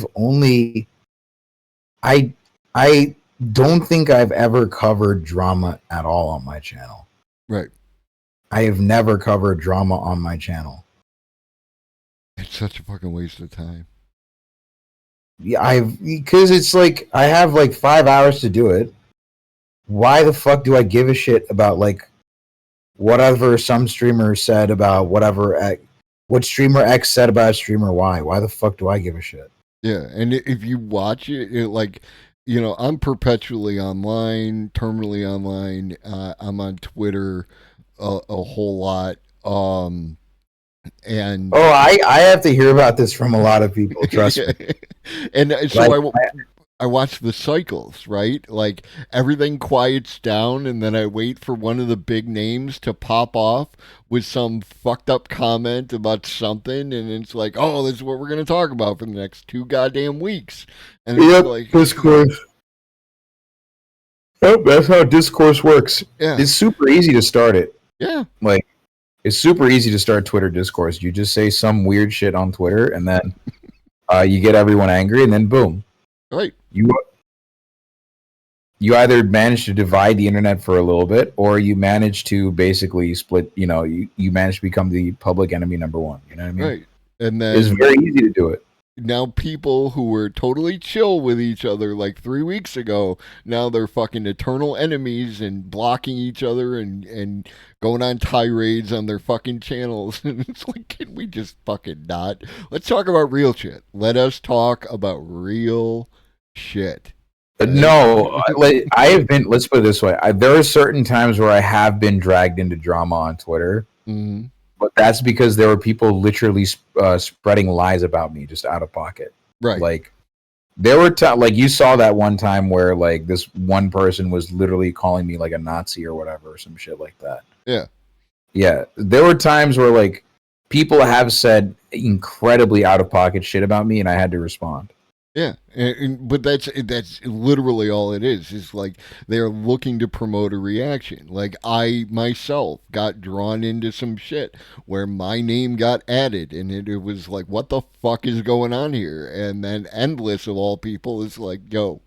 [SPEAKER 3] don't think I've ever covered drama at all on my channel.
[SPEAKER 2] Right.
[SPEAKER 3] I have never covered drama on my channel.
[SPEAKER 2] It's such a fucking waste of time.
[SPEAKER 3] Yeah, because it's like I have like 5 hours to do it. Why the fuck do I give a shit about like whatever some streamer said about whatever what streamer X said about streamer Y? Why the fuck do I give a shit?
[SPEAKER 2] Yeah, and if you watch it, like, I'm perpetually online, terminally online. I'm on Twitter a whole lot. And
[SPEAKER 3] I have to hear about this from a lot of people. Trust me.
[SPEAKER 2] And so
[SPEAKER 3] Like,
[SPEAKER 2] I watch the cycles, right? Like everything quiets down, and then I wait for one of the big names to pop off with some fucked up comment about something, and it's like, oh, this is what we're gonna talk about for the next 2 goddamn weeks. And it's like
[SPEAKER 3] Discourse. Oh, that's how discourse works.
[SPEAKER 2] Yeah.
[SPEAKER 3] It's super easy to start it.
[SPEAKER 2] Yeah.
[SPEAKER 3] Like, it's super easy to start Twitter discourse. You just say some weird shit on Twitter, and then you get everyone angry, and then boom.
[SPEAKER 2] Right.
[SPEAKER 3] You either manage to divide the internet for a little bit, or you manage to basically split. You manage to become the public enemy number one. You know what I mean?
[SPEAKER 2] Right. And then
[SPEAKER 3] It's very easy to do it.
[SPEAKER 2] now people who were totally chill with each other like 3 weeks ago, now they're fucking eternal enemies and blocking each other and going on tirades on their fucking channels. And it's like, can we just fucking not? Let's talk about real shit. Let us talk about real shit.
[SPEAKER 3] No, I have been. Let's put it this way: there are certain times where I have been dragged into drama on Twitter,
[SPEAKER 2] Mm-hmm.
[SPEAKER 3] but that's because there were people literally spreading lies about me just out of pocket.
[SPEAKER 2] Right.
[SPEAKER 3] Like, there were like you saw that one time where like this one person was literally calling me like a Nazi or whatever, or some shit like that.
[SPEAKER 2] Yeah.
[SPEAKER 3] Yeah, there were times where like people have said incredibly out of pocket shit about me, and I had to respond.
[SPEAKER 2] Yeah, but that's literally all it is. It's like they're looking to promote a reaction. Like I myself got drawn into some shit where my name got added, and it was like, what the fuck is going on here? And then Endless of all people is like, yo,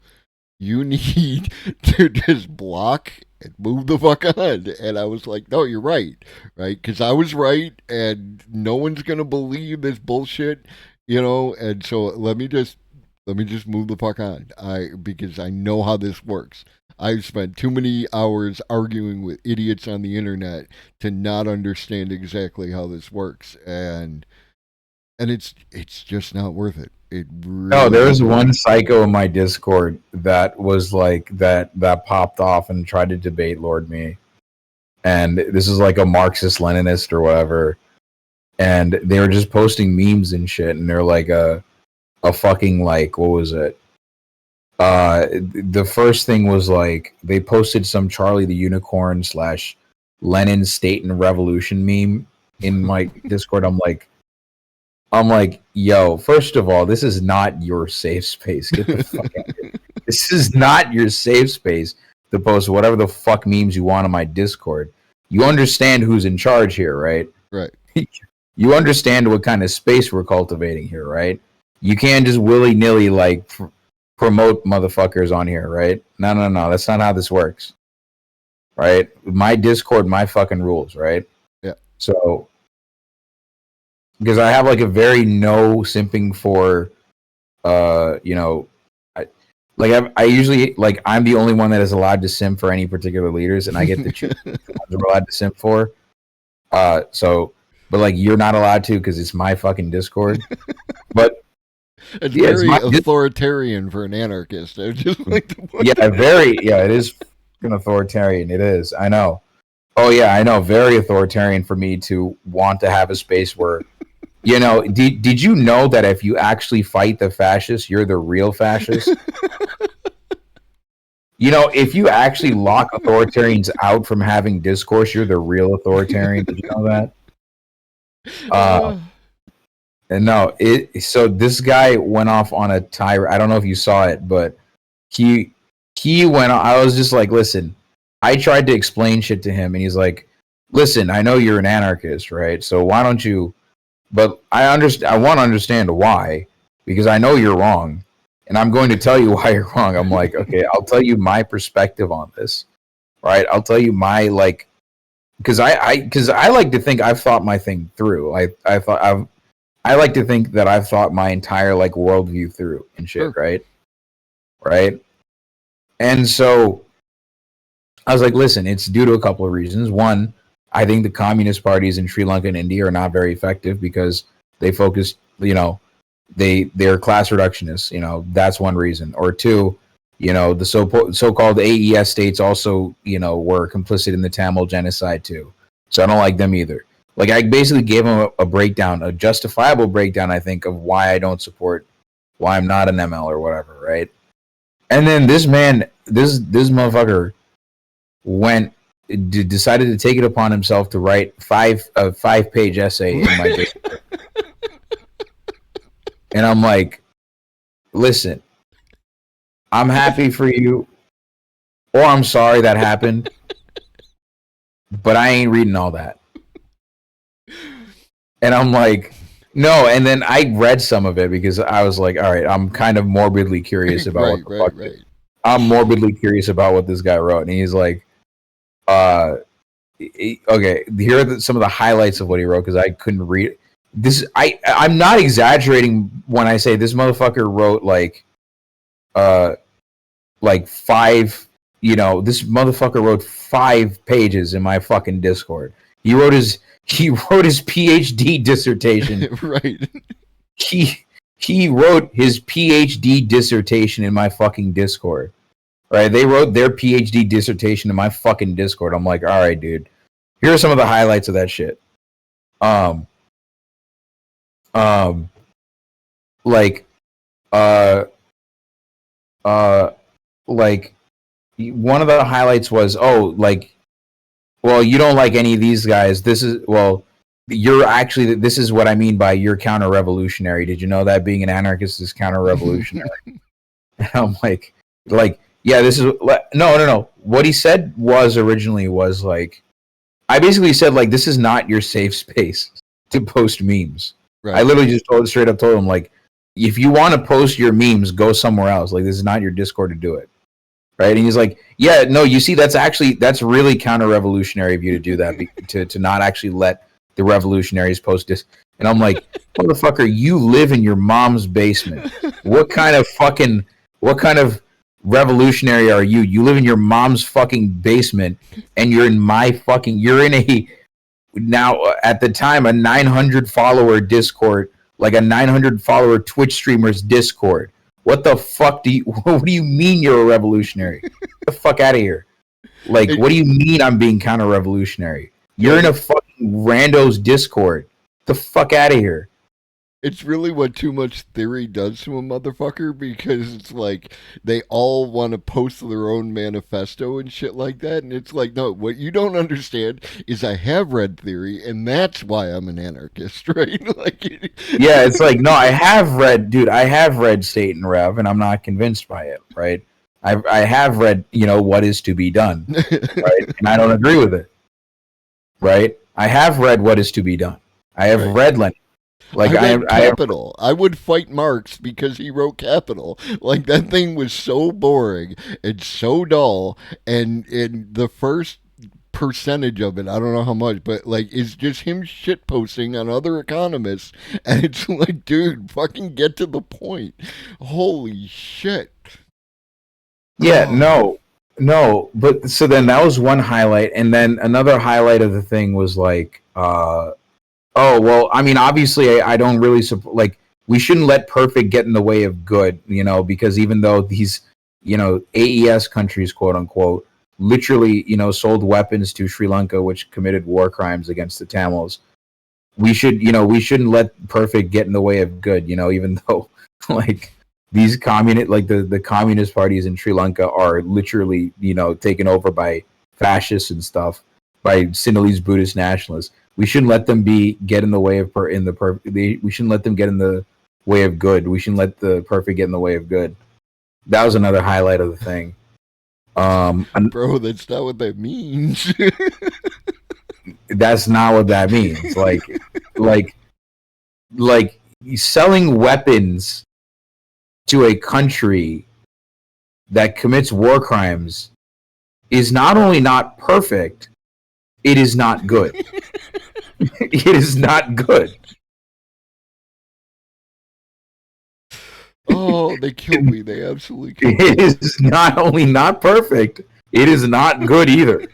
[SPEAKER 2] you need to just block and move the fuck on. And I was like, no, you're right, because I was right, and no one's gonna believe this bullshit, And so let me just move the fuck on. Because I know how this works. I've spent too many hours arguing with idiots on the internet to not understand exactly how this works, and it's just not worth it. It really
[SPEAKER 3] No, there was one psycho in my Discord that was like that popped off and tried to debate Lord Me, and this is like a Marxist Leninist or whatever, and they were just posting memes and shit, and they're like a fucking like, what was it? The first thing was like they posted some Charlie the Unicorn / Lenin State and Revolution meme in my Discord. I'm like, yo, first of all, this is not your safe space. Get the fuck out of here. This is not your safe space to post whatever the fuck memes you want on my Discord. You understand who's in charge here, right?
[SPEAKER 2] Right.
[SPEAKER 3] You understand what kind of space we're cultivating here, right? You can't just willy-nilly like promote motherfuckers on here, right? No. That's not how this works. Right? My Discord, my fucking rules, right?
[SPEAKER 2] Yeah.
[SPEAKER 3] So, because I have like a very no simping for, I usually like I'm the only one that is allowed to simp for any particular leaders, and I get to choose the ones I'm allowed to simp for. But like you're not allowed to because it's my fucking Discord. But
[SPEAKER 2] it's very authoritarian for an anarchist. I just like to
[SPEAKER 3] it is fucking authoritarian. It is. I know. Oh yeah, I know. Very authoritarian for me to want to have a space where, did you know that if you actually fight the fascists, you're the real fascist?
[SPEAKER 4] You know, if you actually lock authoritarians out from having discourse, you're the real authoritarian. Did you know that? And no, so this guy went off on a tirade. I don't know if you saw it, but he went on. I was just like, listen, I tried to explain shit to him, and he's like, listen, I know you're an anarchist, right? So why don't you? But I want to understand why, because I know you're wrong, and I'm going to tell you why you're wrong. I'm like, okay, I'll tell you my perspective on this, right? I'll tell you my because I like to think I've thought my thing through. I like to think that I've thought my entire worldview through and shit,
[SPEAKER 2] Sure.
[SPEAKER 4] right? And so I was like, listen, it's due to a couple of reasons. One, I think the communist parties in Sri Lanka and India are not very effective because they focus, they're class reductionists. That's one reason. Or two, the so-called AES states also, were complicit in the Tamil genocide too. So I don't like them either. Like, I basically gave him a breakdown, a justifiable breakdown, I think, of why I don't support, why I'm not an ML or whatever, right? And then this motherfucker decided to take it upon himself to write a 5-page essay in my Discord. And I'm like, listen, I'm happy for you, or I'm sorry that happened, but I ain't reading all that. And I'm like, no. And then I read some of it because I was like, all right, I'm kind of morbidly curious about I'm morbidly curious about what this guy wrote. And he's like, okay, here are some of the highlights of what he wrote because I couldn't read it. I'm not exaggerating when I say this motherfucker wrote this motherfucker wrote 5 pages in my fucking Discord. He wrote his PhD dissertation.
[SPEAKER 2] Right.
[SPEAKER 4] He wrote his PhD dissertation in my fucking Discord. Right? They wrote their PhD dissertation in my fucking Discord. I'm like, all right, dude. Here are some of the highlights of that shit. One of the highlights was, well, you don't like any of these guys. This is what I mean by you're counter-revolutionary. Did you know that being an anarchist is counter-revolutionary? And I'm like, yeah, this is no. What he said originally was I basically said this is not your safe space to post memes.
[SPEAKER 2] Right.
[SPEAKER 4] I literally just straight up told him if you want to post your memes, go somewhere else. This is not your Discord to do it. Right? And he's like, yeah, no, you see, that's really counter-revolutionary of you to do that, to not actually let the revolutionaries post this. And I'm like, motherfucker, you live in your mom's basement. What kind of revolutionary are you? You live in your mom's fucking basement, and you're in now at the time a 900 follower Discord, a 900 follower Twitch streamers Discord. What the fuck what do you mean you're a revolutionary? Get the fuck out of here. What do you mean I'm being counter-revolutionary? You're in a fucking rando's Discord. Get the fuck out of here.
[SPEAKER 2] It's really what Too Much Theory does to a motherfucker, because it's they all want to post their own manifesto and shit like that, and it's no, what you don't understand is I have read theory, and that's why I'm an anarchist, right?
[SPEAKER 4] Yeah, it's no, I have read State and Rev, and I'm not convinced by it, right? I have read, What Is to Be Done, right? And I don't agree with it, right? I have read What Is to Be Done. I have read Lenin.
[SPEAKER 2] Capital. I would fight Marx because he wrote Capital. That thing was so boring and so dull, and in the first percentage of it, I don't know how much, but it's just him shit posting on other economists, and it's dude, fucking get to the point. Holy shit.
[SPEAKER 4] Yeah, no, but so then that was one highlight, and then another highlight of the thing was oh, well, I mean, obviously, I don't really support, we shouldn't let perfect get in the way of good, because even though these, AES countries, quote unquote, literally, sold weapons to Sri Lanka, which committed war crimes against the Tamils, we shouldn't let perfect get in the way of good, even though, these the communist parties in Sri Lanka are literally, taken over by fascists and stuff, by Sinhalese Buddhist nationalists. We shouldn't let them get in the way of we shouldn't let them get in the way of good. We shouldn't let the perfect get in the way of good. That was another highlight of the thing.
[SPEAKER 2] Bro, that's not what that means.
[SPEAKER 4] That's not what that means. Like selling weapons to a country that commits war crimes is not only not perfect, it is not good. It is not good.
[SPEAKER 2] Oh, they killed me. They absolutely killed me.
[SPEAKER 4] It is not only not perfect, it is not good either.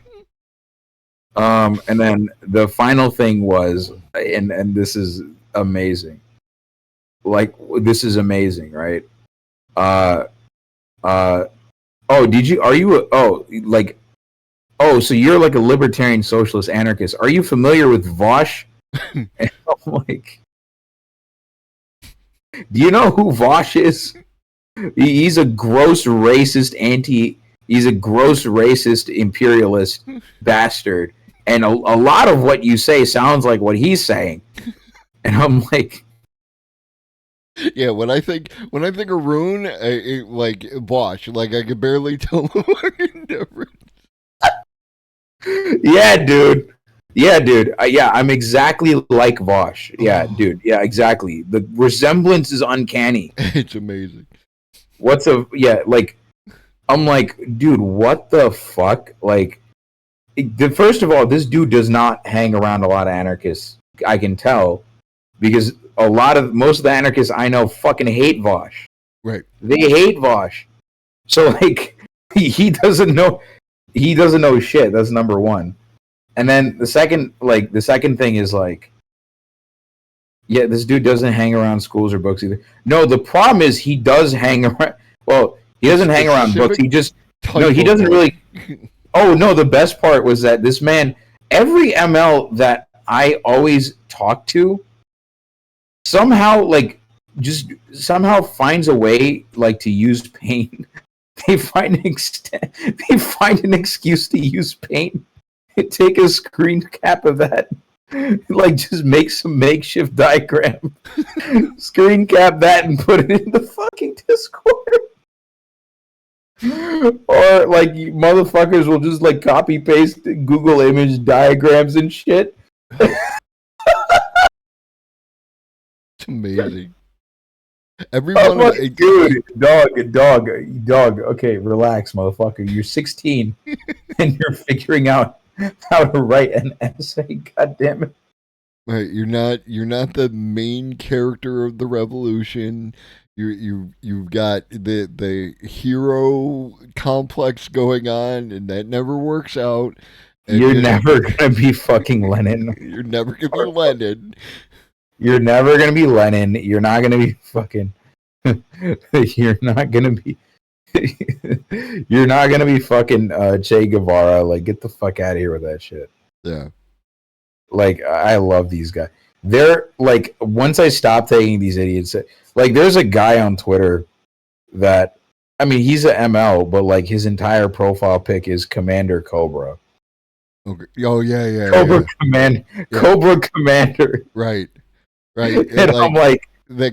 [SPEAKER 4] And then the final thing was, and this is amazing. Like, this is amazing, right? So you're like a libertarian socialist anarchist. Are you familiar with Vosh? And I'm like, do you know who Vosh is? He's a gross racist imperialist bastard. And a lot of what you say sounds like what he's saying. And I'm like,
[SPEAKER 2] yeah, when I think of Rune, like Bosch, like I could barely tell the fucking difference.
[SPEAKER 4] Yeah, dude. Yeah, I'm exactly like Vosh. Yeah, dude. Yeah, exactly. The resemblance is uncanny.
[SPEAKER 2] It's amazing.
[SPEAKER 4] I'm like, dude, what the fuck? Like, first of all, this dude does not hang around a lot of anarchists. I can tell, because most of the anarchists I know fucking hate Vosh.
[SPEAKER 2] Right.
[SPEAKER 4] They hate Vosh. So like, he doesn't know shit. That's number one. And then the second thing is like, yeah, this dude doesn't hang around schools or books either. No, the problem is he does hang around. Well, he doesn't hang around books. He doesn't really. Oh no, the best part was that this man, every ML that I always talk to, somehow finds a way like to use pain. They find an excuse to use pain. Take a screen cap of that, like just make some makeshift diagram, screen cap that and put it in the fucking Discord. Or like motherfuckers will just like copy paste Google image diagrams and shit.
[SPEAKER 2] It's amazing. Everyone,
[SPEAKER 4] dude, dog. Okay, relax, motherfucker. You're 16 and you're figuring out how to write an essay. God damn it!
[SPEAKER 2] Right, you're not the main character of the revolution. You've got the hero complex going on, and that never works out. And
[SPEAKER 4] you're never gonna be fucking Lenin.
[SPEAKER 2] You're never gonna be Lenin.
[SPEAKER 4] You're never gonna be Lenin. You're not gonna be fucking. You're not gonna be. You're not gonna be fucking Che Guevara. Like, get the fuck out of here with that shit.
[SPEAKER 2] Yeah.
[SPEAKER 4] Like, I love these guys. They're like, once I stop taking these idiots, like, there's a guy on Twitter that, I mean, he's a ML, but like his entire profile pic is Commander Cobra.
[SPEAKER 2] Okay. Oh yeah.
[SPEAKER 4] Cobra Commander.
[SPEAKER 2] Right.
[SPEAKER 4] And I'm like,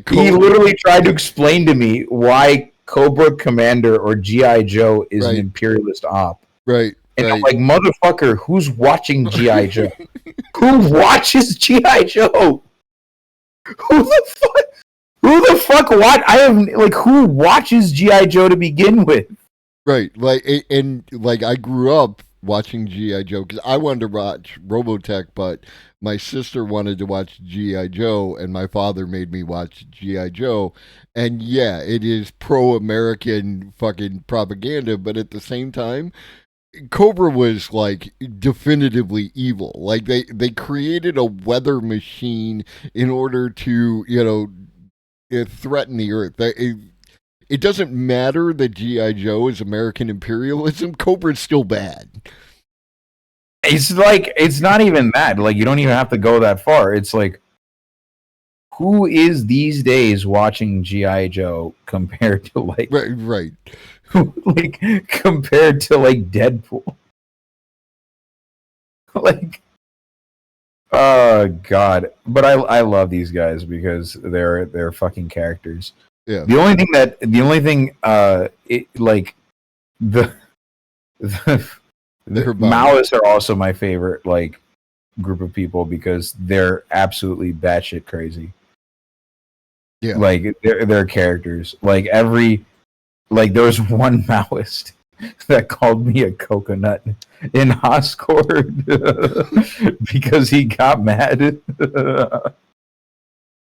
[SPEAKER 4] he literally tried to explain to me why Cobra Commander or G.I. Joe is an imperialist op.
[SPEAKER 2] Right.
[SPEAKER 4] And I'm like, motherfucker, who's watching G.I. Joe? Who watches G.I. Joe? Who the fuck who watches G.I. Joe to begin with?
[SPEAKER 2] Right. Like, and like, I grew up watching G.I. Joe because I wanted to watch Robotech, but my sister wanted to watch G.I. Joe, and my father made me watch G.I. Joe. And yeah, it is pro-American fucking propaganda, but at the same time, Cobra was like definitively evil. Like they created a weather machine in order to, threaten the earth. It doesn't matter that G.I. Joe is American imperialism. Cobra's still bad.
[SPEAKER 4] It's like, it's not even that. Like, you don't even have to go that far. It's like, who is these days watching G.I. Joe compared to like
[SPEAKER 2] Right.
[SPEAKER 4] like compared to like Deadpool? Like, oh god. But I love these guys because they're fucking characters.
[SPEAKER 2] Yeah.
[SPEAKER 4] The only thing it like the
[SPEAKER 2] They're
[SPEAKER 4] Maoists are also my favorite like group of people because they're absolutely batshit crazy.
[SPEAKER 2] Yeah.
[SPEAKER 4] Like they're characters. Like there was one Maoist that called me a coconut in Oscord because he got mad.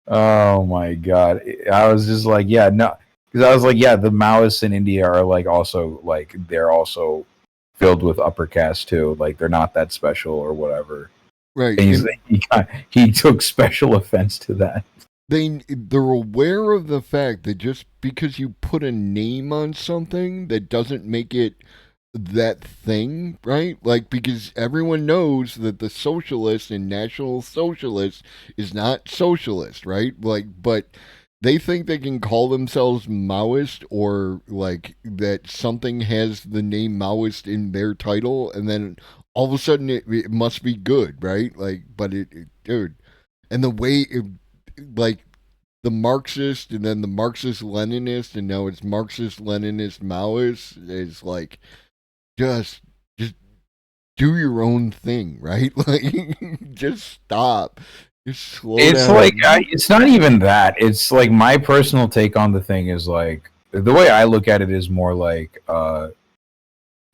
[SPEAKER 4] Oh my god. I was just like, yeah, no, because I was like, yeah, the Maoists in India are like also like they're also filled with upper caste too. Like they're not that special or whatever.
[SPEAKER 2] Right.
[SPEAKER 4] And he took special offense to that.
[SPEAKER 2] They're aware of the fact that just because you put a name on something, that doesn't make it that thing, right? Like, because everyone knows that the socialist and National Socialist is not socialist, right? Like, but they think they can call themselves Maoist, or like that something has the name Maoist in their title, and then all of a sudden it must be good, right? Like, but dude, and the way like the Marxist and then the Marxist Leninist and now it's Marxist Leninist Maoist is like just do your own thing, right? Like just stop. Just slow down.
[SPEAKER 4] It's like it's not even that. It's like my personal take on the thing is like the way I look at it is more like I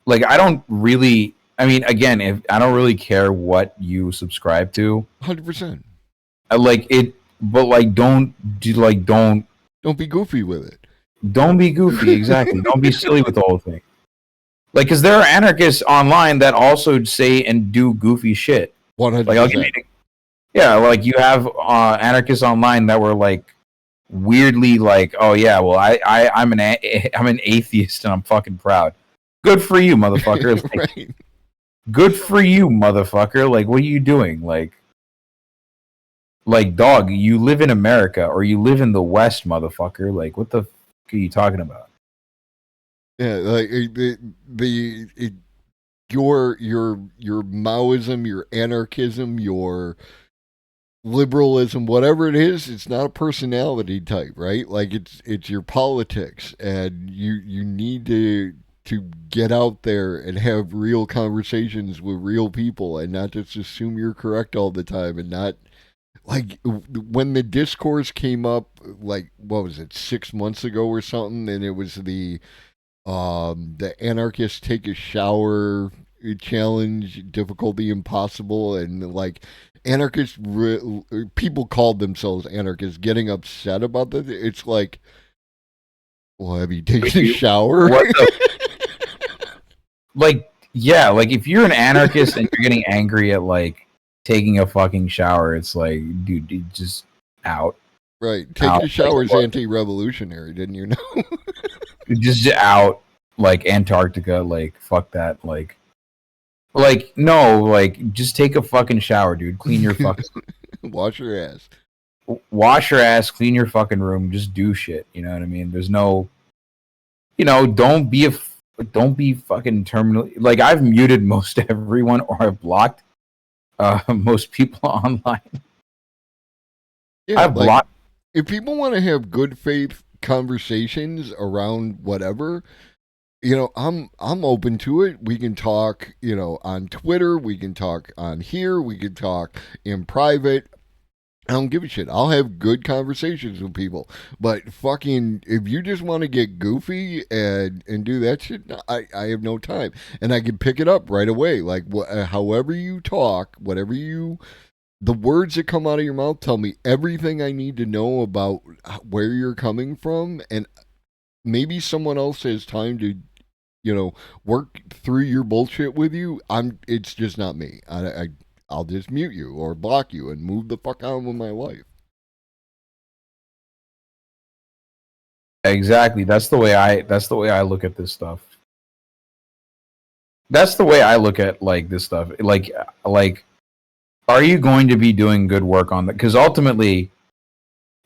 [SPEAKER 4] don't really. I mean, again, if I don't really care what you subscribe to,
[SPEAKER 2] 100%.
[SPEAKER 4] I like it, but like don't
[SPEAKER 2] be goofy with it.
[SPEAKER 4] Don't be goofy, exactly. Don't be silly with the whole thing. Like, because there are anarchists online that also say and do goofy shit.
[SPEAKER 2] 100%.
[SPEAKER 4] Like, I'll give you, yeah, like you have anarchists online that were like weirdly like, oh yeah, well I'm an atheist and I'm fucking proud. Good for you, motherfucker. Like,
[SPEAKER 2] right.
[SPEAKER 4] Good for you, motherfucker. Like, what are you doing? Like, dog, you live in America or you live in the West, motherfucker. Like, what the fuck are you talking about?
[SPEAKER 2] Yeah, like your Maoism, your anarchism, your liberalism, whatever it is, it's not a personality type, right? Like it's your politics, and you need to get out there and have real conversations with real people and not just assume you're correct all the time, and not like when the discourse came up, like what was it, 6 months ago or something, and it was the anarchists take a shower challenge, difficulty impossible, and like anarchists people called themselves anarchists getting upset about that. It's like, well, have you taken a shower?
[SPEAKER 4] Like, yeah, like if you're an anarchist and you're getting angry at like taking a fucking shower, it's like, dude just out.
[SPEAKER 2] Right, taking a shower is anti-revolutionary, didn't you know?
[SPEAKER 4] Just out, like Antarctica, like fuck that, like no, like just take a fucking shower, dude. Clean your fucking
[SPEAKER 2] wash your ass,
[SPEAKER 4] clean your fucking room, just do shit. You know what I mean? There's no, don't be fucking terminally. Like, I've muted most everyone, or I've blocked most people online.
[SPEAKER 2] Yeah,
[SPEAKER 4] I've blocked.
[SPEAKER 2] If people want to have good faith conversations around whatever, I'm open to it. We can talk, on Twitter, we can talk on here, we can talk in private. I don't give a shit. I'll have good conversations with people. But fucking, if you just want to get goofy and do that shit, I have no time. And I can pick it up right away. Like, however you talk, the words that come out of your mouth tell me everything I need to know about where you're coming from. And maybe someone else has time to, work through your bullshit with you. It's just not me. I'll just mute you or block you and move the fuck on with my life.
[SPEAKER 4] Exactly. That's the way I look at this stuff. That's the way I look at like this stuff. Like, are you going to be doing good work on that? Because ultimately,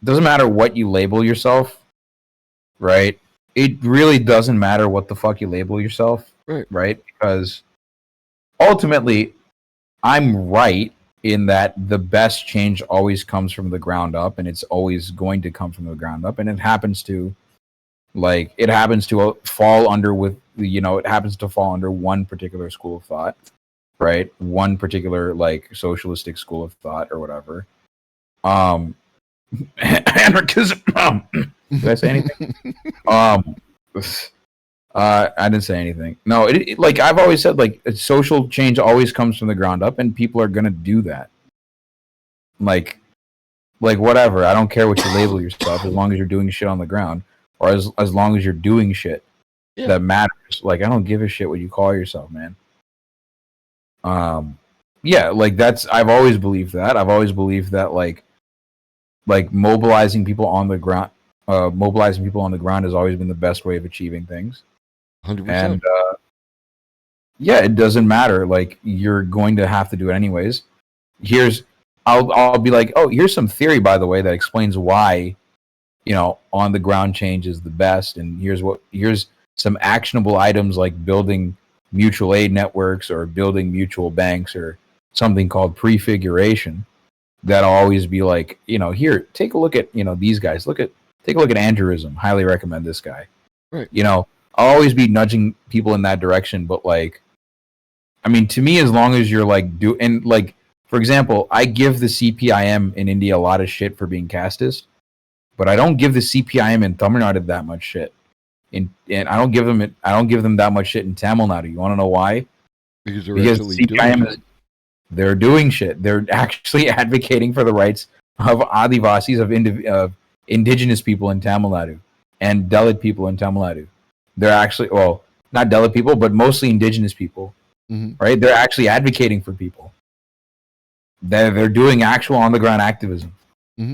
[SPEAKER 4] doesn't matter what you label yourself, right? It really doesn't matter what the fuck you label yourself, right? Because ultimately, I'm right in that the best change always comes from the ground up, and it's always going to come from the ground up, and it happens to fall under one particular school of thought, right? One particular like socialistic school of thought or whatever. Anarchism. Did I say anything? I didn't say anything. No, it like I've always said, like social change always comes from the ground up, and people are gonna do that. Like whatever. I don't care what you label yourself, as long as you're doing shit on the ground, or as long as you're doing shit that matters. Like I don't give a shit what you call yourself, man. Yeah, like I've always believed that. I've always believed that like mobilizing people on the ground has always been the best way of achieving things.
[SPEAKER 2] 100%.
[SPEAKER 4] And yeah, it doesn't matter. Like you're going to have to do it anyways. I'll be like, oh, here's some theory, by the way, that explains why, on the ground change is the best. And here's some actionable items like building mutual aid networks or building mutual banks or something called prefiguration. That'll always be like, here, take a look at, these guys. Take a look at Andrewism. Highly recommend this guy.
[SPEAKER 2] Right.
[SPEAKER 4] I'll always be nudging people in that direction. But like, I mean, to me, as long as you're like for example, I give the CPIM in India a lot of shit for being casteist, but I don't give the CPIM in Tamil Nadu that much shit. And I don't give them that much shit in Tamil Nadu. You want to know why?
[SPEAKER 2] Because
[SPEAKER 4] CPIM they're doing shit. They're actually advocating for the rights of Adivasis, of indigenous people in Tamil Nadu and Dalit people in Tamil Nadu. They're actually, well, not Dalit people, but mostly indigenous people, right? They're actually advocating for people. They're doing actual on the ground activism.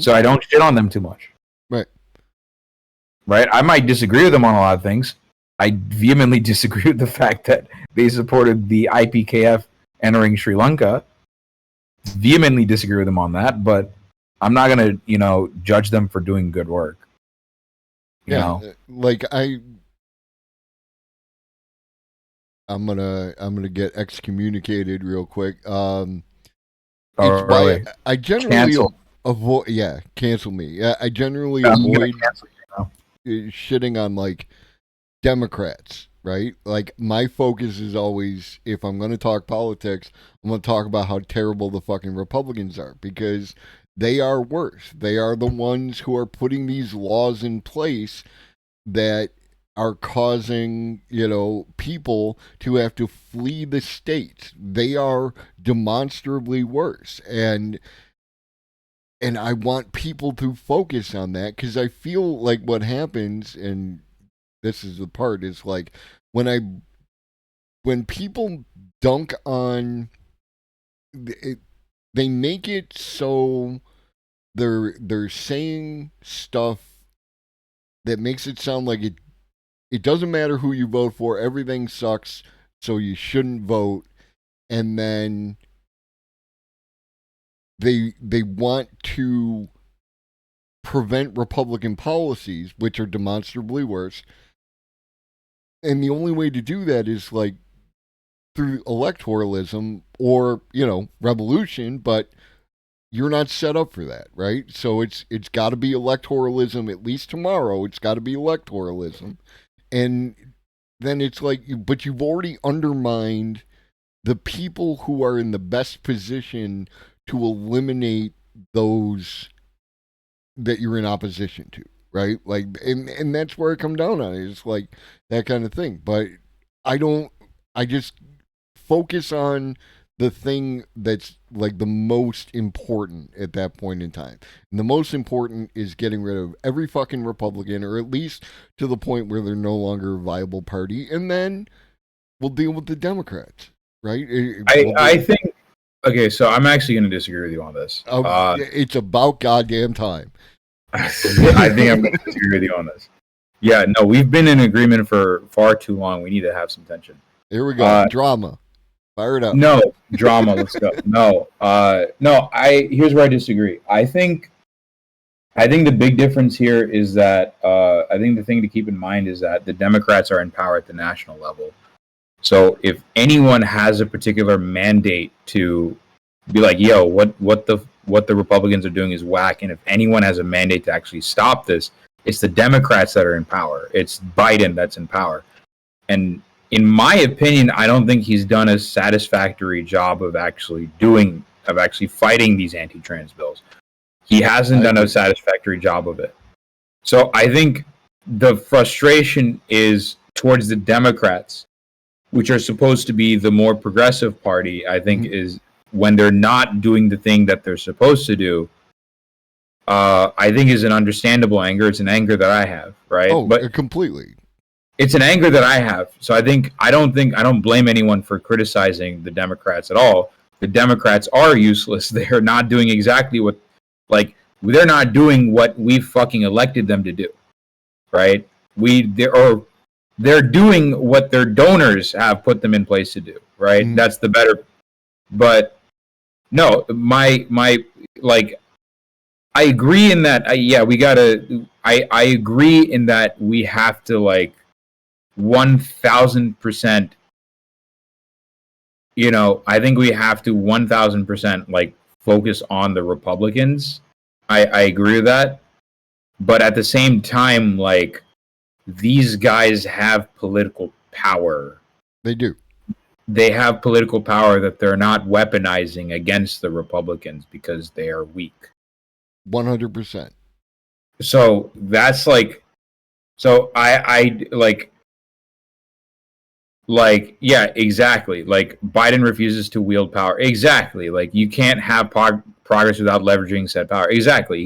[SPEAKER 4] So I don't shit on them too much. Right. I might disagree with them on a lot of things. I vehemently disagree with the fact that they supported the IPKF entering Sri Lanka. Vehemently disagree with them on that, but I'm not gonna, judge them for doing good work. You know?
[SPEAKER 2] Like I'm gonna get excommunicated real quick. It's why I generally avoid. Yeah, cancel me. Yeah, I generally avoid shitting on like Democrats. Right? Like my focus is always, if I'm gonna talk politics, I'm gonna talk about how terrible the fucking Republicans are, because they are worse. They are the ones who are putting these laws in place that are causing, people to have to flee the states. They are demonstrably worse. And I want people to focus on that, because I feel like what happens, and this is the part, is like when people dunk on it, they make it so they're saying stuff that makes it sound like it doesn't matter who you vote for, everything sucks, so you shouldn't vote. And then they want to prevent Republican policies, which are demonstrably worse. And the only way to do that is like through electoralism or, revolution, but you're not set up for that, right? So it's got to be electoralism, at least tomorrow. It's got to be electoralism. And then it's like, but you've already undermined the people who are in the best position to eliminate those that you're in opposition to, right? Like, and that's where I come down on it. It's like that kind of thing. But I just focus on the thing that's like the most important at that point in time. And the most important is getting rid of every fucking Republican, or at least to the point where they're no longer a viable party. And then we'll deal with the Democrats, right?
[SPEAKER 4] I think, okay, so I'm actually going to disagree with you on this.
[SPEAKER 2] It's about goddamn time.
[SPEAKER 4] I think I'm going to disagree with you on this. Yeah, no, we've been in agreement for far too long. We need to have some tension.
[SPEAKER 2] Here we go. Drama. Fire it up.
[SPEAKER 4] No, drama. Let's go. No. Here's where I disagree. I think I think the big difference here is that I think the thing to keep in mind is that the Democrats are in power at the national level. So if anyone has a particular mandate to be like, yo, what the Republicans are doing is whack, and if anyone has a mandate to actually stop this, it's the Democrats that are in power. It's Biden that's in power. And in my opinion, I don't think he's done a satisfactory job of actually fighting these anti-trans bills. He hasn't done a satisfactory job of it. So I think the frustration is towards the Democrats, which are supposed to be the more progressive party, I think, is when they're not doing the thing that they're supposed to do. I think is an understandable anger. It's an anger that I have, right?
[SPEAKER 2] Oh,
[SPEAKER 4] but
[SPEAKER 2] completely.
[SPEAKER 4] It's an anger that I have. So I don't blame anyone for criticizing the Democrats at all. The Democrats are useless. They're not doing exactly what, like, they're not doing what we fucking elected them to do, right? They're doing what their donors have put them in place to do, right?
[SPEAKER 2] Mm-hmm.
[SPEAKER 4] That's the better. But no, my like, I agree in that. I agree in that we have to, like, 1,000%. You know, I think we have to 1,000% like focus on the Republicans. I agree with that, but at the same time, like, these guys have political power.
[SPEAKER 2] They do.
[SPEAKER 4] They have political power that they're not weaponizing against the Republicans because they are weak.
[SPEAKER 2] 100%.
[SPEAKER 4] So that's like, so I like, yeah, exactly. Like, Biden refuses to wield power. Exactly. Like, you can't have progress without leveraging said power. Exactly.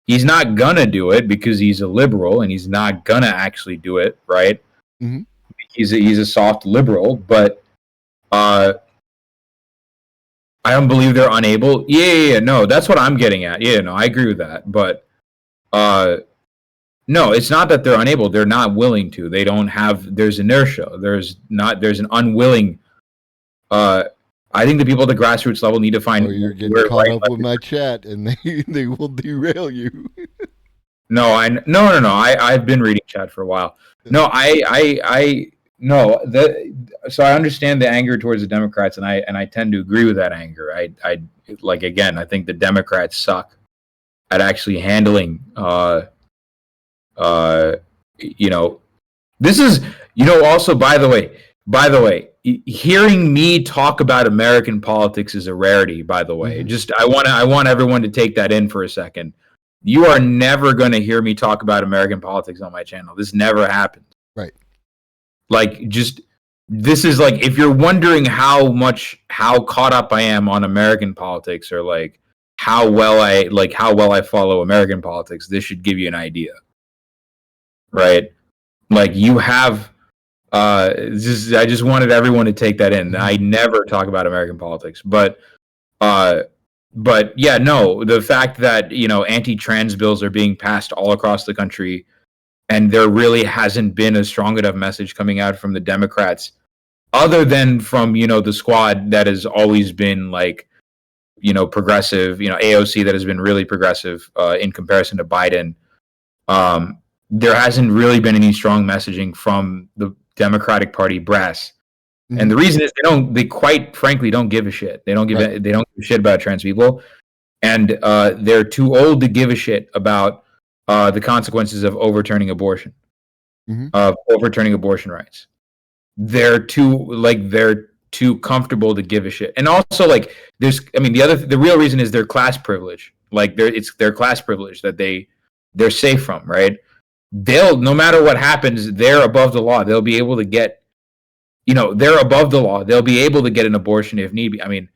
[SPEAKER 4] He's not gonna do it because he's a liberal, and he's not gonna actually do it, right?
[SPEAKER 2] Mm-hmm.
[SPEAKER 4] He's a soft liberal, but I don't believe they're unable. Yeah, no, that's what I'm getting at. Yeah, no, I agree with that. But no, it's not that they're unable. They're not willing to. They don't have. There's inertia. There's an unwilling. I think the people at the grassroots level need to find.
[SPEAKER 2] Oh, you're getting caught up with my chat, and they will derail you.
[SPEAKER 4] No. I've been reading chat for a while. No, no. So I understand the anger towards the Democrats, and I tend to agree with that anger. I like, again, I think the Democrats suck at actually handling. You know, this is, you know, also, by the way, hearing me talk about American politics is a rarity, by the way.
[SPEAKER 2] Mm-hmm.
[SPEAKER 4] Just, I want everyone to take that in for a second. You are never going to hear me talk about American politics on my channel. This never happens.
[SPEAKER 2] Right.
[SPEAKER 4] Like, just, this is like, if you're wondering how caught up I am on American politics, or like how well I follow American politics, this should give you an idea. Right? Like, you have, I just wanted everyone to take that in. I never talk about American politics, but yeah, no, the fact that, you know, anti-trans bills are being passed all across the country, and there really hasn't been a strong enough message coming out from the Democrats, other than from, you know, the squad that has always been, like, you know, progressive, you know, AOC that has been really progressive in comparison to Biden. There hasn't really been any strong messaging from the Democratic Party brass. Mm-hmm. And the reason is they quite frankly don't give a shit. They don't give a shit about trans people. And they're too old to give a shit about the consequences of overturning abortion, of overturning abortion rights. They're too comfortable to give a shit. And also, like, the real reason is their class privilege. Like, it's their class privilege that they're safe from, right? No matter what happens, they're above the law. They'll be able to get, you know, they're above the law. They'll be able to get an abortion if need be. I mean,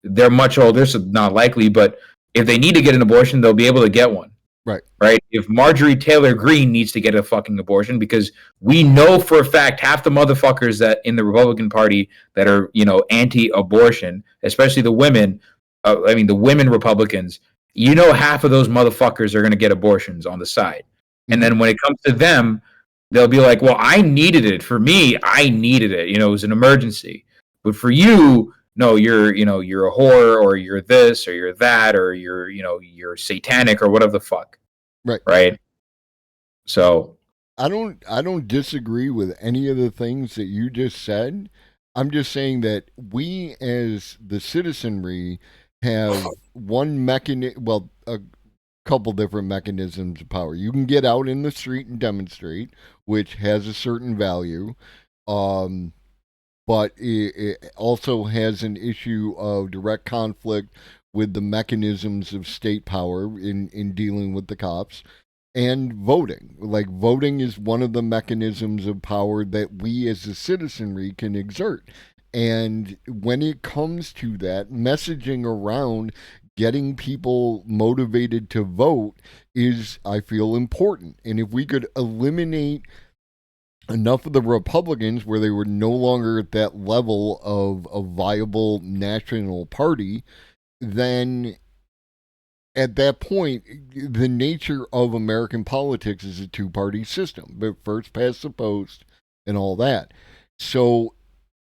[SPEAKER 4] they're much older, so not likely, but if they need to get an abortion, they'll be able to get one. Right? If Marjorie Taylor Greene needs to get a fucking abortion, because we know for a fact half the motherfuckers that in the Republican Party that are, you know, anti-abortion, especially the women, the women Republicans, you know, half of those motherfuckers are going to get abortions on the side. And then when it comes to them, they'll be like, well, I needed it. For me, I needed it. You know, it was an emergency. But for you, no, you're a whore, or you're this, or you're that, or you're satanic, or whatever the fuck.
[SPEAKER 2] Right.
[SPEAKER 4] right? So
[SPEAKER 2] I don't disagree with any of the things that you just said. I'm just saying that we as the citizenry have one mechanism, well, a couple different mechanisms of power. You can get out in the street and demonstrate, which has a certain value. Um, but it also has an issue of direct conflict with the mechanisms of state power in dealing with the cops and voting. Like, voting is one of the mechanisms of power that we as a citizenry can exert. And when it comes to that, messaging around getting people motivated to vote is, I feel, important. And if we could eliminate enough of the Republicans where they were no longer at that level of a viable national party, then at that point, the nature of American politics is a two-party system, but first past the post and all that. So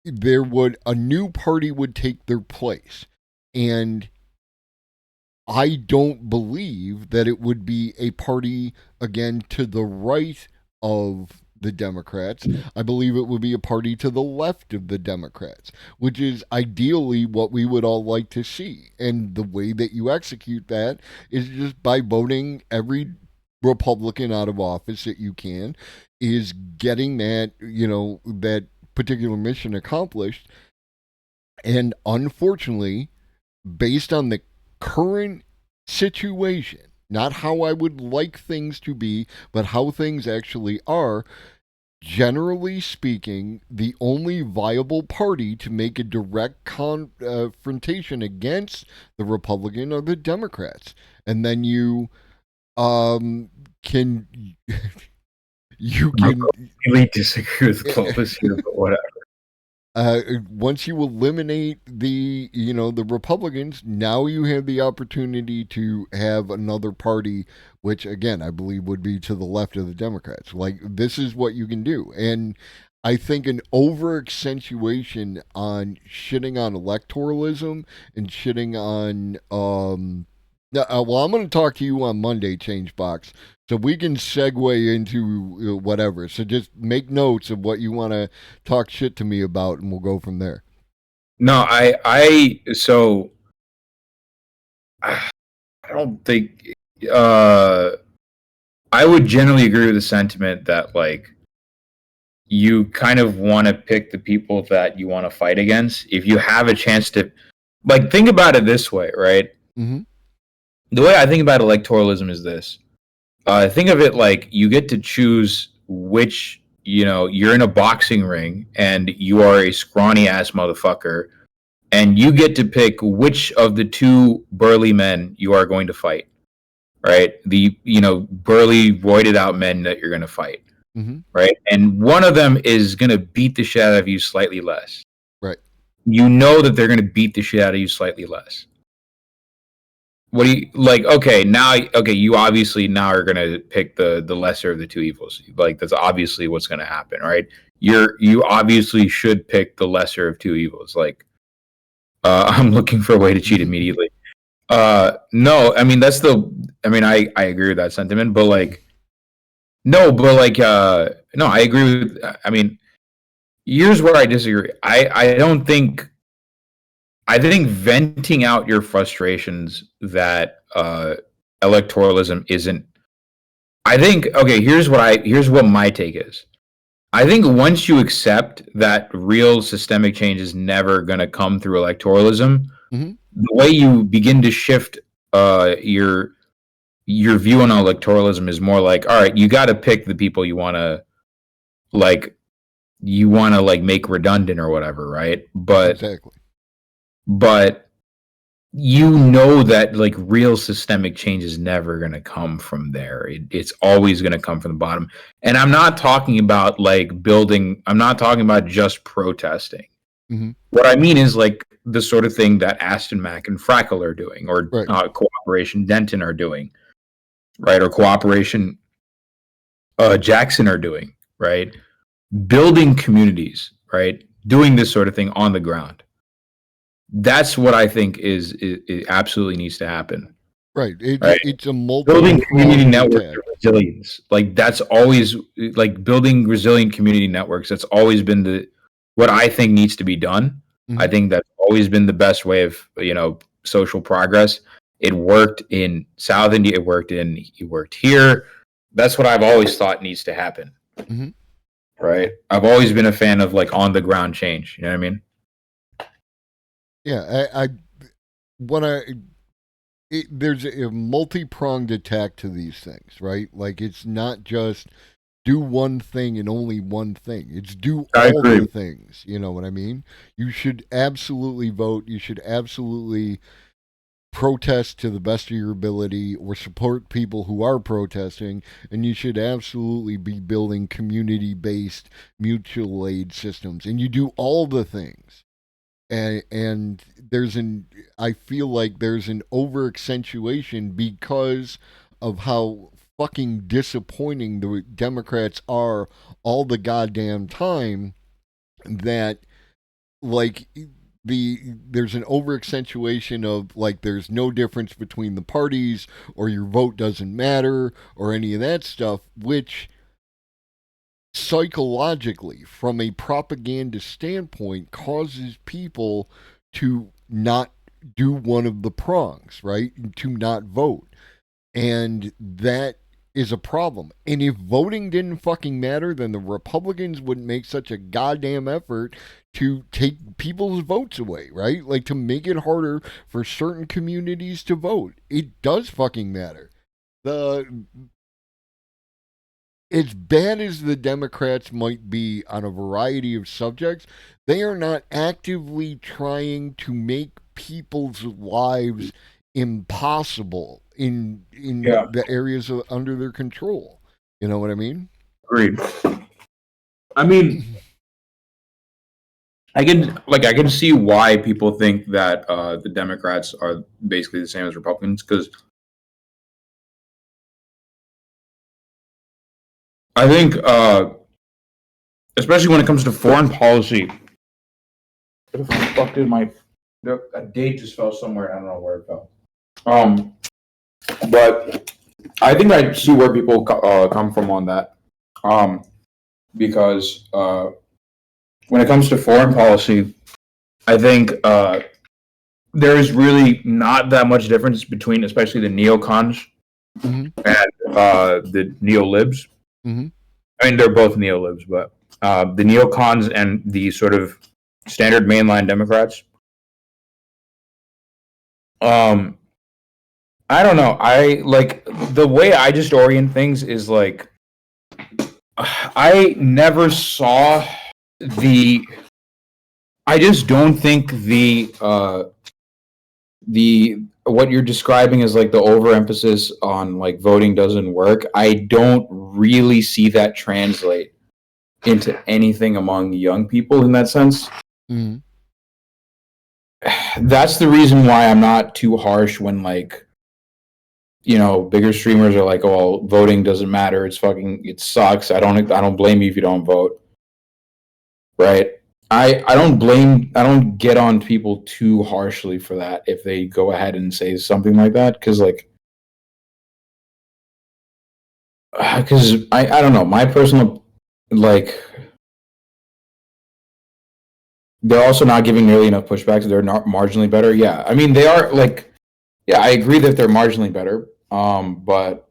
[SPEAKER 2] a new party would take their place. And I don't believe that it would be a party, again, to the right of the Democrats. I believe it would be a party to the left of the Democrats, which is ideally what we would all like to see. And the way that you execute that is just by voting every Republican out of office that you can, is getting that, that particular mission accomplished. And unfortunately, based on the current situation, not how I would like things to be, but how things actually are, generally speaking, the only viable party to make a direct confrontation against the Republican are the Democrats. And then you can you can
[SPEAKER 4] I really disagree with Clovis here, but whatever.
[SPEAKER 2] Once you eliminate the Republicans, now you have the opportunity to have another party, which again I believe would be to the left of the Democrats. Like, this is what you can do, and I think an over accentuation on shitting on electoralism and shitting on well, I'm going to talk to you on Monday, Changebox, so we can segue into whatever. So just make notes of what you want to talk shit to me about, and we'll go from there.
[SPEAKER 4] No, so I don't think I would generally agree with the sentiment that, like, you kind of want to pick the people that you want to fight against. If you have a chance to, like, think about it this way, right?
[SPEAKER 2] Mm-hmm.
[SPEAKER 4] The way I think about electoralism is this. Think of it like you get to choose which, you're in a boxing ring and you are a scrawny ass motherfucker, and you get to pick which of the two burly men you are going to fight, right? The, burly, roided out men that you're going to fight,
[SPEAKER 2] Mm-hmm.
[SPEAKER 4] right? And one of them is going to beat the shit out of you slightly less.
[SPEAKER 2] Right.
[SPEAKER 4] You know that they're going to beat the shit out of you slightly less. What do you like? Okay, you obviously now are gonna pick the lesser of the two evils. Like, that's obviously what's gonna happen, right? You obviously should pick the lesser of two evils. Like, I'm looking for a way to cheat immediately. No, I mean I agree with that sentiment, but no, I agree with. I mean, here's where I disagree. I think venting out your frustrations that electoralism isn't. I think, okay, here's what my take is. I think once you accept that real systemic change is never going to come through electoralism,
[SPEAKER 2] Mm-hmm.
[SPEAKER 4] the way you begin to shift your view on electoralism is more like, all right, you got to pick the people you want to make redundant or whatever, right?
[SPEAKER 2] Exactly.
[SPEAKER 4] But that, like, real systemic change is never going to come from there. It's always going to come from the bottom. And I'm not talking about I'm not talking about just protesting.
[SPEAKER 2] Mm-hmm.
[SPEAKER 4] What I mean is, like, the sort of thing that Aston Mack and Frackle are doing, or
[SPEAKER 2] Right.
[SPEAKER 4] Cooperation Denton are doing, right? Or Cooperation Jackson are doing, right? Building communities, right? Doing this sort of thing on the ground. That's what I think is absolutely needs to happen.
[SPEAKER 2] Right.
[SPEAKER 4] Right.
[SPEAKER 2] It's a multi
[SPEAKER 4] Building community networks
[SPEAKER 2] attack.
[SPEAKER 4] of resilience, like that's always like building resilient community networks. That's always been what I think needs to be done. I
[SPEAKER 2] Mhm.
[SPEAKER 4] think that's always been the best way of social progress. It worked in South India. It worked here. That's what I've always thought needs to happen.
[SPEAKER 2] Mhm.
[SPEAKER 4] Right. I've always been a fan of like on the ground change. You know what I mean?
[SPEAKER 2] Yeah, there's a multi-pronged attack to these things, right? Like it's not just do one thing and only one thing. It's do
[SPEAKER 4] I
[SPEAKER 2] all
[SPEAKER 4] agree.
[SPEAKER 2] the things. You know what I mean? You should absolutely vote. You should absolutely protest to the best of your ability or support people who are protesting, and you should absolutely be building community-based mutual aid systems, and you do all the things. And I feel like there's an over accentuation because of how fucking disappointing the Democrats are all the goddamn time, that like there's an over accentuation of like there's no difference between the parties, or your vote doesn't matter, or any of that stuff, which psychologically, from a propaganda standpoint, causes people to not do one of the prongs, right? To not vote. And that is a problem. And if voting didn't fucking matter, then the Republicans wouldn't make such a goddamn effort to take people's votes away, right? Like to make it harder for certain communities to vote. It does fucking matter. The As bad as the Democrats might be on a variety of subjects, they are not actively trying to make people's lives impossible in
[SPEAKER 4] Yeah.
[SPEAKER 2] the areas under their control. You know what I mean?
[SPEAKER 4] Agreed. I mean, I can see why people think that the Democrats are basically the same as Republicans, because I think, especially when it comes to foreign policy, where the fuck did a date just fell somewhere? I don't know where it fell. But I think I see where people come from on that, because when it comes to foreign policy, I think there is really not that much difference between, especially the neocons
[SPEAKER 2] Mhm.
[SPEAKER 4] and the neolibs.
[SPEAKER 2] Mhm.
[SPEAKER 4] I mean, they're both neolibs, but the neocons and the sort of standard mainline Democrats. I don't know. I like the way I just orient things is like I never saw the. I just don't think the what you're describing is like the overemphasis on like voting doesn't work. I don't really see that translate into anything among young people in that sense.
[SPEAKER 2] Mhm.
[SPEAKER 4] That's the reason why I'm not too harsh when like bigger streamers are like, oh, well, voting doesn't matter. It sucks. I don't blame you if you don't vote. Right? I don't get on people too harshly for that if they go ahead and say something like that, because I don't know, my personal like they're also not giving nearly enough pushback, so they're not marginally better. Yeah, I mean they are like, yeah, I agree that they're marginally better. But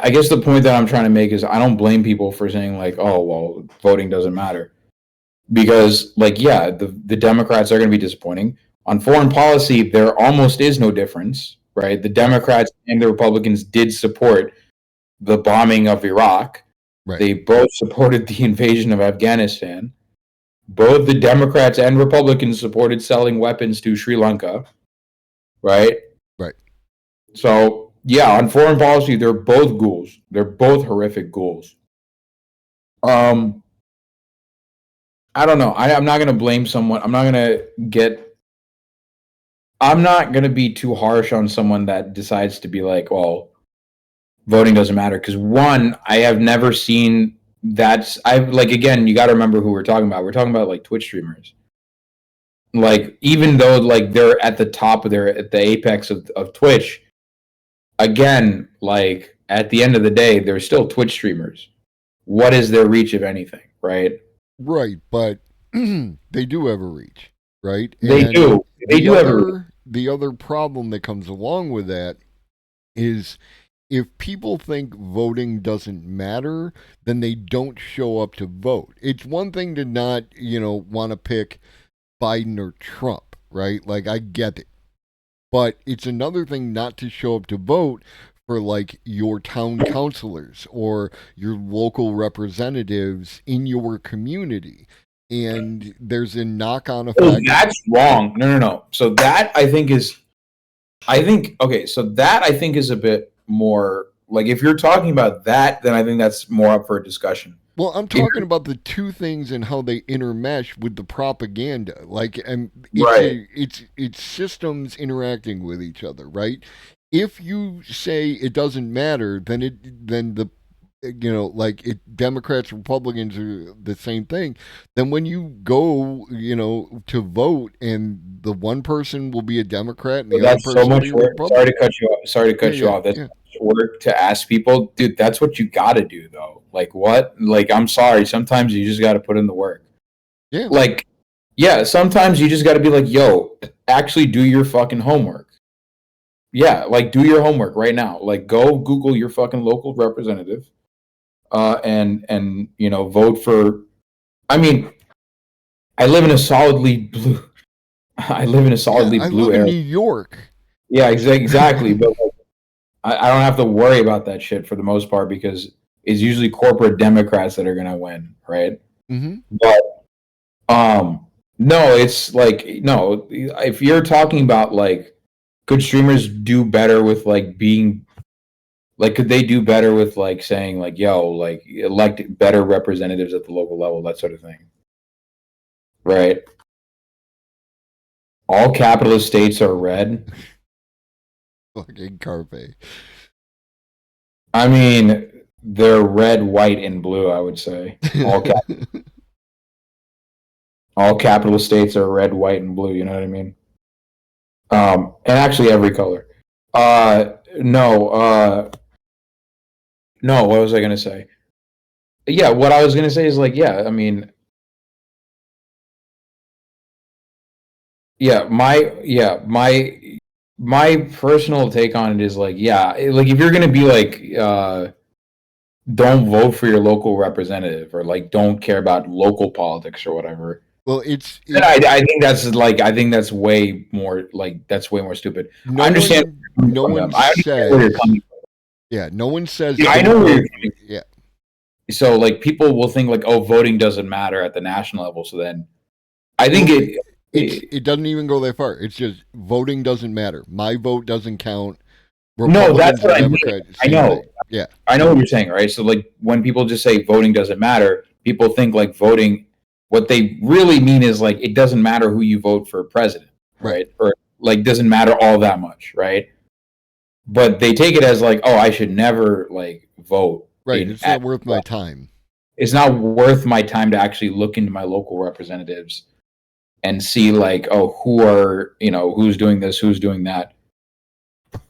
[SPEAKER 4] I guess the point that I'm trying to make is I don't blame people for saying like, oh well, voting doesn't matter, because like yeah, the Democrats are going to be disappointing on foreign policy. There almost is no difference, right? The Democrats and the Republicans did support the bombing of Iraq.
[SPEAKER 2] Right.
[SPEAKER 4] They both supported the invasion of Afghanistan. Both the Democrats and Republicans supported selling weapons to Sri Lanka, right?
[SPEAKER 2] Right.
[SPEAKER 4] So, yeah, on foreign policy, they're both ghouls. They're both horrific ghouls. I don't know. I'm not going to blame someone. I'm not going to be too harsh on someone that decides to be like, well, voting doesn't matter. Because one, I have never seen again, you got to remember who we're talking about. We're talking about like Twitch streamers. Like, even though like they're at the top of at the apex of Twitch, again, like at the end of the day, they're still Twitch streamers. What is their reach, if anything, right?
[SPEAKER 2] Right, but they do have a reach, right?
[SPEAKER 4] They
[SPEAKER 2] And
[SPEAKER 4] do. They do have a reach.
[SPEAKER 2] the other problem that comes along with that is if people think voting doesn't matter, then they don't show up to vote. It's one thing to not, want to pick Biden or Trump, right? Like, I get it. But it's another thing not to show up to vote for, like, your town councilors or your local representatives in your community. And there's a knock-on effect.
[SPEAKER 4] Oh, that's wrong. No. So that I think is a bit more, like, if you're talking about that, then I think that's more up for a discussion.
[SPEAKER 2] Well, I'm talking about the two things and how they intermesh with the propaganda. Like, and it's systems interacting with each other, right? If you say it doesn't matter, then Democrats, Republicans are the same thing. Then when you go, to vote, and the one person will be a Democrat and the other person will be a Republican.
[SPEAKER 4] Sorry to cut you off. That's work to ask people, dude. That's what you got to do, though. Like, what? Like, I'm sorry. Sometimes you just got to put in the work.
[SPEAKER 2] Yeah.
[SPEAKER 4] Like, yeah. Sometimes you just got to be like, yo, actually do your fucking homework. Yeah, like, do your homework right now. Like, go Google your fucking local representative. And vote for. I mean, I live in a solidly blue
[SPEAKER 2] blue
[SPEAKER 4] area.
[SPEAKER 2] In New York.
[SPEAKER 4] Yeah, exactly. But like, I don't have to worry about that shit for the most part because it's usually corporate Democrats that are gonna win, right?
[SPEAKER 2] Mm-hmm.
[SPEAKER 4] But no, it's like no. If you're talking about like, could streamers do better with like being. Like, could they do better with, like, saying, like, yo, like, elect better representatives at the local level, that sort of thing? Right? All capitalist states are red.
[SPEAKER 2] Fucking Carpe.
[SPEAKER 4] I mean, they're red, white, and blue, I would say. All capitalist states are red, white, and blue, you know what I mean? And actually every color. No, what was I going to say? Yeah, what I was going to say is like, yeah, I mean, my personal take on it is like, yeah, like if you're going to be like, don't vote for your local representative or like don't care about local politics or whatever.
[SPEAKER 2] Well,
[SPEAKER 4] I think that's way more like that's way more stupid. I understand.
[SPEAKER 2] No one says.
[SPEAKER 4] Where you're coming from.
[SPEAKER 2] Yeah, no one says.
[SPEAKER 4] Yeah, I know where you're coming from.
[SPEAKER 2] Yeah.
[SPEAKER 4] So like people will think like, oh, voting doesn't matter at the national level. So then, I think
[SPEAKER 2] it doesn't even go that far. It's just voting doesn't matter. My vote doesn't count.
[SPEAKER 4] No, that's what I mean. I know.
[SPEAKER 2] Yeah,
[SPEAKER 4] I know what you're saying, right? So like when people just say voting doesn't matter, people think like voting. What they really mean is like it doesn't matter who you vote for president, right? Or like doesn't matter all that much, right? But they take it as like, oh, I should never like vote.
[SPEAKER 2] Right. It's not worth my time.
[SPEAKER 4] It's not worth my time to actually look into my local representatives and see like, oh, who's doing this, who's doing that.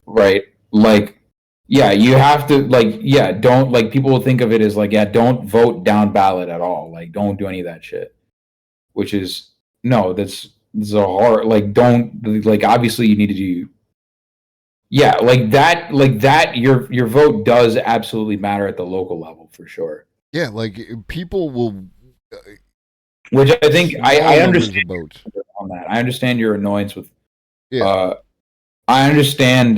[SPEAKER 4] Right. Like, yeah, you have to like, yeah, don't like people will think of it as like, yeah, don't vote down ballot at all. Like, don't do any of that shit. Which is this is a hard like don't like obviously you need to do like that your vote does absolutely matter at the local level for sure.
[SPEAKER 2] Yeah, like people will
[SPEAKER 4] which I think I understand on that. I understand your annoyance with I understand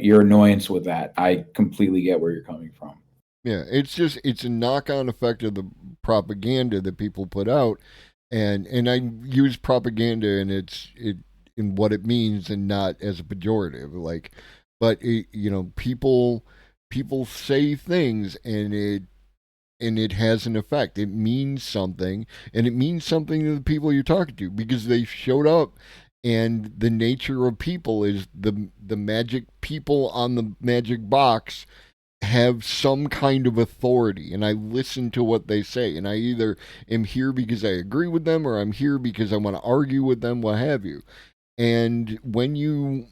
[SPEAKER 4] your annoyance with that. I completely get where you're coming from.
[SPEAKER 2] Yeah, it's a knock-on effect of the propaganda that people put out. And I use propaganda in what it means and not as a pejorative. Like, but people say things and it has an effect. It means something, and it means something to the people you're talking to because they showed up. And the nature of people is the magic people on the magic box have some kind of authority, and I listen to what they say, and I either am here because I agree with them or I'm here because I want to argue with them, what have you. And when you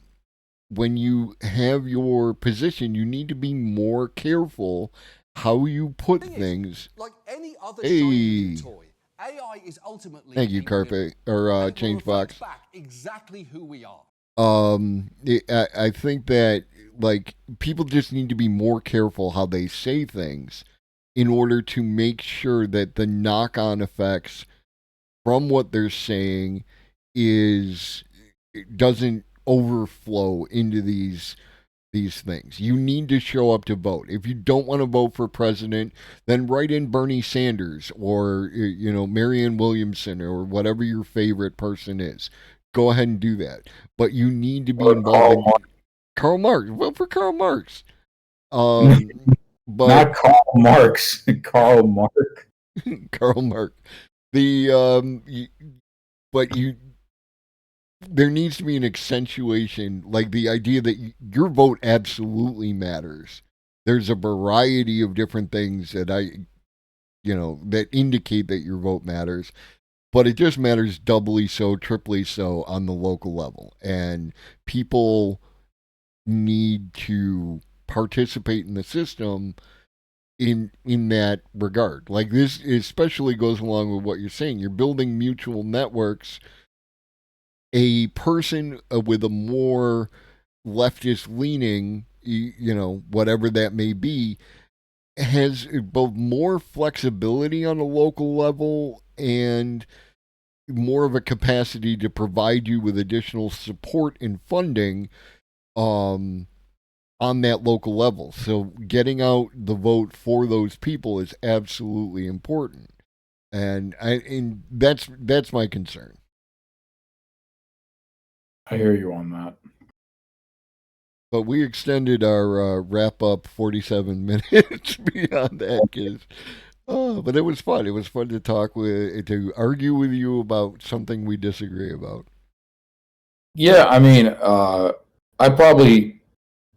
[SPEAKER 2] have your position, you need to be more careful how you put things.
[SPEAKER 5] Like any other
[SPEAKER 2] Hey.
[SPEAKER 5] shiny new toy, AI is ultimately
[SPEAKER 2] Thank you, Carpet or
[SPEAKER 5] and it will
[SPEAKER 2] Changebox.
[SPEAKER 5] reflect back exactly who we are.
[SPEAKER 2] I think that like people just need to be more careful how they say things in order to make sure that the knock-on effects from what they're saying doesn't overflow into these things. You need to show up to vote. If you don't want to vote for president, then write in Bernie Sanders or Marianne Williamson or whatever your favorite person is. Go ahead and do that. But you need to be involved in Karl Marx. Vote for Karl Marx. But
[SPEAKER 4] not Karl Marx. Karl Marx.
[SPEAKER 2] Karl Marx. There needs to be an accentuation, like the idea that your vote absolutely matters. There's a variety of different things that that indicate that your vote matters, but it just matters doubly so, triply so on the local level. And people need to participate in the system in that regard. Like this especially goes along with what you're saying. You're building mutual networks. A person with a more leftist leaning, whatever that may be, has both more flexibility on a local level and more of a capacity to provide you with additional support and funding on that local level. So getting out the vote for those people is absolutely important. And that's my concern.
[SPEAKER 4] I hear you on that.
[SPEAKER 2] But we extended our wrap up 47 minutes beyond that, but it was fun. It was fun to to argue with you about something we disagree about.
[SPEAKER 4] Yeah, I mean,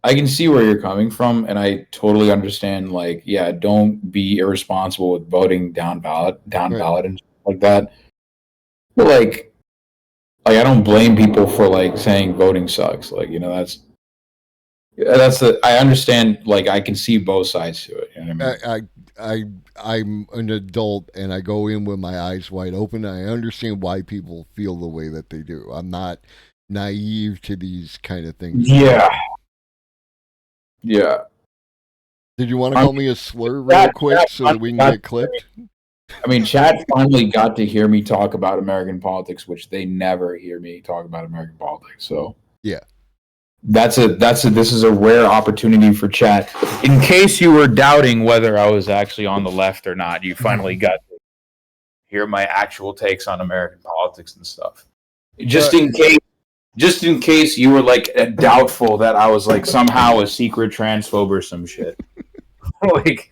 [SPEAKER 4] I can see where you're coming from, and I totally understand. Like, yeah, don't be irresponsible with voting down ballot and stuff like that. But like I don't blame people for like saying voting sucks. Like, I understand. Like, I can see both sides to it. You know what I mean?
[SPEAKER 2] I'm an adult and I go in with my eyes wide open. I understand why people feel the way that they do. I'm not naive to these kind of things.
[SPEAKER 4] Yeah.
[SPEAKER 2] Did you want to call me a slur real quick so that we can get clipped?
[SPEAKER 4] I mean, chat finally got to hear me talk about American politics, which they never hear me talk about American politics. So
[SPEAKER 2] yeah,
[SPEAKER 4] this is a rare opportunity for chat. In case you were doubting whether I was actually on the left or not, you finally got to hear my actual takes on American politics and stuff. Just in case you were like doubtful that I was like somehow a secret transphobe or some shit. like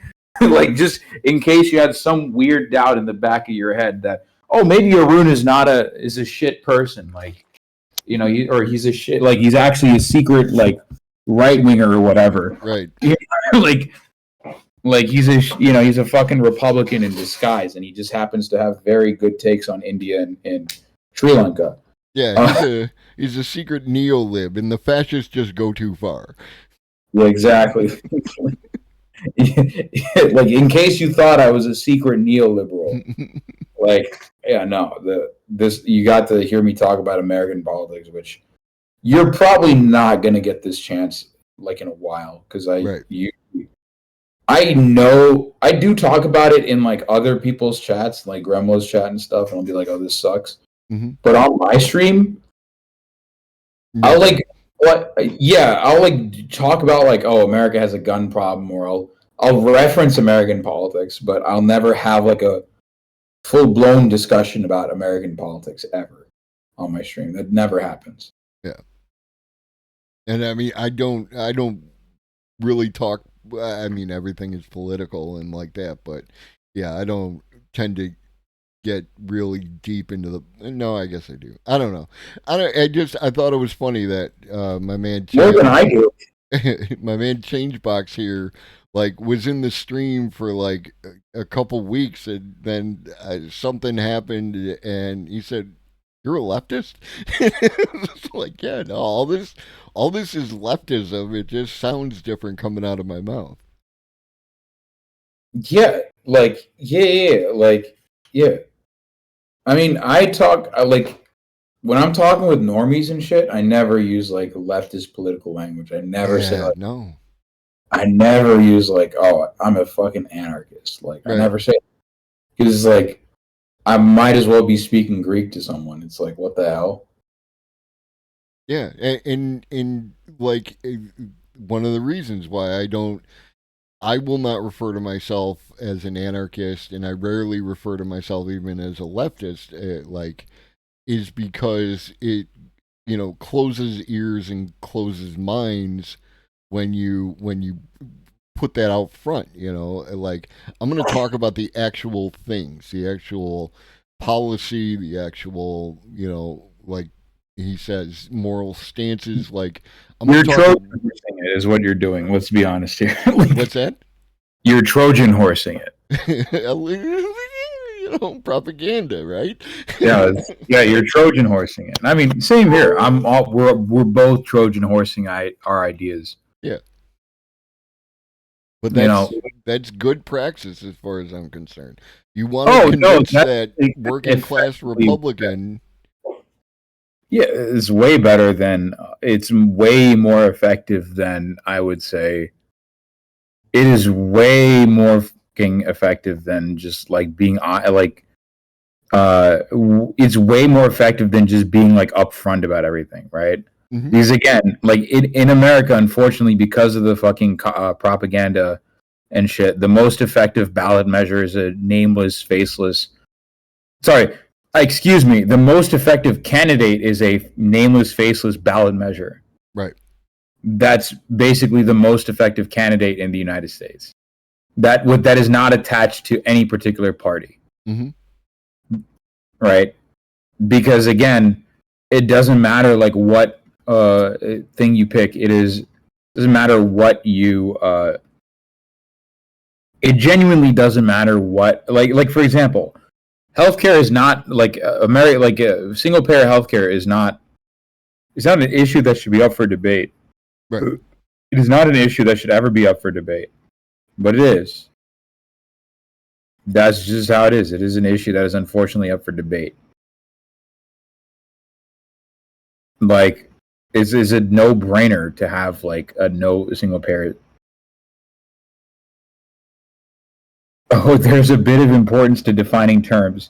[SPEAKER 4] just in case you had some weird doubt in the back of your head that, oh, maybe Arun is a shit person, like, or he's a shit, like he's actually a secret like right winger or whatever,
[SPEAKER 2] right?
[SPEAKER 4] like he's a fucking Republican in disguise, and he just happens to have very good takes on India and Sri Lanka.
[SPEAKER 2] Yeah, he's a secret neo-lib, and the fascists just go too far.
[SPEAKER 4] Yeah, exactly. Like, in case you thought I was a secret neoliberal, you got to hear me talk about American politics, which you're probably not going to get this chance like in a while, because I know I do talk about it in like other people's chats, like Gremlo's chat and stuff, and I'll be like, oh, this sucks. Mm-hmm. But on my stream, I'll like talk about like, oh, America has a gun problem, or I'll reference American politics, but I'll never have like a full-blown discussion about American politics ever on my stream. That never happens.
[SPEAKER 2] Yeah. And I mean, I don't really talk. I memean, everything is political and like that, but yeah, I don't tend to get really deep into the. No, I guess I do. I don't know. I thought it was funny that my man
[SPEAKER 4] more than I do.
[SPEAKER 2] My man Changebox here like was in the stream for like a couple weeks, and then something happened, and he said, "You're a leftist." It's like, yeah, no, all this is leftism. It just sounds different coming out of my mouth.
[SPEAKER 4] Yeah, like yeah. I mean, like when I'm talking with normies and shit, I never use like leftist political language. I never say like,
[SPEAKER 2] no.
[SPEAKER 4] I never use like, oh, I'm a fucking anarchist. Like I
[SPEAKER 2] Right.
[SPEAKER 4] never say, because it's like I might as well be speaking Greek to someone. It's like, what the hell?
[SPEAKER 2] Yeah, and like one of the reasons why I will not refer to myself as an anarchist, and I rarely refer to myself even as a leftist, is because it, closes ears and closes minds when you put that out front. Like, I'm going to talk about the actual things, the actual policy, the actual, like he says, moral stances. Like, I'm
[SPEAKER 4] You're
[SPEAKER 2] gonna
[SPEAKER 4] Trojan horsing it, is what you're doing. Let's be honest here. Like,
[SPEAKER 2] What's that?
[SPEAKER 4] you're Trojan horsing it.
[SPEAKER 2] Propaganda, right?
[SPEAKER 4] Yeah, you're Trojan horsing it. I mean, same here. We're both Trojan horsing our ideas.
[SPEAKER 2] Yeah. But that's good praxis as far as I'm concerned. You want to convince that working class Republican.
[SPEAKER 4] Yeah, it's way better than. It's way more effective than, I would say. It is way more fucking effective than just like being like. It's way more effective than just being like upfront about everything, right?
[SPEAKER 2] Mm-hmm.
[SPEAKER 4] Because again, like in America, unfortunately, because of the fucking propaganda and shit, the most effective ballot measure is a nameless, faceless. Sorry, excuse me. The most effective candidate is a nameless, faceless ballot measure.
[SPEAKER 2] Right.
[SPEAKER 4] That's basically the most effective candidate in the United States. That is not attached to any particular party.
[SPEAKER 2] Mm-hmm.
[SPEAKER 4] Right? Because again, it doesn't matter like what thing you pick. Doesn't matter what you. It genuinely doesn't matter what, like for example, healthcare is not like a single payer healthcare is not. It's not an issue that should be up for debate.
[SPEAKER 2] Right.
[SPEAKER 4] It is not an issue that should ever be up for debate, but it is. That's just how it is. It is an issue that is unfortunately up for debate. Like, is a no-brainer to have like a no single payer. Oh, there's a bit of importance to defining terms.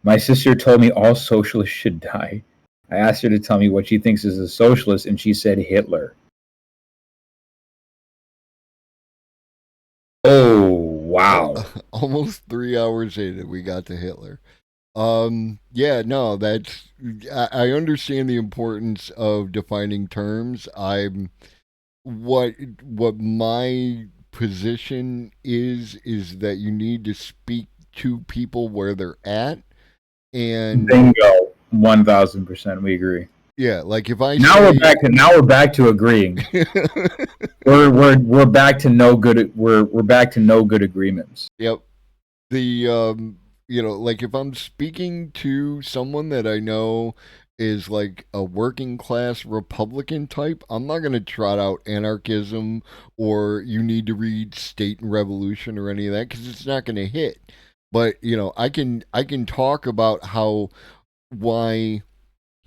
[SPEAKER 4] My sister told me all socialists should die. I asked her to tell me what she thinks is a socialist, and she said Hitler. Oh, wow.
[SPEAKER 2] Almost 3 hours in and we got to Hitler. Yeah, no, that's, I understand the importance of defining terms. What my position is that you need to speak to people where they're at. And
[SPEAKER 4] bingo, 1000%, we agree.
[SPEAKER 2] Yeah, like if I
[SPEAKER 4] now we're back to agreeing. we're back to no good. We're back to no good agreements.
[SPEAKER 2] Yep. The like if I'm speaking to someone that I know is like a working class Republican type, I'm not going to trot out anarchism or you need to read State and Revolution or any of that because it's not going to hit. But I can talk about why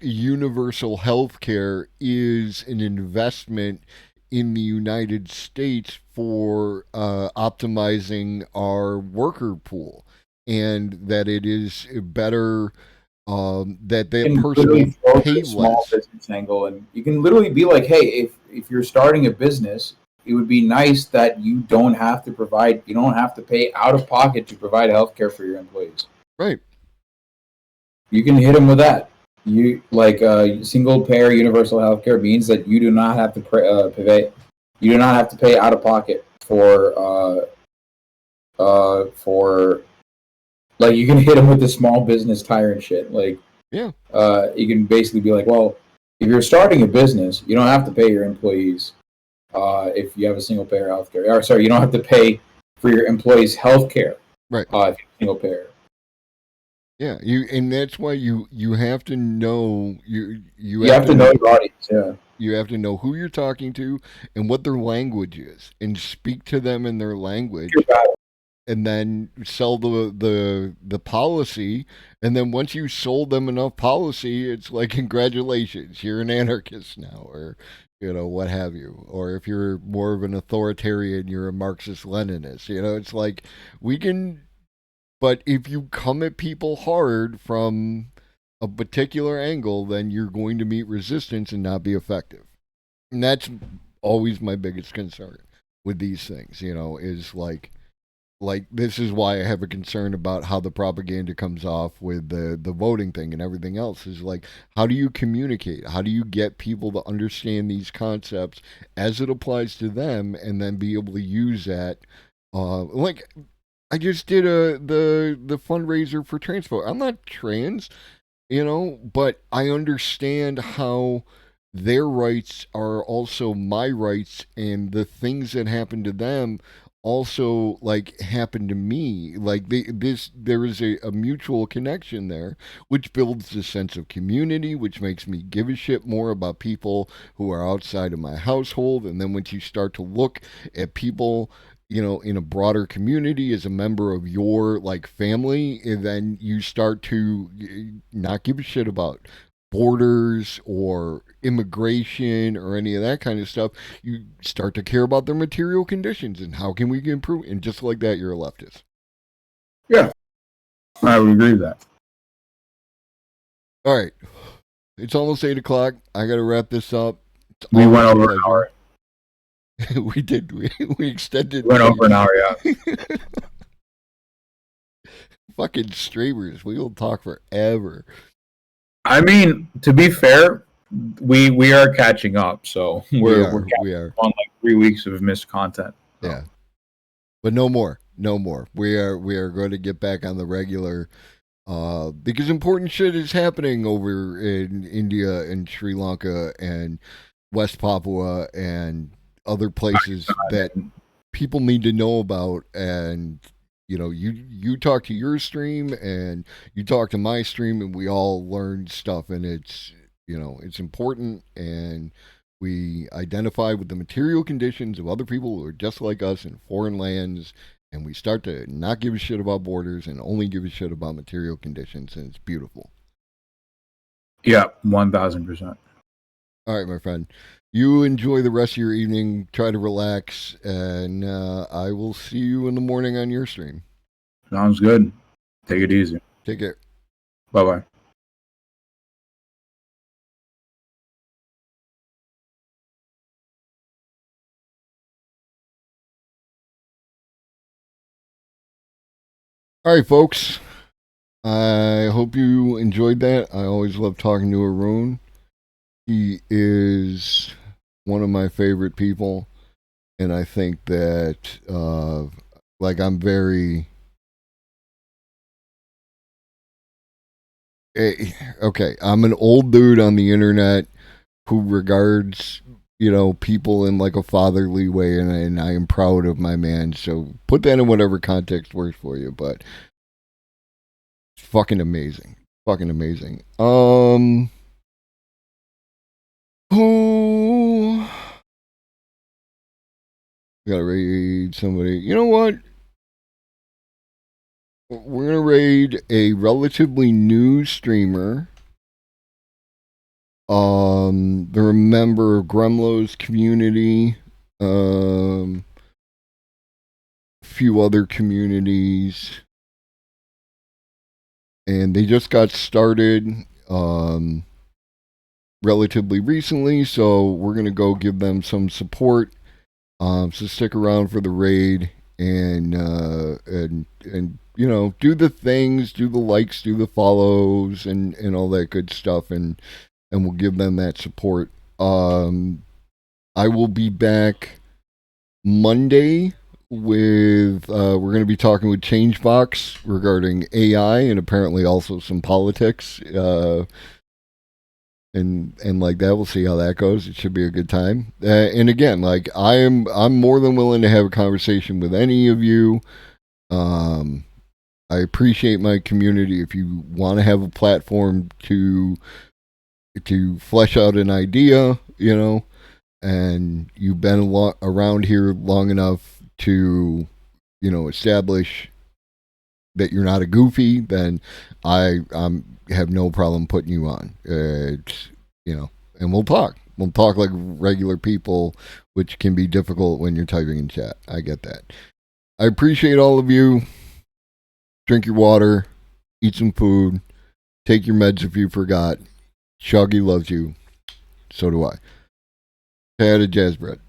[SPEAKER 2] universal health care is an investment in the United States for optimizing our worker pool, and that it is better that that person will pay
[SPEAKER 4] small
[SPEAKER 2] less.
[SPEAKER 4] Business angle, and you can literally be like, hey, if you're starting a business, it would be nice that you don't have to pay out of pocket to provide healthcare for your employees.
[SPEAKER 2] Right.
[SPEAKER 4] You can hit them with that. You like single payer universal healthcare means that you do not have to pay. You do not have to pay out of pocket for like you can hit them with the small business tyrant shit. Like
[SPEAKER 2] yeah,
[SPEAKER 4] you can basically be like, well, if you're starting a business, you don't have to pay your employees. if you have a single payer healthcare. Or sorry, you don't have to pay for your employees' healthcare.
[SPEAKER 2] Right.
[SPEAKER 4] If you're single payer.
[SPEAKER 2] Yeah, and that's why you have to know you
[SPEAKER 4] have to know your audience. Yeah.
[SPEAKER 2] You have to know who you're talking to and what their language is, and speak to them in their language, and then sell the policy. And then once you sold them enough policy, it's like, congratulations, you're an anarchist now, or what have you. Or if you're more of an authoritarian, you're a Marxist Leninist. It's like we can. But if you come at people hard from a particular angle, then you're going to meet resistance and not be effective. And that's always my biggest concern with these things, is like this is why I have a concern about how the propaganda comes off with the voting thing and everything else. Is like, how do you communicate? How do you get people to understand these concepts as it applies to them, and then be able to use that? Like, I just did the fundraiser for trans folk. I'm not trans, but I understand how their rights are also my rights, and the things that happen to them also happen to me. Like there is a mutual connection there, which builds a sense of community, which makes me give a shit more about people who are outside of my household. And then once you start to look at people, in a broader community as a member of your family, and then you start to not give a shit about borders or immigration or any of that kind of stuff. You start to care about their material conditions and how can we improve. And just like that, you're a leftist.
[SPEAKER 4] Yeah, I would agree with that.
[SPEAKER 2] All right. It's almost 8 o'clock. I got to wrap this up.
[SPEAKER 4] We went over an hour.
[SPEAKER 2] We did. We extended.
[SPEAKER 4] Went over an hour, yeah.
[SPEAKER 2] Fucking streamers. We will talk forever.
[SPEAKER 4] I mean, to be fair, we are catching up. So we are on 3 weeks of missed content.
[SPEAKER 2] Yeah, but no more. We are going to get back on the regular. Because important shit is happening over in India and Sri Lanka and West Papua and other places that people need to know about. And you talk to your stream and you talk to my stream, and we all learn stuff, and it's it's important, and we identify with the material conditions of other people who are just like us in foreign lands, and we start to not give a shit about borders and only give a shit about material conditions, and it's beautiful.
[SPEAKER 4] Yeah, 1000%.
[SPEAKER 2] All right, my friend. You enjoy the rest of your evening. Try to relax, and I will see you in the morning on your stream.
[SPEAKER 4] Sounds good. Take it easy.
[SPEAKER 2] Take care.
[SPEAKER 4] Bye-bye.
[SPEAKER 2] All right, folks. I hope you enjoyed that. I always love talking to Arun. He is one of my favorite people, and I think that I'm very okay. I'm an old dude on the internet who regards people in a fatherly way, and I am proud of my man. So put that in whatever context works for you, but it's fucking amazing. Who gotta raid somebody. You know what? We're gonna raid a relatively new streamer. They're a member of Gremlo's community. A few other communities. And they just got started relatively recently, so we're gonna go give them some support. So stick around for the raid, and do the things, do the likes, do the follows, and all that good stuff, and we'll give them that support. I will be back Monday with we're going to be talking with Changebox regarding AI and apparently also some politics. and like that. We'll see how that goes. It should be a good time. And again, like I'm more than willing to have a conversation with any of you. I appreciate my community. If you want to have a platform to flesh out an idea, you know, and you've been around here long enough to, you know, establish that you're not a goofy, then I have no problem putting you on. It's, you know, and we'll talk. We'll talk like regular people, which can be difficult when you're typing in chat. I get that. I appreciate all of you. Drink your water, eat some food, take your meds if you forgot. Shoggy loves you. So do I. Had a jazz bread.